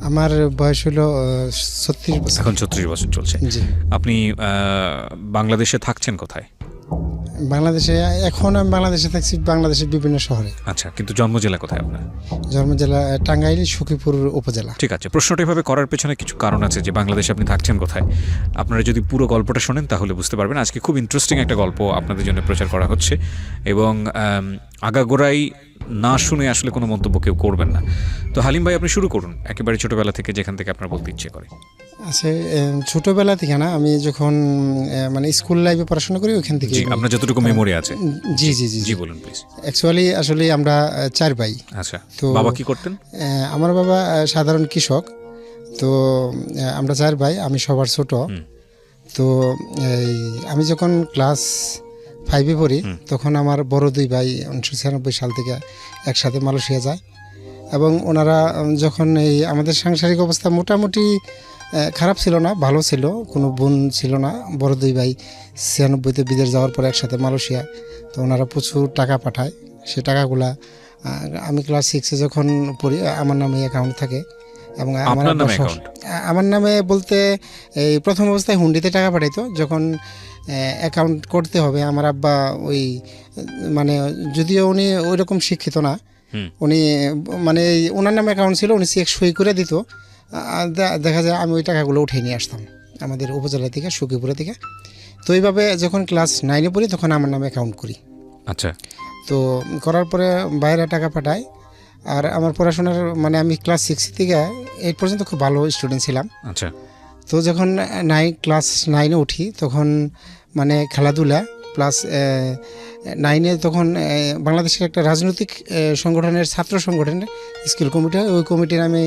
আমার বয়স হলো 36 বছর। এখন 36 বছর চলছে। জি। আপনি বাংলাদেশে থাকছেন কোথায়? বাংলাদেশে এখন আমি বাংলাদেশে থাকছি, বাংলাদেশের বিভিন্ন শহরে। আচ্ছা, কিন্তু জন্ম জেলা কোথায় আপনার? জন্ম জেলা টাঙ্গাইল, সখীপুর উপজেলা। ঠিক আছে, প্রশ্নটা এভাবে করার পেছনে কিছু কারণ আছে যে বাংলাদেশে আপনি থাকছেন কোথায়। আপনারা যদি পুরো গল্পটা শোনেন তাহলে বুঝতে পারবেন। আজকে খুব ইন্টারেস্টিং একটা গল্প আপনাদের জন্য প্রচার করা হচ্ছে এবং আগাগোড়াই না শুনে আসলে কোনো মন্তব্য কেউ করবেন না। তো হালিম ভাই, আপনি শুরু করুন একেবারে ছোটোবেলা থেকে, যেখান থেকে আপনার বলতে ইচ্ছে করে। আচ্ছা, ছোটোবেলা থেকে না, আমি যখন মানে স্কুল লাইফে পড়াশোনা করি ওইখান থেকে। জি, আপনার যতটুকু মেমোরি আছে। জি জি জি জি বলুন প্লিজ। অ্যাকচুয়ালি আসলে আমরা 4 ভাই। আচ্ছা, তো বাবা কি করতেন? আমার বাবা সাধারণ কৃষক। তো আমরা 4 ভাই, আমি সবার ছোট। তো আমি যখন ক্লাস 5-এ পড়ি তখন আমার বড় 2 ভাই 1996 সাল থেকে একসাথে মালয়েশিয়া যায় এবং ওনারা যখন আমাদের সাংসারিক অবস্থা মোটামুটি খারাপ ছিল না, ভালো ছিল, কোনো বোন ছিল না। বড় 2 ভাই 96-তে বিদেশ যাওয়ার পর একসাথে মালয়েশিয়া। তো ওনারা প্রচুর টাকা পাঠায়। সে টাকাগুলা আমি ক্লাস 6-এ যখন পড়ি আমার নামে অ্যাকাউন্ট থাকে এবং আমার নামে বলতে এই প্রথম অবস্থায় হুন্ডিতে টাকা পাঠাইতো। যখন অ্যাকাউন্ট করতে হবে আমার আব্বা ওই মানে, যদিও উনি ওই রকম শিক্ষিত না, উনি মানে ওনার নামে অ্যাকাউন্ট ছিল, উনি চেক সই করে দিত। দেখা যায় আমি ওই টাকাগুলো উঠে নিয়ে আসতাম আমাদের উপজেলা থেকে, সখীপুরা থেকে। তো এইভাবে যখন ক্লাস 9-এ পড়ি তখন আমার নামে অ্যাকাউন্ট করি। আচ্ছা। তো করার পরে বাইরে টাকা পাঠায়। আর আমার পড়াশোনার মানে আমি ক্লাস 6 থেকে 8 পর্যন্ত খুব ভালো স্টুডেন্ট ছিলাম। আচ্ছা। তো যখন ক্লাস 9-এ উঠি তখন মানে খেলাধুলা প্লাস 9-এ তখন বাংলাদেশের একটা রাজনৈতিক সংগঠনের ছাত্র সংগঠনের স্কুল কমিটি, ওই কমিটির আমি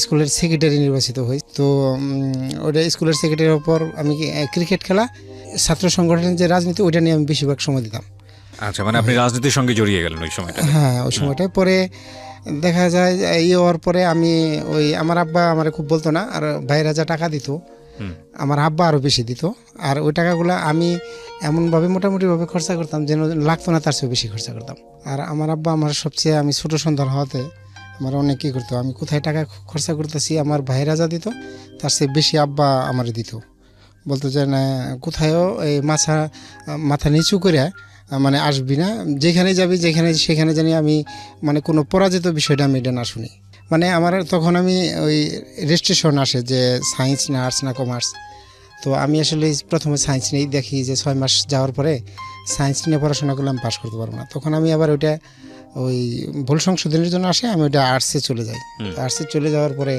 স্কুলের সেক্রেটারি নির্বাচিত হই। তো ওইটা স্কুলের সেক্রেটারির ওপর আমি ক্রিকেট খেলা, ছাত্র সংগঠনের যে রাজনীতি ওইটা নিয়ে আমি বেশিরভাগ সময় দিতাম। আচ্ছা, মানে আপনি রাজনীতির সঙ্গে জড়িয়ে গেলেন ওই সময়টা? হ্যাঁ, ওই সময়টায়। পরে দেখা যায় হওয়ার পরে আমি ওই আমার আব্বা আমার খুব বলতো না, আর ভাইরা যা টাকা দিত আমার আব্বা আরও বেশি দিত। আর ওই টাকাগুলো আমি এমনভাবে মোটামুটিভাবে খরচা করতাম যেন লাগতো না, তার চেয়ে বেশি খরচা করতাম। আর আমার আব্বা আমার সবচেয়ে, আমি ছোটো সন্তান হওয়াতে আমার অনেক কী করতো, আমি কোথায় টাকা খরচা করতেছি আমার ভাইরা যা দিত তার চেয়ে বেশি আব্বা আমার দিত। বলতো যে না, কোথায়ও এই মাথা নিচু করে মানে আসবি না, যেখানে যাবি সেখানে জানি আমি মানে কোনো পরাজিত বিষয়টা আমি এটা না শুনি। মানে আমার তখন আমি ওই রেজিস্ট্রেশন আসে যে সায়েন্স না আর্টস না কমার্স। তো আমি আসলে প্রথমে সায়েন্স নিয়েই দেখি যে 6 মাস যাওয়ার পরে সায়েন্স নিয়ে পড়াশোনা করলে আমি পাশ করতে পারবো না। তখন আমি আবার ওইটা ওই ভুল সংশোধনের জন্য আসে, আমি ওইটা আর্টসে চলে যাই। আর্টসে চলে যাওয়ার পরে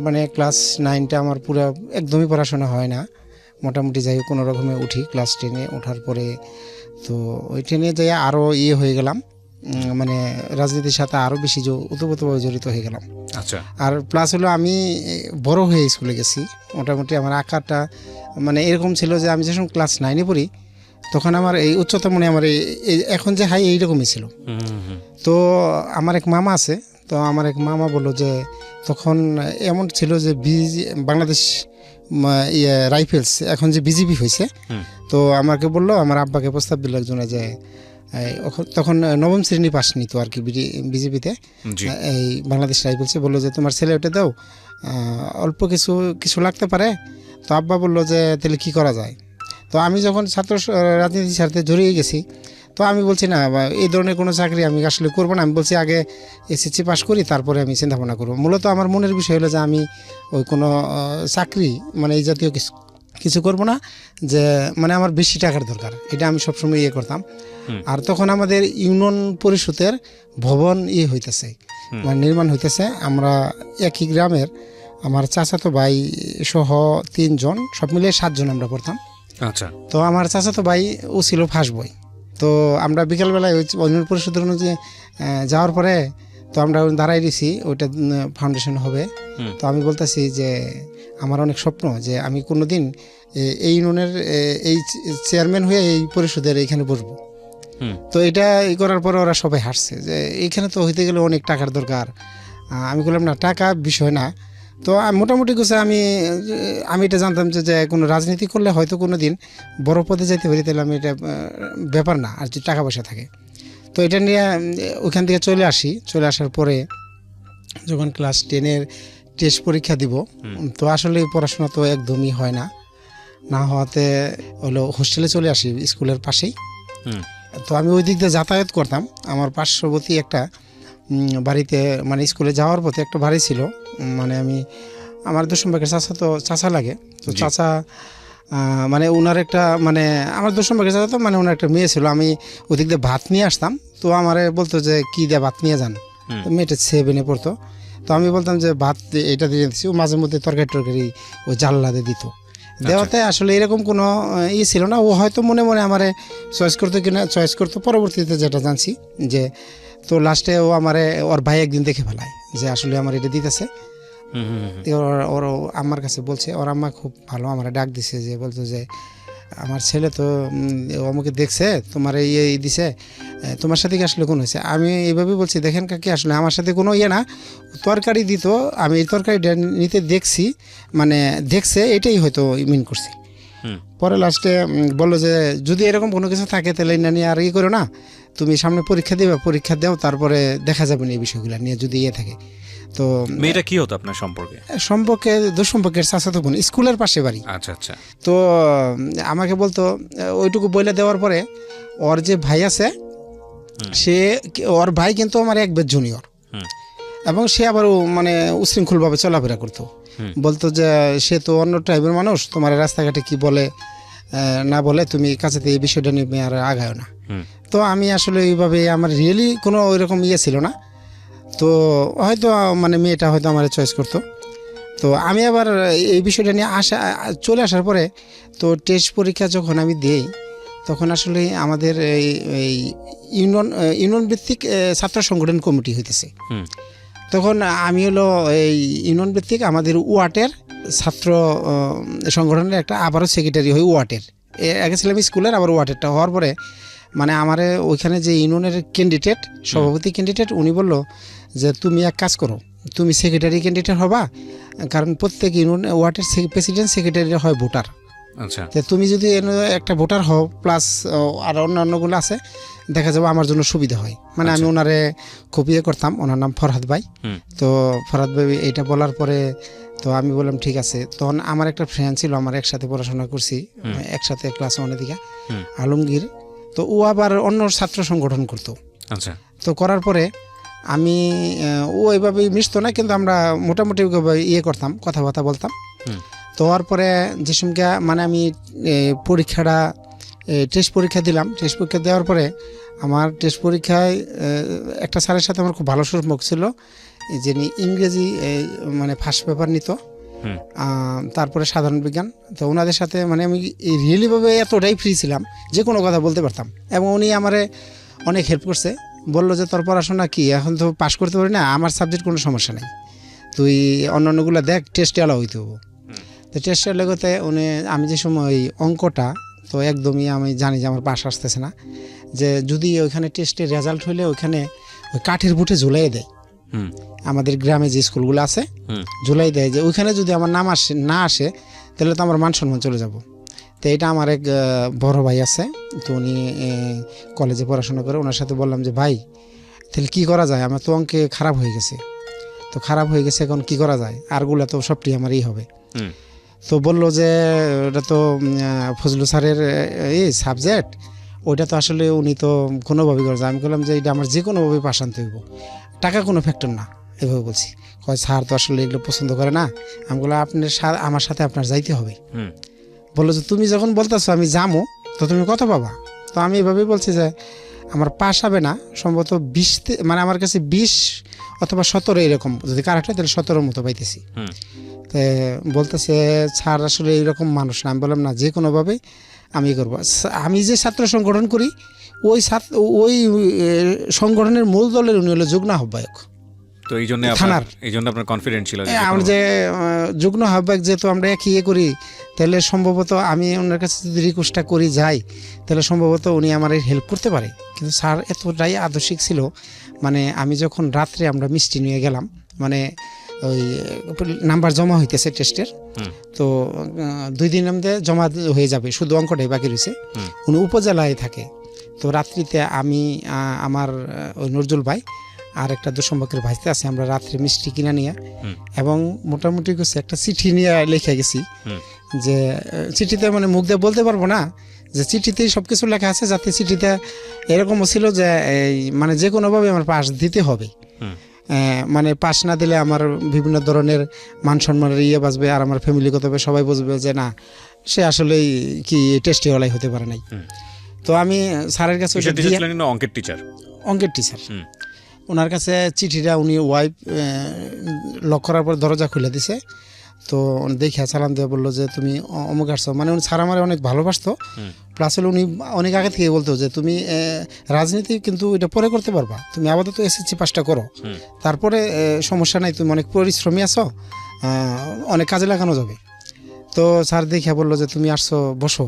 মানে ক্লাস 9টা আমার পুরো একদমই পড়াশোনা হয় না, মোটামুটি যাই কোনো রকমে উঠি। ক্লাস 10-এ ওঠার পরে তো ওই ট্রেনে যাই আরও হয়ে গেলাম, মানে রাজনীতির সাথে আরও বেশি ওতপ্রোতভাবে জড়িত হয়ে গেলাম। আচ্ছা। আর প্লাস হলো আমি বড় হয়ে স্কুলে গেছি। মোটামুটি আমার আঁকাটা মানে এরকম ছিল যে আমি যখন ক্লাস 9-এ পড়ি তখন আমার এই উচ্চতা মনে আমার এখন যে হাই এইরকমই ছিল। তো আমার এক মামা আছে, তো আমার এক মামা বললো যে তখন এমন ছিল যে বাংলাদেশ রাইফেলস এখন যে বিজিবি হয়েছে, তো আমাকে বললো, আমার আব্বাকে প্রস্তাব দিল একজনে যে তখন 9ম শ্রেণী পাস নিত আর কি বিজেপিতে, এই বাংলাদেশ রাইফেলসে। বললো যে তোমার ছেলে ওটা দাও, অল্প কিছু লাগতে পারে। তো আব্বা বললো যে তাহলে কী করা যায়। তো আমি যখন ছাত্র রাজনীতির সাথে জড়িয়ে গেছি, তো আমি বলছি না এই ধরনের কোনো চাকরি আমি আসলে করবো না। আমি বলছি আগে এসএসসি পাস করি, তারপরে আমি চিন্তা ভাবনা করবো। মূলত আমার মনের বিষয় হলো যে আমি ওই কোনো চাকরি মানে এই জাতীয় কিছু করব না, যে মানে আমার বেশি টাকার দরকার, এটা আমি সবসময় করতাম। আর তখন আমাদের ইউনিয়ন পরিষদের ভবন হইতেছে, মানে নির্মাণ হইতেছে। আমরা একই গ্রামের, আমার চাচাতো ভাই সহ 3 জন, সব মিলিয়ে 7 জন আমরা পড়তাম। আচ্ছা। তো আমার চাচাতো ভাই ও ছিল ফার্স্ট বয়। তো আমরা বিকালবেলায় ওই ইউনিয়ন পরিষদের অনুযায়ী যাওয়ার পরে তো আমরা দাঁড়াই দিছি, ওইটা ফাউন্ডেশন হবে। তো আমি বলতেছি যে আমার অনেক স্বপ্ন যে আমি কোনো দিন এই ইউনিয়নের এই চেয়ারম্যান হয়ে এই পরিষদের এইখানে বসবো। তো এটা করার পরে ওরা সবাই হাসছে যে এইখানে তো হইতে গেলে অনেক টাকার দরকার। আমি বললাম না, টাকা বিষয় না। তো মোটামুটি কিছু আমি এটা জানতাম যে কোনো রাজনীতি করলে হয়তো কোনো দিন বড় পদে যেতে পারি, তাহলে আমি এটা ব্যাপার না আর যদি টাকা পয়সা থাকে। তো এটা নিয়ে ওইখান থেকে চলে আসার পরে যখন ক্লাস 10-এর টেস্ট পরীক্ষা দিব। তো আসলে পড়াশোনা তো একদমই হয় না, না হওয়াতে হলো হোস্টেলে চলে আসি স্কুলের পাশেই। হুম তো আমি ওই দিক দিয়ে যাতায়াত করতাম। আমার পার্শ্ববর্তী একটা বাড়িতে মানে স্কুলে যাওয়ার পথে একটা বাড়ি ছিল, মানে আমি আমার দশমবাগের চাচা লাগে। তো জি। চাচা মানে ওনার একটা মানে আমার দশমবাগের চাচা, তো মানে ওনার একটা মেয়ে ছিল। আমি ওদিক দিয়ে ভাত নিয়ে আসতাম, তো আমারে বলতো যে কী দিয়ে ভাত নিয়ে যান। তো মেয়েটা 7-এ পড়তো। তো আমি বলতাম যে ভাত এটা দিয়ে দিচ্ছি। ও মাঝে মধ্যে তরকারি ওই জানলাতে দিত। দেওয়াতে আসলে এরকম কোনো ছিল না। ও হয়তো মনে মনে আমারে চয়েস করতো কিনা, চয়েস করতো। পরবর্তীতে যেটা জানছি যে তো লাস্টে ও আমারে ওর ভাই একদিন দেখে ফেলায় যে আসলে আমার এটা দিতেছে। ওর আম্মার কাছে বলছে, ওর আম্মা খুব ভালো আমার ডাক দিছে, যে বলতো যে আমার ছেলে তো আমাকে দেখছে, তোমার ইয়ে দিছে, তোমার সাথে কি আসলে কোন হয়েছে। আমি এইভাবে বলছি, দেখেন কাকি আসলে আমার সাথে কোনো ইয়ে না, তরকারি দিত, আমি এই তরকারিটা নিতে দেখছি, মানে দেখছে এটাই হয়তো মিন করছি। পরে লাস্টে বললো যে যদি এরকম কোনো কিছু থাকে তাহলে না নিয়ে আর করো না, তুমি সামনে পরীক্ষা দিবে, পরীক্ষা দাও, তারপরে দেখা যাবে না এই বিষয়গুলো নিয়ে যদি থাকে। তো মেয়েটা কি হতো আপনার সম্পর্কে? দুঃসম্পর্কের চাচাতো বোন, স্কুলের পাশে বাড়ি। আচ্ছা আচ্ছা। তো আমাকে বলতো ওইটুকু বলে দেওয়ার পরে ওর যে ভাই আছে, সে ওর ভাই কিন্তু আমার এক বেশ জুনিয়র, এবং সে আবার মানে উশৃঙ্খলভাবে চলাফেরা করতো। বলতো যে সে তো অন্য টাইপের মানুষ, তোমার রাস্তাঘাটে কি বলে না বলে তুমি কাছেতে এই বিষয়টা নিয়ে আর আগায় না। তো আমি আসলে এইভাবে আমার রিয়েলি কোনো ওইরকম ছিল না। তো হয়তো মানে মেয়েটা হয়তো আমার চয়েস করতো। তো আমি আবার এই বিষয়টা নিয়ে চলে আসার পরে তো টেস্ট পরীক্ষা যখন আমি দিই, তখন আসলে আমাদের এই ইউনিয়ন ভিত্তিক ছাত্র সংগঠন কমিটি হইতেছে। তখন আমি হলো এই ইউনিয়ন ভিত্তিক আমাদের ওয়ার্ডের ছাত্র সংগঠনের একটা আবারও সেক্রেটারি হই ওয়ার্ডের। আগে ছিলাম স্কুলের, আবার ওয়ার্ডেরটা হওয়ার পরে মানে আমার ওইখানে যে ইউনিয়নের ক্যান্ডিডেট, সভাপতি ক্যান্ডিডেট, উনি বললো যে তুমি এক কাজ করো, তুমি সেক্রেটারি ক্যান্ডিডেট হবা, কারণ প্রত্যেক ইউনিয়ন ওয়ার্ডের প্রেসিডেন্ট সেক্রেটারি হয় ভোটার। আচ্ছা। তো তুমি যদি একটা ভোটার হও প্লাস আর অন্যান্যগুলো আছে, দেখা যাবে আমার জন্য সুবিধা হয়। মানে আমি ওনারে খুব করতাম, ওনার নাম ফরহাদ ভাই। তো ফরহাদ ভাই এইটা বলার পরে তো আমি বললাম ঠিক আছে। তখন আমার একটা ফ্রেন্ড ছিল, আমার একসাথে পড়াশোনা করছি, একসাথে ক্লাস 1 দিকে, আলমগীর। তো ও আবার অন্য ছাত্র সংগঠন করতো। আচ্ছা। তো করার পরে আমি ও এইভাবেই মিশতো না, কিন্তু আমরা মোটামুটি করতাম, কথাবার্তা বলতাম। তো হওয়ার পরে যে সময় মানে আমি পরীক্ষাটা টেস্ট পরীক্ষা দিলাম। টেস্ট পরীক্ষা দেওয়ার পরে আমার টেস্ট পরীক্ষায় একটা স্যারের সাথে আমার খুব ভালো সম্পর্ক ছিল, যিনি ইংরেজি মানে ফার্স্ট পেপার নিত, তারপরে সাধারণ বিজ্ঞান। তো ওনাদের সাথে মানে আমি রিয়েলিভাবে এতটাই ফ্রি ছিলাম, যে কোনো কথা বলতে পারতাম, এবং উনি আমারে অনেক হেল্প করছে। বললো যে তোর পড়াশোনা কি, এখন তো পাশ করতে পারি না, আমার সাবজেক্ট কোনো সমস্যা নেই, তুই অন্যান্যগুলো দেখ, টেস্টে এলাও হইতে হবো। তো টেস্টের লেগতে উনি, আমি যে সময় অঙ্কটা তো একদমই আমি জানি যে আমার পাশ আসতেছে না, যে যদি ওইখানে টেস্টের রেজাল্ট হইলে ওইখানে ওই কাঠের বুটে ঝুলাই দেয়, আমাদের গ্রামে যে স্কুলগুলো আছে ঝুলাই দেয়, যে ওইখানে যদি আমার নাম না আসে তাহলে তো আমার মান সম্মান চলে যাব। তো এটা আমার এক বড় ভাই আছে, তো উনি কলেজে পড়াশোনা করে, ওনার সাথে বললাম যে ভাই তাহলে কী করা যায়, আমার তো অঙ্কে খারাপ হয়ে গেছে, তো খারাপ হয়ে গেছে, এখন কি করা যায়, আরগুলা তো সবটি আমারই হবে। তো বললো যে ওটা তো ফজলু স্যারের এই সাবজেক্ট, ওইটা তো আসলে উনি তো কোনোভাবেই করে যায়। আমি বললাম যে এটা আমার যে কোনোভাবেই পাশ আনতে হইব, টাকা কোনো ফ্যাক্টর না, এভাবে বলছি। কয় স্যার তো আসলে এগুলো পছন্দ করে না। আমি বললাম আমার সাথে আপনার যাইতে হবে। বললো যে তুমি যখন বলতেছো আমি যাবো, তো তুমি কত পাবা। তো আমি এভাবেই বলছি যে আমার পাশ হবে না, সম্ভবত 20, মানে আমার কাছে 20 অথবা 17 এরকম, যদি কারেক্ট হয় তাহলে 17 মতো পাইতেছি। তো বলতেছে স্যার আসলে এইরকম মানুষ না। আমি বললাম না, যে কোনোভাবে আমি করবো। আমি যে ছাত্র সংগঠন করি, ওই সংগঠনের মূল দলের উনি হলো যুগ্ম আহ্বায়ক। তো এই জন্য আপনার কনফিডেন্ট ছিল আমার যে যুগ্ম আহ্বায়ক, যেহেতু আমরা একই করি, তাহলে সম্ভবত আমি ওনার কাছে যদি রিকোয়েস্টটা করি যাই, তাহলে সম্ভবত উনি আমার হেল্প করতে পারে। কিন্তু স্যার এতটাই আদর্শিক ছিল, মানে আমি যখন রাত্রে আমরা মিষ্টি নিয়ে গেলাম, মানে ওই নাম্বার জমা হইতেছে টেস্টের, তো 2 দিনের মধ্যে জমা হয়ে যাবে, শুধু অঙ্কটাই বাকি রয়েছে। উনি উপজেলায় থাকে। তো রাত্রিতে আমি আমার ওই নজরুল ভাই আর একটা দুঃসম্পর্কের ভাইতে আছে, আমরা রাত্রে মিষ্টি কিনা নিয়ে হুম। এবং মোটামুটি কিছু একটা চিঠি নিয়ে লিখে গেছি হুম। যে চিঠিতে মানে মুখ দিয়ে বলতে পারবো না যে চিঠিতেই সব কিছু লেখা আছে, যাতে চিঠিতে এরকমও ছিল যে এই মানে যে কোনোভাবে আমার পাস দিতে হবে। হুম। মানে পাস না দিলে আমার বিভিন্ন ধরনের মান সম্মানের বাঁচবে, আর আমার ফ্যামিলিগতভাবে সবাই বুঝবে যে না, সে আসলেই কি টেস্টি হলাই হতে পারে নাই। হুম। তো আমি স্যারের কাছে ওটা কিসের টিচার দিয়ে- ছিলেন না অঙ্কের টিচার? অঙ্কের টিচার। হুম। ওনার কাছে চিঠিটা উনি ওয়াইফ লক করার পর দরজা খুলে দিছে। তো উনি দেখে চালান দিয়ে বললো যে তুমি অমুক আসছো, মানে উনি স্যার আমার অনেক ভালোবাসতো। হুম। প্লাস হলে উনি অনেক আগে থেকে বলতো যে তুমি রাজনীতি কিন্তু এটা পরে করতে পারবা, তুমি আপাতত এসএসসি পাসটা করো, হুম। তারপরে সমস্যা নাই, তুমি অনেক পরিশ্রমী আছো, অনেক কাজে লাগানো যাবে। তো স্যার দেখে বললো যে তুমি আসছো, বসো।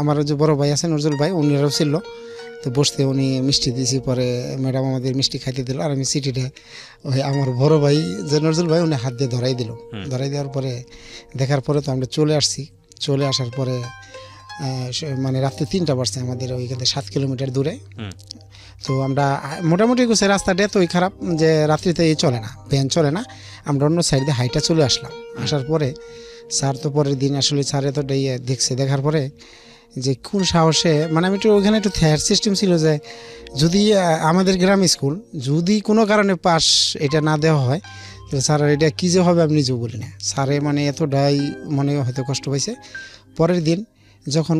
আমার যে বড় ভাই আছে নজরুল ভাই, উনিরাও ছিল। তো বসতে উনি মিষ্টি দিয়েছি, পরে ম্যাডাম আমাদের মিষ্টি খাইতে দিল, আর আমি চিঠিটা ওই আমার বড় ভাই যে নজরুল ভাই, উনি হাত দিয়ে ধরাই দিল। ধরাই দেওয়ার পরে দেখার পরে তো আমরা চলে আসছি। চলে আসার পরে মানে রাত্রে 3টা বাজছে আমাদের ওইখান থেকে 7 কিলোমিটার দূরে। হুম। তো আমরা মোটামুটি কিছু রাস্তাটা এতই খারাপ যে রাত্রিতে চলে না, ভ্যান চলে না। আমরা অন্য সাইড দিয়ে হাইটা চলে আসলাম। আসার পরে স্যার তো পরের দিন আসলে স্যার এতটাই দেখছে, দেখার পরে যে কোন সাহসে, মানে আমি একটু ওইখানে একটু থ্যার সিস্টেম ছিল যে যদি আমাদের গ্রাম স্কুল যদি কোনো কারণে পাস এটা না দেওয়া হয়, তো স্যার এটা কী যে হবে আমি নিজেও বলি না। স্যারে মানে এতটাই মনে হয়তো কষ্ট পাইছে। পরের দিন যখন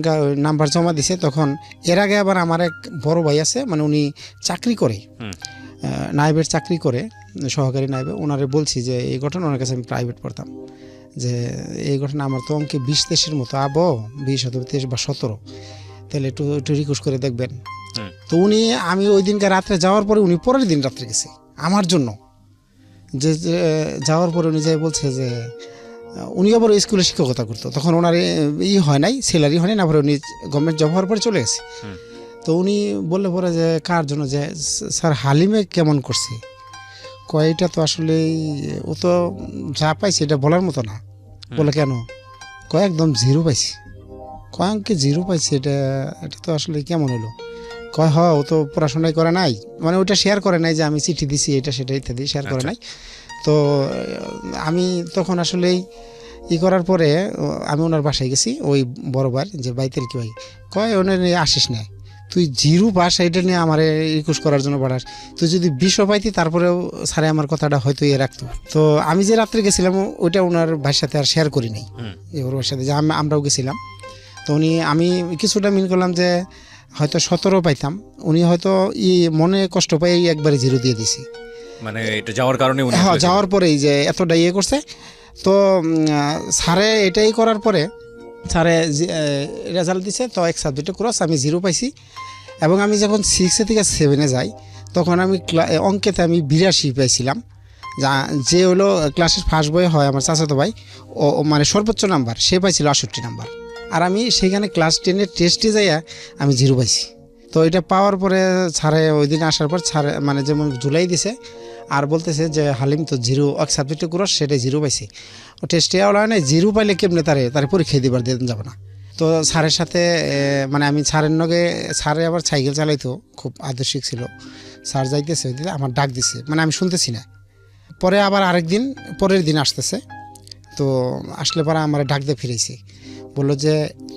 নাম্বার জমা দিছে, তখন এর আগে আবার আমার এক বড় ভাই আছে, মানে উনি চাকরি করে, নাইবের চাকরি করে, সহকারী নাইবে। ওনারে বলছি যে এই ঘটনা, ওনার কাছে আমি প্রাইভেট পড়তাম, যে এই ঘটনা আমার তো অঙ্কে 20-23 মতো 20 অথবা 23 বা 17, তাহলে একটু একটু রিকোয়েস্ট করে দেখবেন। তো উনি, আমি ওই দিনকে রাত্রে যাওয়ার পরে উনি পরের দিন রাত্রে গেছে আমার জন্য, যে যাওয়ার পরে উনি যাই বলছে যে উনি আবার স্কুলে শিক্ষকতা করতো, তখন ওনার হয় নাই, স্যালারি হয় নাই, না পরে উনি গভর্নমেন্ট জব হওয়ার পরে চলে গেছে। তো উনি বললে পরে যে কার জন্য, যে স্যার হালিমে কেমন করছে, কয়টা তো আসলে ও তো যা পাইছে এটা বলার মতো না। বলে কেন, কয় একদম 0 পাইছি। কয় অঙ্কে 0 পাইছে, এটা তো আসলে কেমন হলো। কয় ও তো পড়াশোনাই করে নাই, মানে ওইটা শেয়ার করে নাই যে আমি চিঠি দিছি এটা সেটা ইত্যাদি শেয়ার করে নাই। তো আমি তখন আসলেই করার পরে আমি ওনার বাসায় গেছি, ওই বড় ভাই যে বাইতেল কি ভাই, কয় ওনার আসিস না, তুই 0 পাস এটা নিয়ে আমার রিকোয়েস্ট করার জন্য বাড়াস, তুই যদি 20 পাইতি তারপরেও স্যারে আমার কথাটা হয়তো রাখতো। তো আমি যে রাত্রে গেছিলাম ওইটা ওনার ভাইয়ের সাথে আর শেয়ার করি নাই, ওর ভাইয়ের সাথে যে আমরাও গেছিলাম। তো আমি কিছুটা মিন করলাম যে হয়তো 17 পাইতাম, উনি হয়তো মনে কষ্ট পাই একবারে 0 দিয়ে দিছি, মানে এটা যাওয়ার কারণে হ্যাঁ যাওয়ার পরেই যে এতটা করছে। তো স্যারে এটাই করার পরে স্যারে রেজাল্ট দিছে, তো এক সাবজেক্টে ক্রস, আমি 0 পাইছি। এবং আমি যখন 6 থেকে 7 যাই, তখন আমি অঙ্কেতে আমি 82 পাইছিলাম, যে হলো ক্লাসের ফার্স্ট বয়ে হয় আমার চাচাতো ভাই, ও মানে সর্বোচ্চ নাম্বার সে পাইছিল 68 নাম্বার। আর আমি সেখানে ক্লাস 10-এর টেস্টে যাইয়া আমি 0 পাইছি। তো এটা পাওয়ার পরে স্যারে ওই দিন আসার পর স্যারে মানে যেমন জুলাই দিছে, আর বলতেছে যে হালিম তো 0 এক সাবজেক্টে ক্রস, সেটাই 0 পাইছে, ও টেস্টে আওলা হয় না, 0 পাইলে কেমনে তারে পরীক্ষায় দিবার দিন যাব না। তো স্যারের সাথে মানে আমি স্যারের নগে, স্যারে আবার সাইকেল চালাইতো, খুব আদর্শিক ছিল। স্যার যাইতেছে ওই দিন আমার ডাক দিছে, মানে আমি শুনতেছি না। পরে আবার আরেকদিন পরের দিন আসতেছে, তো আসলে পরে আমার ডাক দিয়ে ফিরেছি, বললো যে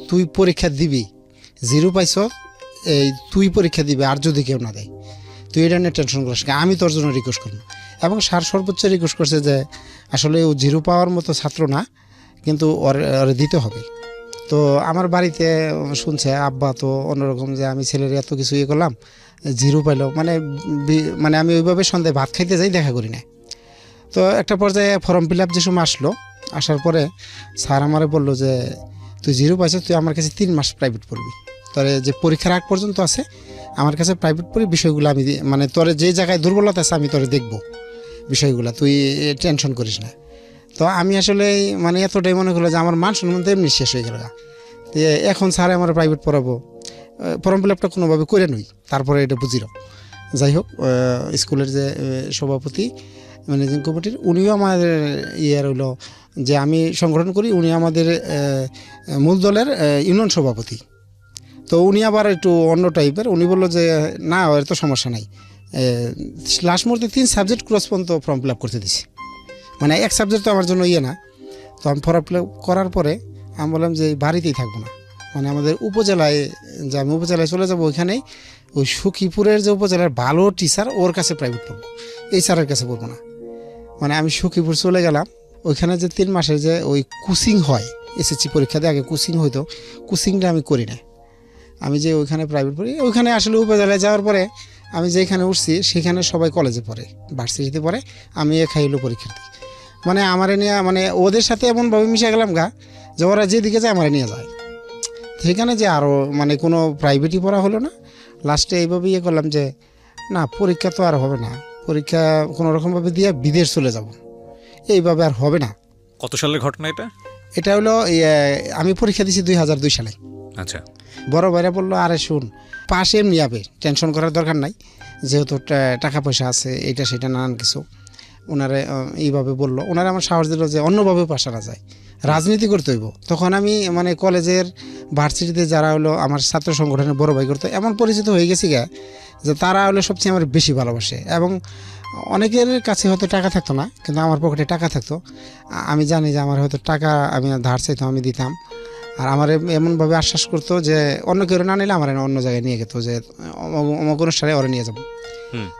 তুই পরীক্ষা দিবি, 0 পাইছ, তুই পরীক্ষা দিবি, আর যদি কেউ না দেয় তুই এটা নিয়ে টেনশন করিস না, আমি তোর জন্য রিকোয়েস্ট করবো। এবং স্যার সর্বোচ্চ রিকোয়েস্ট করছে যে আসলে ও 0 পাওয়ার মতো ছাত্র না, কিন্তু ওরে দিতে হবে। তো আমার বাড়িতে শুনছে আব্বা তো অন্যরকম, যে আমি ছেলের এত কিছু করলাম, 0 পাইলো, মানে আমি ওইভাবে সন্ধ্যায় ভাত খাইতে যাই, দেখা করি না। তো একটা পর্যায়ে ফর্ম ফিল আপ যে সময় আসার পরে স্যার আমারে বললো যে তুই 0 পাইছ, তুই আমার কাছে 3 মাস প্রাইভেট পড়বি, তোর যে পরীক্ষার আগ পর্যন্ত আছে আমার কাছে প্রাইভেট পড়ি, বিষয়গুলো আমি মানে তোর যে জায়গায় দুর্বলতা আছে আমি তোরে দেখবো, বিষয়গুলো তুই টেনশন করিস না। তো আমি আসলে মানে এতটাই মনে করলো যে আমার মান সম্মান তো এমনি শেষ হয়ে গেল। এখন স্যারে আমার প্রাইভেট পড়াবো, ফর্ম ফিল আপটা কোনোভাবে করে নই, তারপরে এটা বুঝিল। যাই হোক, স্কুলের যে সভাপতি ম্যানেজিং কমিটির, উনিও আমার হইলো যে আমি সংগঠন করি, উনি আমাদের মূল দলের ইউনিয়ন সভাপতি। তো উনি আবার একটু অন্য টাইপের, উনি বললো যে না এর তো সমস্যা নাই, লাস্ট মুহূর্তে 3 সাবজেক্ট ক্রস পর্যন্ত ফর্ম ফিল আপ করতে দিছি, মানে এক সাবজেক্ট তো আমার জন্য না। তো আমি ফর্ম ফিল আপ করার পরে আমি বললাম যে বাড়িতেই থাকবো না, মানে আমাদের উপজেলায়, যে আমি উপজেলায় চলে যাবো, ওইখানেই ওই সখীপুরের যে উপজেলার ভালো টিচার ওর কাছে প্রাইভেট পড়বো, এই স্যারের কাছে পড়বো না। মানে আমি সখীপুর চলে গেলাম, ওইখানে যে 3 মাসের যে ওই কোচিং হয়, এসএসসি পরীক্ষা দিয়ে আগে কোচিং হইতো, কোচিংটা আমি করি না। আমি যে ওইখানে প্রাইভেট পড়ি, ওইখানে আসলে উপজেলায় যাওয়ার পরে আমি যেখানে উঠছি সেখানে সবাই কলেজে পড়ে, ভার্সিটিতে পড়ে, আমি খাইলো পরীক্ষার্থী। মানে আমারে নিয়ে, মানে ওদের সাথে এমনভাবে মিশে গেলাম গা যে ওরা যেদিকে যায় আমারে নিয়ে যায়। সেখানে যে আরও মানে কোনো প্রাইভেটই পড়া হলো না। লাস্টে এইভাবে করলাম যে না, পরীক্ষা তো আর হবে না, পরীক্ষা কোনো রকমভাবে দিয়ে বিদেশ চলে যাব, এইভাবে আর হবে না। কত সালের ঘটনা এটা? এটা হলো আমি পরীক্ষা দিয়েছি 2002 সালে। আচ্ছা। বড় ভাইরা বললো, আরে শুন, পাশ এমনি যাবে, টেনশন করার দরকার নাই, যেহেতু টাকা পয়সা আছে, এটা সেটা নানান কিছু। ওনারা এইভাবে বললো, ওনারা আমার সাহস দিল যে অন্যভাবে পাশ আনা যায়, রাজনীতি করতে হইব। তখন আমি মানে কলেজের ভার্সিটিতে যারা হলো আমার ছাত্র সংগঠনের বড় ভাই করতো, এমন পরিচিত হয়ে গেছি গা যে তারা হলো সবচেয়ে আমার বেশি ভালোবাসে। এবং অনেকের কাছে হয়তো টাকা থাকতো না, কিন্তু আমার পকেটে টাকা থাকতো। আমি জানি যে আমার হয়তো টাকা আমি ধার চাইতো, আমি দিতাম। আর আমার এমনভাবে আশ্বাস করতো যে অন্য কেউ না নিলে আমার অন্য জায়গায় নিয়ে যেত, যে অমুক অনুষ্ঠানে ওরা নিয়ে যাবো।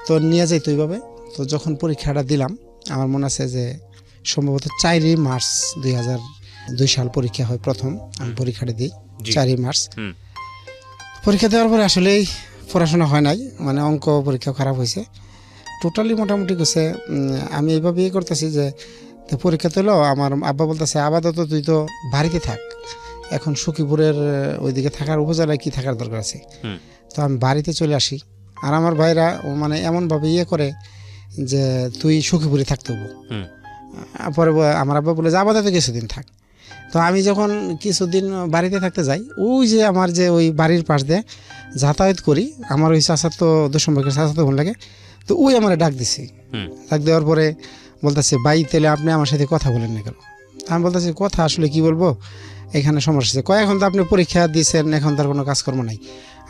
তো নিয়ে যাইতো এইভাবে। তো যখন পরীক্ষাটা দিলাম, আমার মনে আছে যে সম্ভবত 4ই মার্চ 2002 সাল পরীক্ষা হয় প্রথম, আমি পরীক্ষাটা দিই 4ই মার্চ। পরীক্ষা দেওয়ার পরে আসলেই পড়াশোনা হয় নাই, মানে অঙ্ক পরীক্ষা খারাপ হয়েছে, টোটালি মোটামুটি গেছে। আমি এইভাবে করতেছি যে পরীক্ষা দিলো, আমার আব্বা বলতেছে আপাতত তুই তো বাড়িতে থাক, এখন সখীপুরের ওইদিকে থাকার উপজেলায় কি থাকার দরকার আছে। তো আমি বাড়িতে চলে আসি, আর আমার ভাইরা মানে এমনভাবে করে যে তুই সখীপুরে থাকতে হবো। পরে আমার আব্বা বলে যে আপাতত কিছুদিন থাক। তো আমি যখন কিছুদিন বাড়িতে থাকতে যাই, ওই যে আমার যে ওই বাড়ির পাশ দিয়ে যাতায়াত করি, আমার ওই চাচাতো দুঃসম্পর্কের চাচাতো বোন লাগে, তো ওই আমার ডাক দিছি। ডাক দেওয়ার পরে বলতেছে, ভাই তাহলে আপনি আমার সাথে কথা বলেন না কেন? আমি বলতেছি, কথা আসলে কি বলবো, এখানে সমস্যা আছে। এখন তো আপনি পরীক্ষা দিয়েছেন, এখন তার কোনো কাজকর্ম নাই।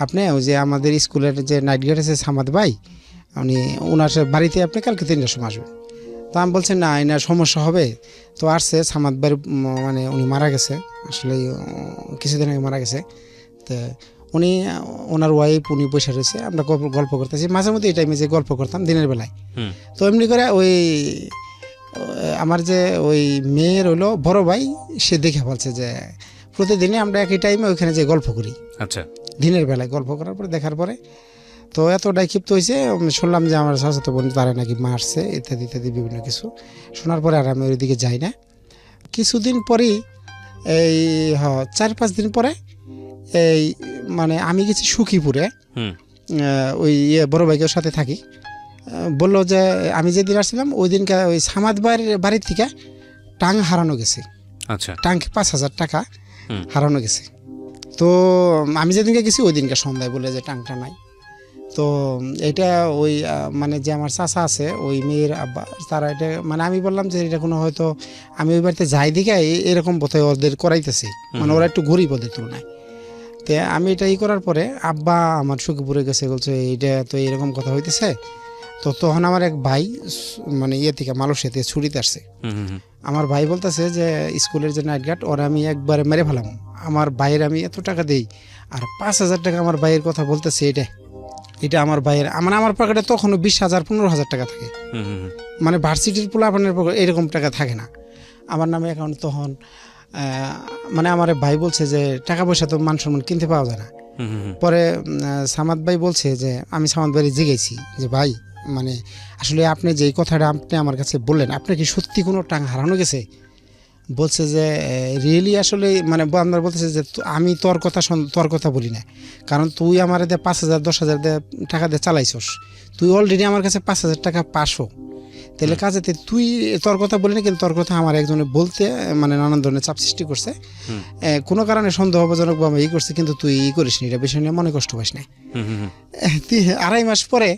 আপনি ওই যে আমাদের স্কুলের যে নাইট গার্ড আছে সামাদ ভাই, ওনার বাড়িতে আপনি কালকে 3টার সময় আসবেন। তো আমি বলছি না, এনার সমস্যা হবে। তো আসছে সামাদ ভাই, মানে উনি মারা গেছে আসলে, কিছুদিন আগে মারা গেছে। তো উনি, ওনার ওয়াইফ, উনি বসে রয়েছে, আমরা গল্প করতেছি মাঝে মধ্যে। এই টাইমে যে গল্প করতাম দিনের বেলায়, তো এমনি করে ওই আমার যে ওই মেয়ের হলো বড় ভাই, সে দেখে বলছে যে প্রতিদিনই আমরা একই টাইমে ওইখানে যে গল্প করি। আচ্ছা। দিনের বেলায় গল্প করার পরে দেখার পরে তো এতটাই ক্ষিপ্ত হয়েছে, শুনলাম যে আমার চাচাতো বোন তারা নাকি মারছে, ইত্যাদি ইত্যাদি বিভিন্ন কিছু শোনার পরে আর আমি ওইদিকে যাই না। কিছুদিন পরেই এই 4-5 দিন পরে এই মানে আমি গেছি সখীপুরে, ওই বড় ভাইকের সাথে থাকি। বললো যে আমি যেদিন আসছিলাম ওই দিনকে ওই সামাদ বাড়ির থেকে টাং হারানো গেছে। আচ্ছা। টাং 5,000 টাকা হারানো গেছে। তো আমি যেদিনকে গেছি ওই দিনকে সন্ধ্যায় বলে যে টাংটা নাই। তো এটা ওই মানে যে আমার চাচা আছে ওই মেয়ের আব্বা, তারা এটা মানে আমি বললাম যে এটা কোনো হয়তো আমি ওই বাড়িতে যাই দিকে এরকম বোধহয় ওদের করাইতেছি, মানে ওরা একটু গরিব ওদের তুলনায়। তো আমি এটা করার পরে আব্বা আমার সখীপুরে গেছে, বলছে এটা তো এরকম কথা হইতেছে। তো তখন আমার এক ভাই মানে থেকে মালয়েশিয়া থেকে ছুটিতে আসছে। আমার ভাই বলতেছে যে স্কুলের যে নাইট গার্ড, ওরা আমি একবারে মেরে ফেলাম। আমার ভাইয়ের আমি এত টাকা দেই, আর 5,000 টাকা আমার ভাইয়ের কথা বলতেছে। এটা আমার ভাইয়ের, মানে আমার পকেটে তখনও 20,000-15,000 টাকা থাকে, মানে ভার্সিটির পোলাপানের পকেটে এরকম টাকা থাকে না আমার নামে অ্যাকাউন্ট। তখন মানে আমার ভাই বলছে যে টাকা পয়সা তো মান সম্মান কিনতে পাওয়া যায় না। পরে সামাদ ভাই বলছে যে, আমি সামাদ ভাই জিজ্ঞেছি যে ভাই, মানে আসলে আপনি যেই কথাটা আপনি আমার কাছে বললেন, আপনার কি সত্যি কোনো টাকা হারানো গেছে? বলছে যে রিয়েলি আসলে মানে আপনার বলতেছে যে আমি তোর কথা বলি না, কারণ তুই আমার 5,000-10,000 টাকা দিয়ে চালাইছস, তুই অলরেডি আমার কাছে 5,000 টাকা পাসো, তাহলে কাজেতে তুই তোর কথা বলি না, কিন্তু তোর কথা আমার একজনে বলতে মানে নানান ধরনের চাপ সৃষ্টি করছে, কোনো কারণে সন্দেহজনক বা করছে, কিন্তু তুই করিস নি, এটা বিষয় নিয়ে মনে কষ্ট পাস না। 2.5 মাস পরে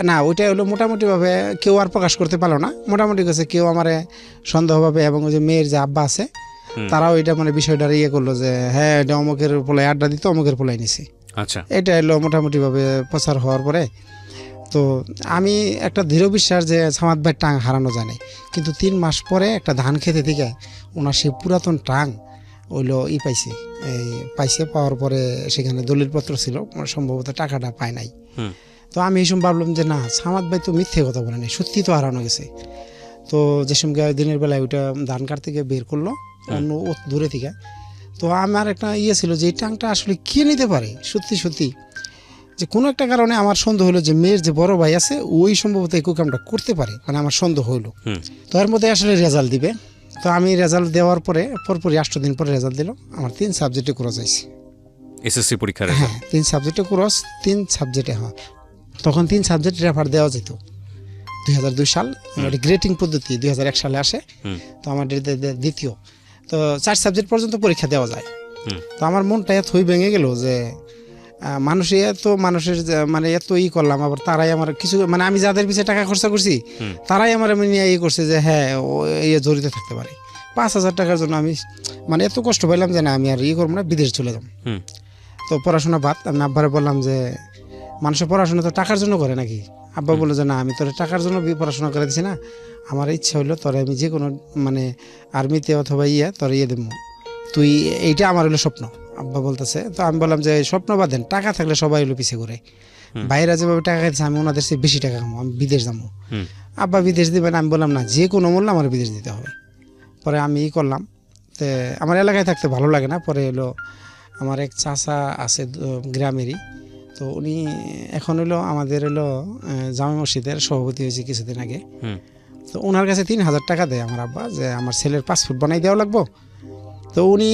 না, ওইটা হলো মোটামুটিভাবে কেউ আর প্রকাশ করতে পারলো না, মোটামুটি গেছে কেউ আমার সন্দেহভাবে, এবং ওই যে মেয়ের যে আব্বা আছে তারাও এটা মানে বিষয়টা করলো যে হ্যাঁ এটা অমুকের পোলায় আড্ডা দিত, অমুকের পোলায় নিছি। আচ্ছা। এটা হলো মোটামুটিভাবে প্রচার হওয়ার পরে তো আমি একটা দৃঢ় বিশ্বাস যে সামাদ ভাই টাং হারানো যায় নাই, কিন্তু 3 মাস পরে একটা ধান খেতে থেকে ওনার সেই পুরাতন টাং ওইলো পাইছে, এই পাইছে, পাওয়ার পরে সেখানে দলিলপত্র ছিল, সম্ভবত টাকাটা পায় নাই। তো আমি এই সময় ভাবলাম যে না, সামাদ ভাই তো মিথ্যে কথা বলে নাই, সত্যি তো হারানো গেছে। তো যে সময় দিনের বেলায় ওইটা ধান কাটতে গিয়ে বের করলো অন্য দূরে থেকে, তো আমার একটা ছিল যে এই টাংটা আসলে কে নিতে পারে। সত্যি সত্যি যে কোনো একটা কারণে আমার সন্দেহ হলো যে মেয়ের যে বড় ভাই আছে ওই সম্ভবত এই কামটা করতে পারে, মানে আমার সন্দেহ হইলো। তো এর মধ্যে আসলে রেজাল্ট দিবে, তো আমি রেজাল্ট দেওয়ার পরে পরপরই 8 দিন পরে রেজাল্ট দিল, আমার 3 সাবজেক্টে ক্রস হয়েছে। এসএসসি পরীক্ষার হ্যাঁ 3 সাবজেক্টে ক্রস, 3 সাবজেক্টে। হ্যাঁ তখন 3 সাবজেক্ট রেফার দেওয়া যেত। 2002 সাল গ্রেডিং পদ্ধতি 2001 সালে আসে, তো আমার দ্বিতীয়, তো 4 সাবজেক্ট পর্যন্ত পরীক্ষা দেওয়া যায়। তো আমার মনটা এত ভেঙে গেল যে মানুষের মানে এত করলাম, আবার তারাই আমার কিছু, মানে আমি যাদের পিছিয়ে টাকা খরচা করছি তারাই আমার নিয়ে করছে যে হ্যাঁ জড়িত থাকতে পারে। 5,000 টাকার জন্য আমি মানে এত কষ্ট পাইলাম যে না, আমি আর করবো না, বিদেশ চলে যাব। তো পড়াশোনা বাদ। আমি আব্বারে বললাম যে মানুষের পড়াশোনা তো টাকার জন্য করে নাকি? আব্বা বললো যে না, আমি তোর টাকার জন্য পড়াশোনা করে দিছি না, আমার ইচ্ছা হইলো তোর আমি যে কোনো মানে আর্মিতে অথবা তোর দেবো, তুই এইটা আমার হলো স্বপ্ন। আব্বা বলতেছে, তো আমি বললাম যে স্বপ্ন বাদ দেন, টাকা থাকলে সবাই হলো পিছিয়ে ঘুরে, বাইরে যেভাবে টাকা খাইছে আমি ওনাদের চেয়ে বেশি টাকা খাবো, আমি বিদেশ যাবো। আব্বা বিদেশ দিবেন, আমি বললাম না, যে কোনো মূল্যে আমার বিদেশ দিতে হবে। পরে আমি করলাম, তো আমার এলাকায় থাকতে ভালো লাগে না। পরে আমার এক চাচা আছে গ্রামেরই, তো উনি এখন আমাদের জামে মসজিদের সভাপতি হয়েছে কিছুদিন আগে। তো ওনার কাছে 3,000 টাকা দেয় আমার আব্বা, যে আমার ছেলের পাসপোর্ট বানাই দেওয়া লাগবো। তো উনি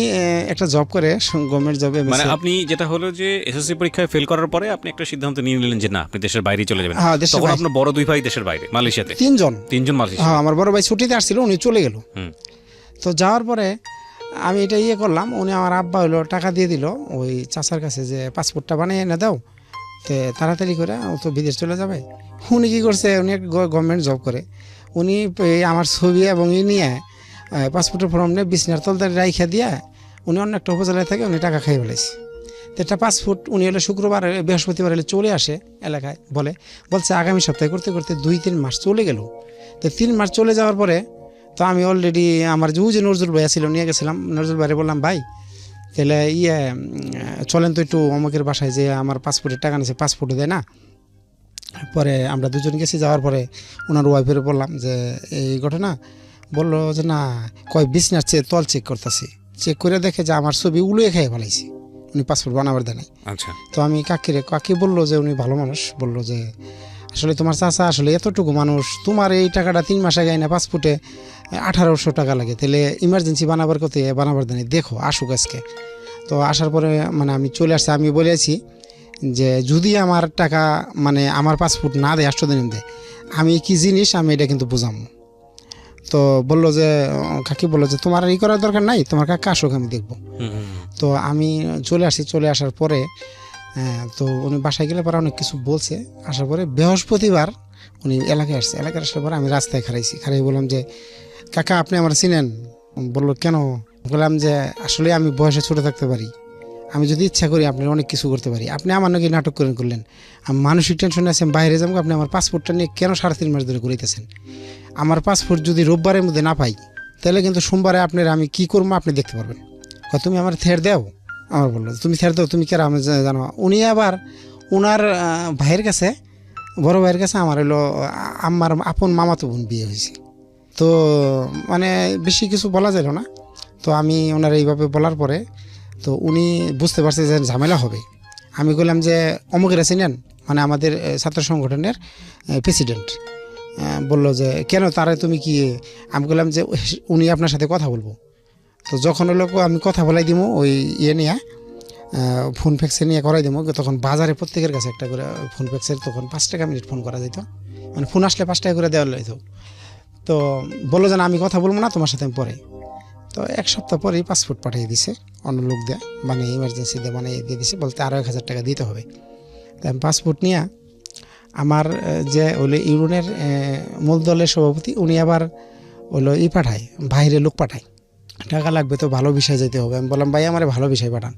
একটা জব করে, গভর্নমেন্ট জবে। মানে আপনি যেটা হলো যে এসএসসি পরীক্ষায় ফেল করার পরে আপনি একটা সিদ্ধান্ত নিয়ে নিলেন যে না, আপনি দেশের বাইরে চলে যাবেন। তখন আপনার বড় 2 ভাই দেশের বাইরে, মালয়েশিয়াতে। 3জন মালয়েশিয়া। হ্যাঁ, আমার বড় ভাই ছুটিতে আসছিল, উনি চলে গেল। তো যাওয়ার পরে আমি এটা করলাম, উনি আমার আব্বা টাকা দিয়ে দিল ওই চাচার কাছে যে পাসপোর্টটা বানিয়ে এনে দাও, তো তাড়াতাড়ি করে ও তো বিদেশ চলে যাবে। উনি কী করছে, উনি গভর্নমেন্ট জব করে, উনি আমার ছবি এবং নিয়ে পাসপোর্টের ফর্ম নিয়ে বিছনার তলতে রাইখা দিয়ে উনি অন্য একটা উপজেলায় থাকে, উনি টাকা খাইয়ে ফেলেছে। তো একটা পাসপোর্ট উনি শুক্রবার বৃহস্পতিবার চলে আসে এলাকায়, বলছে আগামী সপ্তাহে করতে করতে 2-3 মাস চলে গেল। তো 3 মাস চলে যাওয়ার পরে তো আমি অলরেডি আমার যে নজরুল ভাই ছিল নিয়ে গেছিলাম, নজরুল ভাইরে বললাম ভাই তাহলে চলেন তো একটু অমুকের বাসায়, যে আমার পাসপোর্টের টাকা নিয়েছে, পাসপোর্ট দেয় না। পরে আমরা 2জন গেছি, যাওয়ার পরে ওনার ওয়াইফের বললাম যে এই ঘটনা, বললো যে না, কয় বিছনার তল চেক করতেছি, চেক করে দেখে যে আমার ছবি উলিয়ে খেয়ে ফেলাইছি, উনি পাসপোর্ট বানাবার দেয় নাই। আচ্ছা। তো আমি কাকি বললো যে উনি ভালো মানুষ, বললো যে আসলে তোমার চাচা আসলে এতটুকু মানুষ, তোমার এই টাকাটা 3 মাস আগে না পাসপোর্টে 1800 টাকা লাগে, তাহলে ইমার্জেন্সি বানাবার কথা বানাবার দেয় নাই, দেখো আসুক আজকে। তো আসার পরে মানে আমি চলে আসছি, আমি বলেছি যে যদি আমার টাকা মানে আমার পাসপোর্ট না দেয় 8 দিন দেয়, আমি কি জিনিস আমি এটা কিন্তু বুঝাবো। তো বললো যে কাকি বললো যে তোমার করার দরকার নাই, তোমার কাকা আসুক আমি দেখবো। তো আমি চলে আসি, চলে আসার পরে তো উনি বাসায় গেলে পরে অনেক কিছু বলছে। আসার পরে বৃহস্পতিবার উনি এলাকায় আসছে, এলাকায় আসার পরে আমি রাস্তায় খারাই বললাম যে কাকা আপনি আমার চিনেন? বললো কেন? বললাম যে আসলে আমি বয়সে ছোটো থাকতে পারি, আমি যদি ইচ্ছা করি আপনার অনেক কিছু করতে পারি, আপনি আমার নাকি নাটক করলেন, আমি মানসিক টেনশনে আছি, বাইরে যাবো, আপনি আমার পাসপোর্টটা নিয়ে কেন 3.5 মাস ধরে ঘুরাইতেছেন? আমার পাসপোর্ট যদি রোববারের মধ্যে না পাই তাহলে কিন্তু সোমবারে আপনার আমি কি করবো আপনি দেখতে পারবেন, তুমি আমার থের দাও। আমার বললো তুমি থের দাও, তুমি কেন আমি জানো? উনি আবার ওনার ভাইয়ের কাছে, বড় ভাইয়ের কাছে আমার আমার আপন মামাতো বোন বিয়ে হয়েছে। তো মানে বেশি কিছু বলা যায় না। তো আমি ওনার এইভাবে বলার পরে তো উনি বুঝতে পারছে যে ঝামেলা হবে। আমি বললাম যে অমুকের চিনেন, মানে আমাদের ছাত্র সংগঠনের প্রেসিডেন্ট। বললো যে কেন, তারা তুমি কি? আমি বললাম যে উনি আপনার সাথে কথা বলবো। তো যখন আমি কথা বলাই দিব ওই নিয়ে ফোন ফ্যাক্সে নিয়ে করাই দেবো, তখন বাজারে প্রত্যেকের কাছে একটা করে ফোন ফ্যাক্সের তখন 5 টাকা মিনিট ফোন করা যেত, মানে ফোন আসলে 5 টাকা করে দেওয়া যেত। তো বললো যে আমি কথা বলবো না, তোমার সাথে আমি পরে। তো 1 সপ্তাহ পরেই পাসপোর্ট পাঠিয়ে দিছে অন্য লোক দিয়ে, মানে ইমার্জেন্সি দিয়ে মানে দিয়ে দিছে, বলতে আরও 1,000 টাকা দিতে হবে। তাই আমি পাসপোর্ট নিয়ে আমার যে ইউনিয়নের মূল দলের সভাপতি, উনি আবার পাঠায়, বাইরে লোক পাঠায়, টাকা লাগবে তো ভালো বিষয় যেতে হবে। আমি বললাম ভাই আমার ভালো বিষয় পাঠান।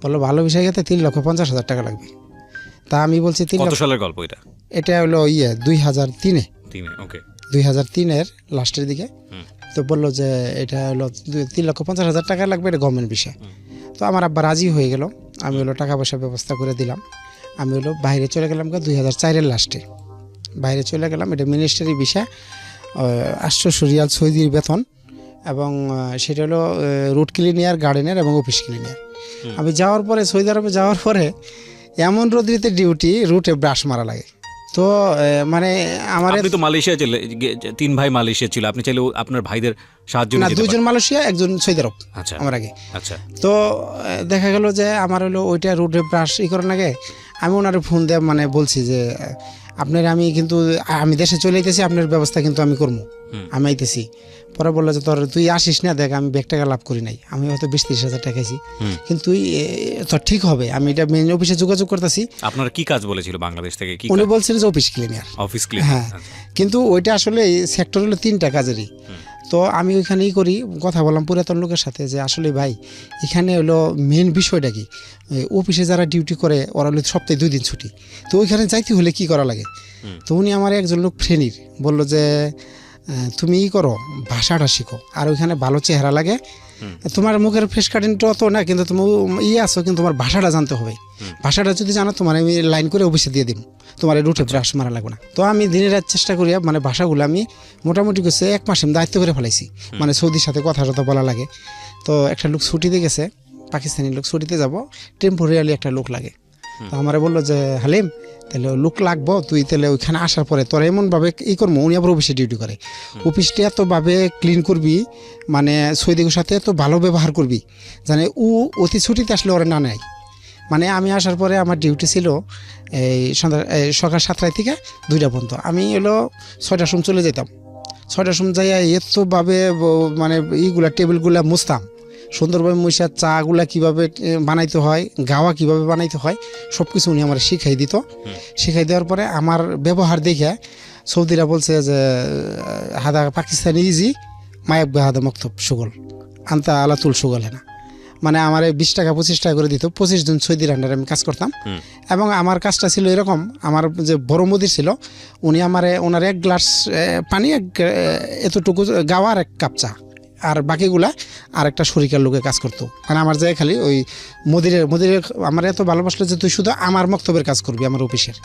বললো ভালো বিষয় গেতে 3,50,000 টাকা লাগবে। তা আমি বলছি 3 কত লক্ষ। সালের গল্প এটা? এটা হলো 2003-এ, 3 ওকে 2003-এর লাস্টের দিকে। হুম। তো বললো যে এটা হলো 3,50,000 টাকা লাগবে, এটা গভর্নমেন্ট বিষয়। তো আমার আব্বা রাজি হয়ে গেল, আমি হলো টাকা পয়সা ব্যবস্থা করে দিলাম। আমি হলো বাইরে চলে গেলাম 2004-এর লাস্টে, বাইরে চলে গেলাম। এটা মিনিস্টারি বিষয়, 800 রিয়াল সৌদির বেতন, এবং সেটা হলো রুট ক্লিনিয়ার, গার্ডেনের এবং অফিস ক্লিনিয়ার। আমি যাওয়ার পরে, সৌদি আরবে যাওয়ার পরে এমন রোদ্রিতে ডিউটি, রুটে ব্রাশ মারা লাগে। তো মানে আমার আপনি তো মালয়েশিয়া চলে 3 ভাই মালয়েশিয়া ছিল, আপনি চাইলে আপনার ভাইদের সাহায্য না, নিতে যেতে 2জন মালয়েশিয়া, 1জন সৌদি আরব পারেন। আচ্ছা আমার আগে। আচ্ছা তো দেখা গেল যে আমার হলো ওইটা রুটে ব্রাশ করার আগে আমি ওনারে ফোন দিয়ে মানে বলছি যে আপনার আমি কিন্তু আমি দেশে চলে যেতেছি, আপনার ব্যবস্থা কিন্তু আমি করবো, আমি আইতেছি। পরে বললো যে তুই আসিস না, দেখ আমি 1 টাকা লাভ করি নাই, আমি হয়তো 20-30 হাজার টাকা খাইছি, কিন্তু তুই তোর ঠিক হবে, আমি এটা মেন অফিসে যোগাযোগ করতেছি। আপনার কি কাজ বলেছিল বাংলাদেশ থেকে? কি উনি বলছিলেন যে অফিস ক্লিনিয়ার, অফিস ক্লিনিক? হ্যাঁ, কিন্তু ওইটা আসলে সেক্টর হলো 3টা কাজেরই। তো আমি ওইখানেই করি, কথা বললাম পুরাতন লোকের সাথে যে আসলে ভাই এখানে হলো মেন বিষয়টা কি, অফিসে যারা ডিউটি করে ওরা হলো সপ্তাহে 2 দিন ছুটি, তো ওইখানে যাইতে হলে কি করা লাগে। তো উনি আমার একজন লোক ফ্রেনির বললো যে তুমি ই করো, ভাষাটা শিখো, আর ওইখানে ভালো চেহারা লাগে, তোমার মুখের ফেস কাটিংটা তো না, কিন্তু তুমি আছো, কিন্তু তোমার ভাষাটা জানতে হবে। ভাষাটা যদি জানো, তোমার আমি লাইন করে অফিসে দিয়ে দিব, তোমার এই রুটে ব্রাশ মারা লাগবে না। তো আমি দিনের রাত চেষ্টা করি, মানে ভাষাগুলো আমি মোটামুটি করছে 1 মাসে আমি দায়িত্ব করে ফেলাইছি, মানে সৌদির সাথে কথা টথা বলা লাগে। তো একটা লোক ছুটিতে গেছে, পাকিস্তানি লোক, ছুটিতে যাব, টেম্পোরিয়ালি একটা লোক লাগে। তো আমারে বললো যে হালিম, তাহলে লোক লাগবো, তুই তাহলে ওইখানে আসার পরে তোর এমনভাবে ই করবো, উনি আবার অফিসে ডিউটি করে, অফিসটা এতভাবে ক্লিন করবি, মানে সৌদিকের সাথে এত ভালো ব্যবহার করবি, জানে ও অতি ছুটিতে আসলে ওরা না নেয়। মানে আমি আসার পরে আমার ডিউটি ছিল এই সকাল 7টা থেকে 2টা পর্যন্ত। আমি হলো 6টার সময় চলে যেতাম, 6টার সময় যাইয়া এতভাবে মানে এইগুলা টেবিলগুলা মুছতাম, সুন্দরভাবে মুছা, চাগুলা কীভাবে বানাইতে হয়, গাওয়া কীভাবে বানাইতে হয়, সব কিছু উনি আমার শিখাই দিত। শিখাই দেওয়ার পরে আমার ব্যবহার দেখে সৌদিরা বলছে যে হাদা পাকিস্তানি ইজি মায়াব হাদা মক্তব সুগল আন্তা আলাতুল সুগল না, মানে আমার 20 টাকা 25 টাকা করে দিত। 25 জন সৌদির আন্ডারে আমি কাজ করতাম, এবং আমার কাজটা ছিল এরকম, আমার যে বড় মুদির ছিল উনি ওনার 1 গ্লাস পানি, এতটুকু গাওয়া আর 1 কাপ চা, আর বাকিগুলা আর একটা শরিকার লোকে কাজ করতো। মানে আমার জায়গায় খালি ওই মদিরের আমার এত ভালোবাসলো যে তুই শুধু আমার মক্তবের কাজ করবি, আমার অফিসের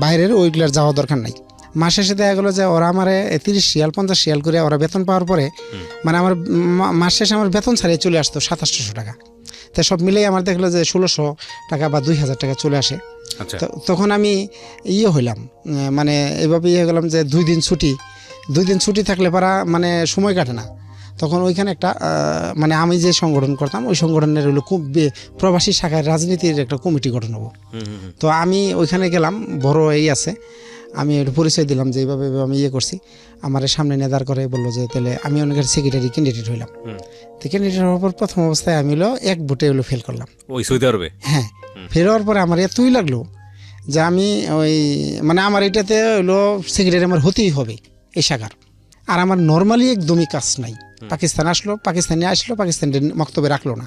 বাইরের ওইগুলার যাওয়া দরকার নাই। মাস শেষে দেখা গেলো যে ওরা আমার 30 রিয়াল 50 রিয়াল করে ওরা বেতন পাওয়ার পরে, মানে আমার মাস শেষে আমার বেতন ছাড়িয়ে চলে আসতো 2700 টাকা। তাই সব মিলেই আমার দেখলো যে 1600 টাকা বা 2000 টাকা চলে আসে। তখন আমি হইলাম, মানে এভাবে গেলাম যে 2 দিন ছুটি থাকলে পারা মানে সময় কাটে না। তখন ওইখানে একটা মানে আমি যে সংগঠন করতাম, ওই সংগঠনের হলো খুব প্রবাসী শাখায় রাজনীতির একটা কমিটি গঠন হবো। তো আমি ওইখানে গেলাম, বড় আছে, আমি একটু পরিচয় দিলাম যে এইভাবে আমি করছি। আমার সামনে নেদার করে বললো যে তাহলে আমি অনেকের সেক্রেটারি ক্যান্ডিডেট হইলাম। তো ক্যান্ডিডেট হওয়ার পর প্রথম অবস্থায় আমি 1 ভোটে ফেল করলাম ওই সৌদি আরবে। হ্যাঁ, ফেল হওয়ার পরে আমার এতই লাগলো যে আমি মানে আমার এটাতে সেক্রেটারি আমার হতেই হবে এই শাখার। আর আমার নর্মালি একদমই কাজ নাই। পাকিস্তানি আসলো, পাকিস্তানের মক্তবে রাখলো না,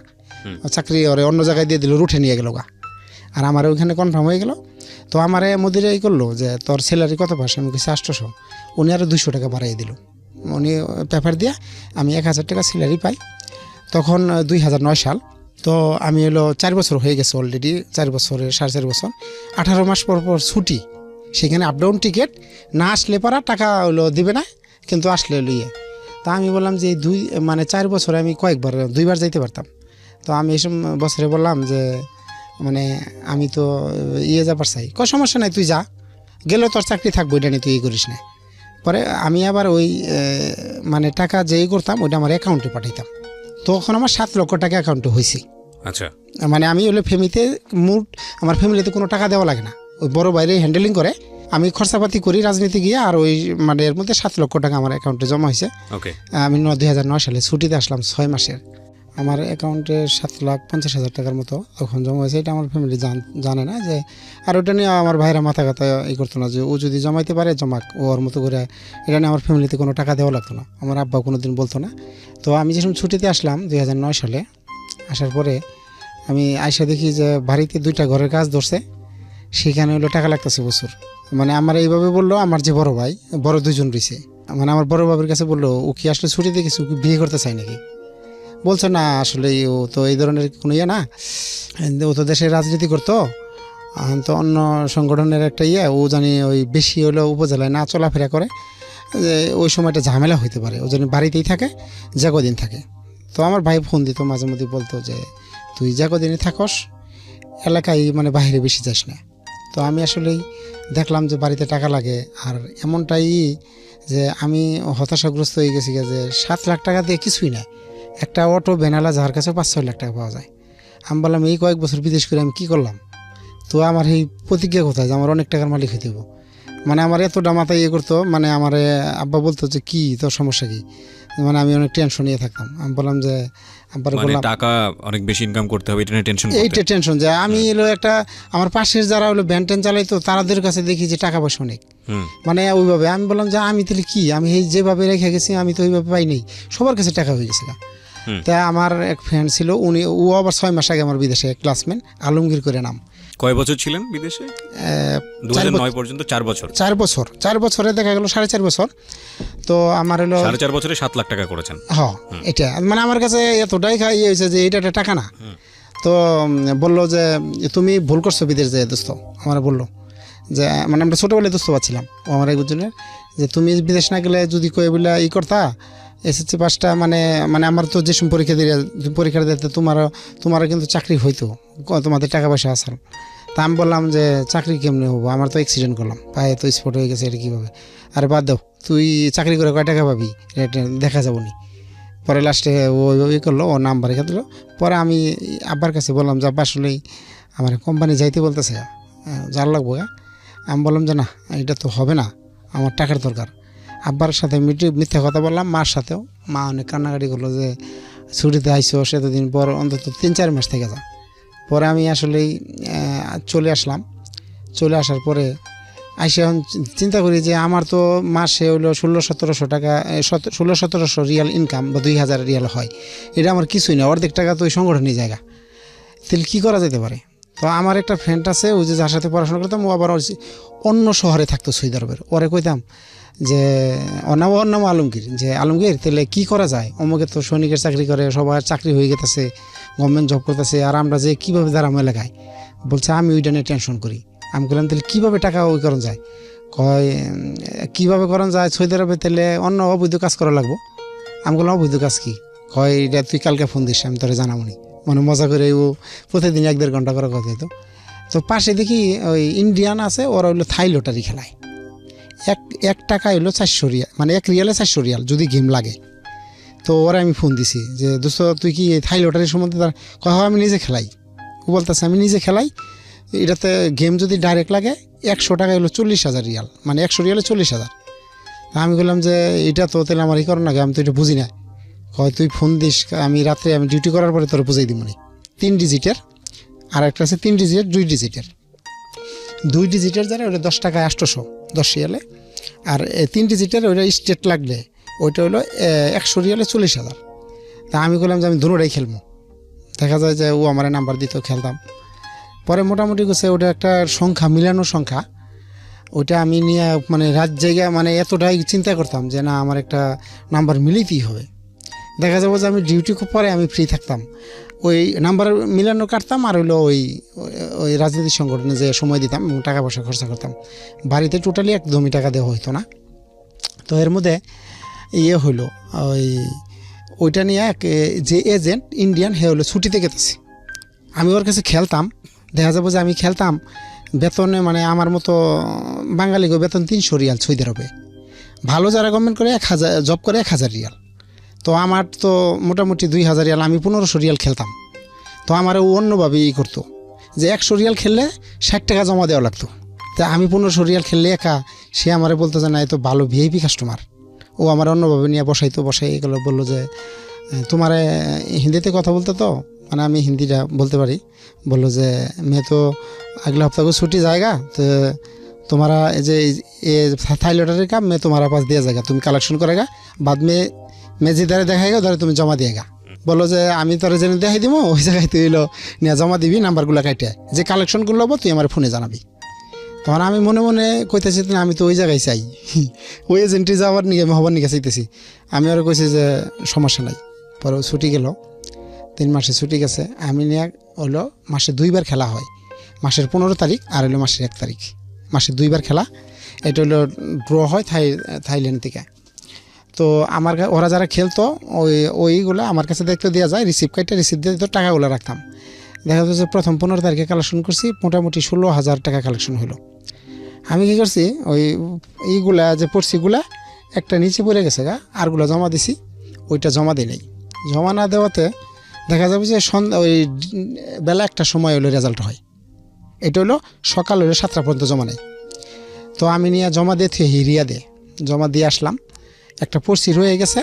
চাকরি ওরে অন্য জায়গায় দিয়ে দিল, রুটে নিয়ে গেল গা। আর আমার ওইখানে কনফার্ম হয়ে গেল। তো আমার মদিরে করলো যে তোর স্যালারি কত পাস, আমি কিছু 800। উনি আরও 200 টাকা বাড়াই দিল, উনি পেপার দিয়ে আমি 1000 টাকা স্যালারি পাই। তখন 2009 সাল। তো আমি 4 বছর হয়ে গেছে অলরেডি, 4 বছরে 4.5 বছর, 18 মাস পর ছুটি, সেখানে আপ ডাউন টিকিট, না আসলে পারা টাকা দিবে না, কিন্তু আসলে তা আমি বললাম যে 4 বছরে আমি কয়েকবার 2বার যাইতে পারতাম। তো আমি এইসব বছরে বললাম যে মানে আমি তো যাবার চাই, সমস্যা নাই, তুই যা, গেলেও তোর চাকরি থাকবো, এটা নিয়ে তুই করিস না। পরে আমি আবার ওই মানে টাকা যেই করতাম ওইটা আমার অ্যাকাউন্টে পাঠাইতাম। তখন আমার 7 লক্ষ টাকা অ্যাকাউন্টে হয়েছে। আচ্ছা, মানে আমি ফ্যামিলিতে আমার ফ্যামিলিতে কোনো টাকা দেওয়া লাগে না, ওই বড় বাইরে হ্যান্ডেলিং করে, আমি খরচাপাতি করি রাজনীতি গিয়ে, আর ওই মানে এর মধ্যে 7 লক্ষ টাকা আমার অ্যাকাউন্টে জমা হয়েছে। আমি 2009 সালে ছুটিতে আসলাম 6 মাসের, আমার অ্যাকাউন্টে 7,50,000 টাকার মতো তখন জমা হয়েছে। এটা আমার ফ্যামিলি জানে না যে, আর ওটা নিয়ে আমার ভাইরা মাথা কথা করতো না যে ও যদি জমাইতে পারে জমাক, ওর মতো করে। এটা নিয়ে আমার ফ্যামিলিতে কোনো টাকা দেওয়া লাগতো না, আমার আব্বা কোনো দিন বলতো না। তো আমি যখন ছুটিতে আসলাম 2009 সালে, আসার পরে আমি আইসা দেখি যে বাড়িতে 2টা ঘরের কাজ ধরছে, সেখানে হলো টাকা লাগতেছে প্রচুর। মানে আমার এইভাবে বললো, আমার যে বড় ভাই, বড় দুজন রয়েছে, মানে আমার বড় বাবার কাছে বললো ও কি আসলে ছুটিতে কিছু বিয়ে করতে চায় নাকি? বলছে না আসলে ও তো এই ধরনের কোনো ইয়ে না, ও তো দেশের রাজনীতি করতো, তো অন্য সংগঠনের একটা ও জানি ওই বেশি হলো উপজেলায় না চলাফেরা করে, যে ওই সময়টা ঝামেলা হইতে পারে, ও জন্য বাড়িতেই থাকে, যে কদিন থাকে। তো আমার ভাই ফোন দিত মাঝে মধ্যে, বলতো যে তুই যে কদিনই থাকস এলাকায় মানে বাইরে বেশি যাস না। তো আমি আসলেই দেখলাম যে বাড়িতে টাকা লাগে, আর এমনটাই যে আমি হতাশাগ্রস্ত হয়ে গেছি যে 7 লাখ টাকা দিয়ে কিছুই না, একটা অটো বেনালা যার কাছে 5-6 লাখ টাকা পাওয়া যায়। আমি বললাম এই কয়েক বছর বিদেশ করে আমি কী করলাম? তো আমার এই প্রতিজ্ঞা কোথায় যে আমার অনেক টাকার মালিক হইতে হবে? মানে আমার এতটা মাথায় করতো, মানে আমার আব্বা বলতো যে কি তোর সমস্যা কি, মানে আমি অনেক টেনশন নিয়ে থাকতাম। আমি বললাম যে আব্বার বললাম টাকা অনেক বেশি ইনকাম করতে হবে, এটা নিয়ে টেনশন, এইটা টেনশন যে আমি হলো একটা আমার পাশের যারা হলো ভ্যান ট্যান চালাইতো তাদের কাছে দেখি যে টাকা পয়সা অনেক, মানে ওইভাবে আমি বললাম যে আমি তাহলে কি, আমি এই যেভাবে রেখে গেছি আমি তো ওইভাবে পাই নাই, সবার কাছে টাকা হয়ে গেছে। তা আমার এক ফ্রেন্ড ছিল, ও আবার 6 মাস আগে আমার বিদেশে ক্লাসমেট, আলমগীর করে নাম। কয় বছর ছিলেন বিদেশে? 2009 পর্যন্ত 4 বছর। 4 বছরে দেখা গেল 4.5 বছর। তো আমার হলো 4.5 বছরে 7 লাখ টাকা করেছেন। হ্যাঁ, এটা মানে আমার কাছে এতটাই ইয়ে হয়েছে যে এটা একটা টাকা না। তো বললো যে তুমি ভুল করছো বিদেশ যে দোস্ত, আমার বললো যে মানে আমরা ছোটোবেলায় দোস্ত পাচ্ছিলাম, ও আমার একজনের, যে তুমি বিদেশ না গেলে যদি কয়ে বলে ই করতা এসএসসি পাসটা, মানে আমার তো যে সময় পরীক্ষা দিতে তোমারও কিন্তু চাকরি হইতো, তোমাদের টাকা পয়সা আসার। তা আমি বললাম যে চাকরি কেমনি হবো, আমার তো অ্যাক্সিডেন্ট করলাম, পায়ে তো স্পট হয়ে গেছে, এটা কীভাবে? আরে বাদ দাও, তুই চাকরি করে কয় টাকা পাবি এটা দেখা যাবো নি। পরে লাস্টে ও করলো, ও নাম্বার রেখে দিল। পরে আমি আব্বার কাছে বললাম যে আব্বা আসলেই আমার কোম্পানি যাইতে বলতেছে, যার লাগবো। আমি বললাম যে না, এটা তো হবে না, আমার টাকার দরকার। আব্বার সাথে মিথ্যা কথা বললাম, মার সাথেও। মা অনেক কান্নাকাটি করলো যে ছুটিতে আইসো, সেতদিন পর অন্তত 3-4 মাস থেকে যা। পরে আমি আসলেই চলে আসলাম। চলে আসার পরে আইসে এখন চিন্তা করি যে আমার তো মাসে হইলো 1600-1700 টাকা, 1600-1700 রিয়াল ইনকাম বা 2000 রিয়াল হয়, এটা আমার কিছুই না, অর্ধেক টাকা তো ওই সংগঠনই জায়গা। তাহলে কী করা যেতে পারে? তো আমার একটা ফ্রেন্ড আছে, ওই যে যার সাথে পড়াশোনা করতাম, ও আবার অন্য শহরে থাকতো, সৌদি আরবের। ওরে কইতাম যে ওর নাম আলমগীর, যে আলমগীর তাহলে কী করা যায়, অমুকে তো সৈনিকের চাকরি করে, সবার চাকরি হয়ে গেতেছে, গভর্নমেন্ট জব করতেছে, আর আমরা যে কীভাবে দাঁড়াম এলাকায়? বলছে আমি ওইটা নিয়ে টেনশন করি। আমি বললাম তাহলে কীভাবে টাকা ওই করণ যায়? কয় কীভাবে করণ যায় সৌদি আরবে, তাহলে অন্য অবৈধ কাজ করা লাগবো। আমি বললাম অবৈধ কাজ কী? কয় এটা তুই কালকে ফোন দিস, আমি তোরা জানাবনি। মানে মজা করে ও প্রতিদিন 1-1.5 ঘন্টা করে কথা হতো। তো পাশে দেখি ওই ইন্ডিয়ান আছে, ওরা হইলো থাই লটারি খেলায়। এক টাকা হইলো 400 রিয়াল, মানে 1 রিয়ালে 400 রিয়াল যদি গেম লাগে। তো ওরা আমি ফোন দিছি যে দোস্ত তুই কি থাই লটারির সম্বন্ধে তার কথা, আমি নিজে খেলাই। ও বলতেছে আমি নিজে খেলাই, এটাতে গেম যদি ডাইরেক্ট লাগে 100 টাকা হলো 40,000 রিয়াল, মানে 100 রিয়ালে 40,000। আমি বললাম যে এটা তো তাহলে আমার ই করার না, আমি তো এটা বুঝি না। হয় তুই ফোন দিস, আমি রাত্রে আমি ডিউটি করার পরে তোর বুঝাই দিব। 3 ডিজিটের, আর একটা আছে 3 ডিজিটের 2 ডিজিটের। 2 ডিজিটের যারা ওটা 10 টাকায় 800, 10 রিয়ালে। আর 3 ডিজিটের ওইটা স্টেট লাগলে ওইটা হলো 100 রিয়ালে 40,000। তা আমি বললাম যে আমি দুটোটাই খেলবো। দেখা যায় যে ও আমার নাম্বার দিত, খেলতাম। পরে মোটামুটি করছে ওটা একটা সংখ্যা, মিলানোর সংখ্যা, ওইটা আমি নিয়ে মানে রাত জায়গা মানে এতটাই চিন্তা করতাম যে না আমার একটা নাম্বার মিলিতেই হবে। দেখা যাবো যে আমি ডিউটি পরে আমি ফ্রি থাকতাম, ওই নাম্বার মিলানো কাটতাম, আর হইলো ওই রাজনৈতিক সংগঠনে যে সময় দিতাম এবং টাকা পয়সা খরচা করতাম। বাড়িতে টোটালি একদমই টাকা দেওয়া হইতো না। তো এর মধ্যে ইয়ে হইলো ওইটা নিয়ে যে এজেন্ট ইন্ডিয়ান, হে হলো ছুটিতে গেতেছে। আমি ওর কাছে খেলতাম, দেখা যাবো যে আমি খেলতাম বেতনে, মানে আমার মতো বাঙালিকে বেতন 300 রিয়াল সৌদি আরবে। ভালো যারা গভর্নমেন্ট করে 1000 জব করে 1000 রিয়াল। তো আমার তো মোটামুটি 2000 রিয়াল, আমি 1500 রিয়াল খেলতাম। তো আমার ও অন্যভাবে ই করতো যে 100 রিয়াল খেললে 60 টাকা জমা দেওয়া লাগতো। তা আমি 1500 রিয়াল খেললে একা, সে আমারে বলতো যে না এ তো ভালো ভিআইপি কাস্টমার। ও আমার অন্যভাবে নিয়ে বসাই এগুলো বললো যে তোমার হিন্দিতে কথা বলতে, তো মানে আমি হিন্দিটা বলতে পারি। বললো যে মেয়ে তো আগলে हफ्ता को छुट्टी जाएगा, तो तुम्हारा जे थाई लॉटरी का मैं तुम्हारा पास दिया जाएगा, तुम कलेक्शन करेगा, बाद में मैं जिधर देखाएगा उधर তুমি জমা দিয়েগা। বলো যে আমি তোর জেনে দেখাই দিব, ওই জায়গায় তুই এলো নিয়ে জমা দিবি, নাম্বারগুলো কাটে যে কালেকশনগুলো হবো তুই আমার ফোনে জানাবি। তখন আমি মনে মনে কইতেছি না আমি তো ওই জায়গায় চাই ওই এজেন্টে যাওয়ার নিয়ে আমি হবার নিয়ে চাইতেছি। আমি আরও কইছি যে সমস্যা নাই। পরে ছুটি গেল, 3 মাসে ছুটি গেছে। আমি নিয়ে হলো মাসে 2বার খেলা হয়, মাসের 15 তারিখ আর হলো মাসের 1 তারিখ, মাসে 2বার খেলা। এটা হলো ড্র হয় থাইল্যান্ড থেকে। তো আমার ওরা যারা খেলতো ওইগুলো আমার কাছে দেখতে দেওয়া যায়, রিসিভ দিয়ে তো টাকাগুলো রাখতাম। দেখা যাচ্ছে প্রথম 15 তারিখে কালেকশন করছি, মোটামুটি 16,000 টাকা কালেকশন হলো। আমি কী করছি, ওই এইগুলা যে পড়ছিগুলা একটা নিচে পড়ে গেছে আরগুলো জমা দিছি, ওইটা জমা দিই নাই। জমা না দেওয়াতে দেখা যাবে যে ওই বেলা 1টার সময় হলো রেজাল্ট হয়। এটা হলো সকাল হলো 7টা পর্যন্ত জমা নেই। তো আমি নিয়ে জমা দিয়ে হিরিয়া জমা দিয়ে আসলাম, একটা পড়ছি রয়ে গেছে।